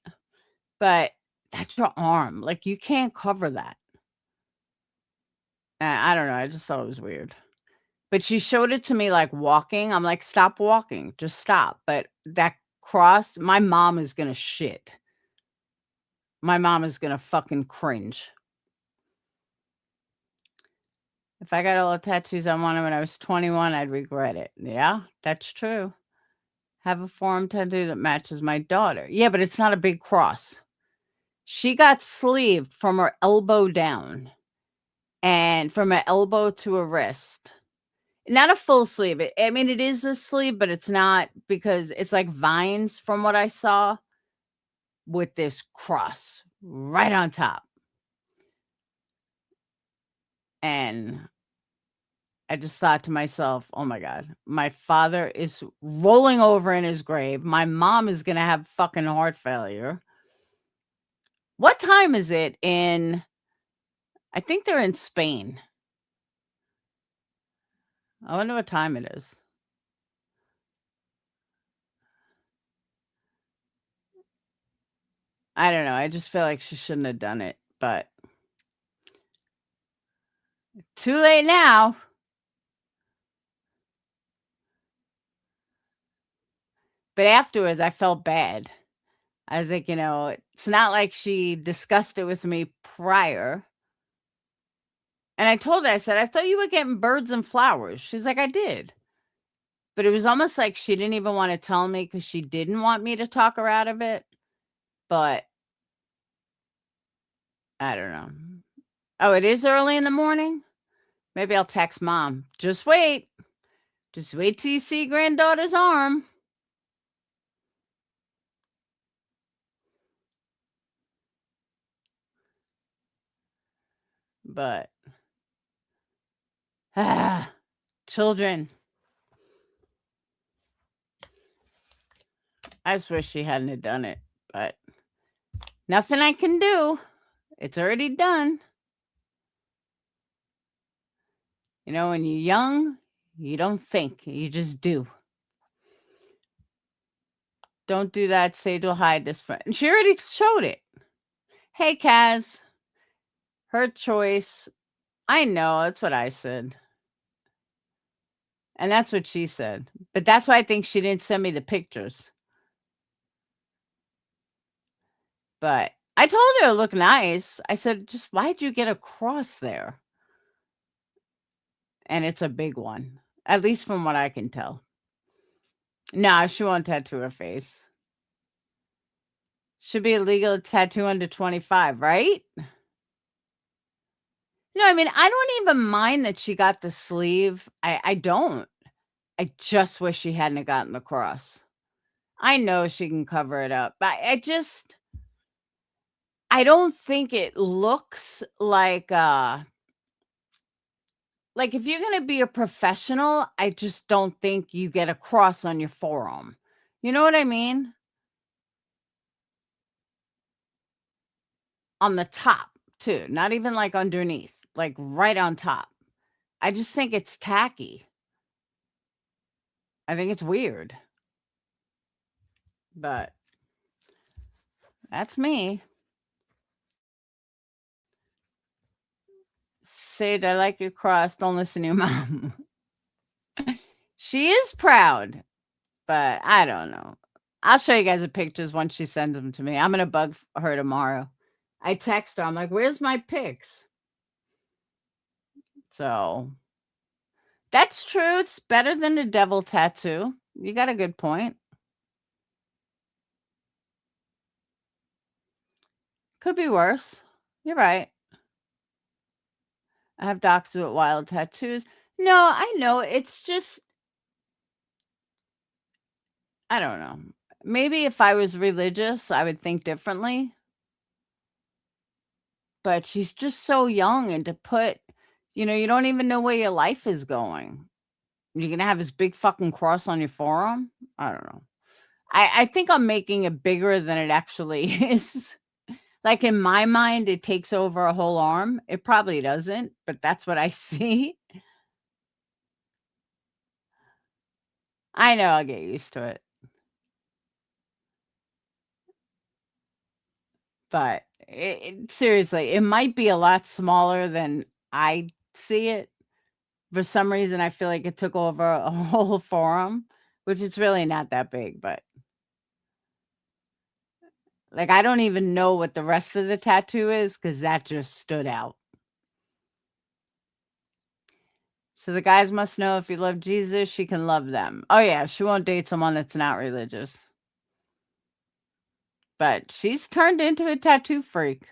but that's your arm. Like, you can't cover that. I don't know. I just thought it was weird. But she showed it to me like walking. I'm like, stop walking. Just stop. But that cross, my mom is going to shit. My mom is going to fucking cringe. If I got all the tattoos I wanted when I was 21, I'd regret it. Yeah, that's true. Have a forearm tattoo that matches my daughter. Yeah, but it's not a big cross. She got sleeved from her elbow down and from her elbow to her wrist. Not a full sleeve. I mean, it is a sleeve, but it's not because it's like vines from what I saw with this cross right on top. And I just thought to myself, oh my God, my father is rolling over in his grave. My mom is going to have fucking heart failure. What time is it I think they're in Spain. I wonder what time it is. I don't know. I just feel like she shouldn't have done it, but too late now. But afterwards, I felt bad. I was like, it's not like she discussed it with me prior. And I told her, I said, I thought you were getting birds and flowers. She's like, I did. But it was almost like she didn't even want to tell me because she didn't want me to talk her out of it. But I don't know. Oh, it is early in the morning? Maybe I'll text mom. Just wait. Just wait till you see granddaughter's arm. But children. I just wish she hadn't have done it, but nothing I can do. It's already done. When you're young, you don't think, you just do. Don't do that. Say to hide this friend. And she already showed it. Hey, Kaz. Her choice. I know. That's what I said. And that's what she said. But that's why I think she didn't send me the pictures. But I told her it looked nice. I said, just why'd you get a cross there? And it's a big one. At least from what I can tell. Nah, she won't tattoo her face. Should be illegal to tattoo under 25, right? No, I mean, I don't even mind that she got the sleeve. I don't. I just wish she hadn't have gotten the cross. I know she can cover it up, but I don't think it looks like if you're gonna be a professional, I just don't think you get a cross on your forearm. You know what I mean? On the top too, not even like underneath, like right on top. I just think it's tacky. I think it's weird. But that's me. Sid, I like your cross. Don't listen to your mom. She is proud, but I don't know. I'll show you guys the pictures once she sends them to me. I'm going to bug her tomorrow. I text her. I'm like, where's my pics? So that's true. It's better than a devil tattoo. You got a good point. Could be worse. You're right. I have docs with wild tattoos. No, I know. It's just, I don't know. Maybe if I was religious, I would think differently. But she's just so young, and to put, you don't even know where your life is going. You're gonna have this big fucking cross on your forearm? I don't know. I think I'm making it bigger than it actually is. Like, in my mind, it takes over a whole arm. It probably doesn't, but that's what I see. I know, I'll get used to it. But seriously, it might be a lot smaller than I see it. For some reason, I feel like it took over a whole forearm, which it's really not that big, but like, I don't even know what the rest of the tattoo is because that just stood out. So the guys must know if you love Jesus, she can love them. Oh, yeah, she won't date someone that's not religious. But she's turned into a tattoo freak.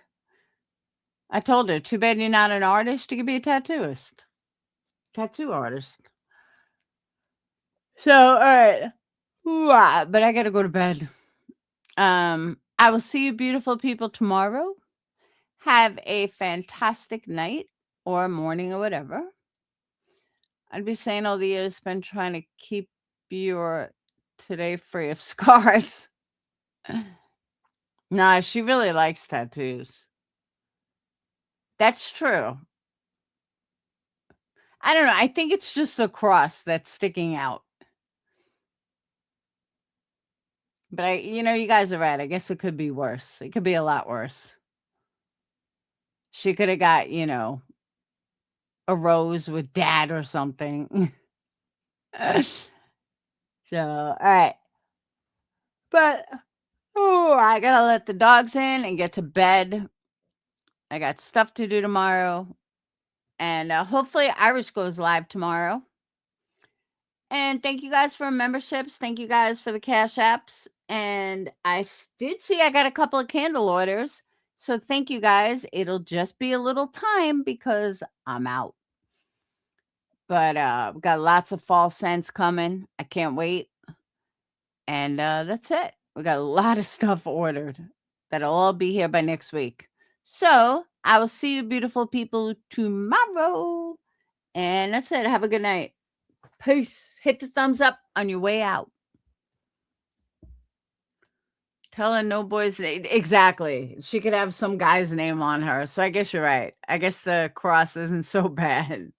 I told her, too bad you're not an artist. You could be a tattoo artist. So, all right. But I got to go to bed. I will see you beautiful people tomorrow. Have a fantastic night or morning or whatever. I'd be saying all the years spent trying to keep your today free of scars. Nah, she really likes tattoos. That's true. I don't know. I think it's just the cross that's sticking out. But you guys are right. I guess it could be worse. It could be a lot worse. She could have got, a rose with dad or something. So, all right. But, I gotta let the dogs in and get to bed. I got stuff to do tomorrow. And hopefully Irish goes live tomorrow. And thank you guys for memberships. Thank you guys for the cash apps. And I did see I got a couple of candle orders. So thank you guys. It'll just be a little time because I'm out. But got lots of fall scents coming. I can't wait. And that's it. We got a lot of stuff ordered. That'll all be here by next week. So I will see you beautiful people tomorrow. And that's it. Have a good night. Peace. Hit the thumbs up on your way out. Tell her no boy's name. Exactly. She could have some guy's name on her. So I guess you're right. I guess the cross isn't so bad.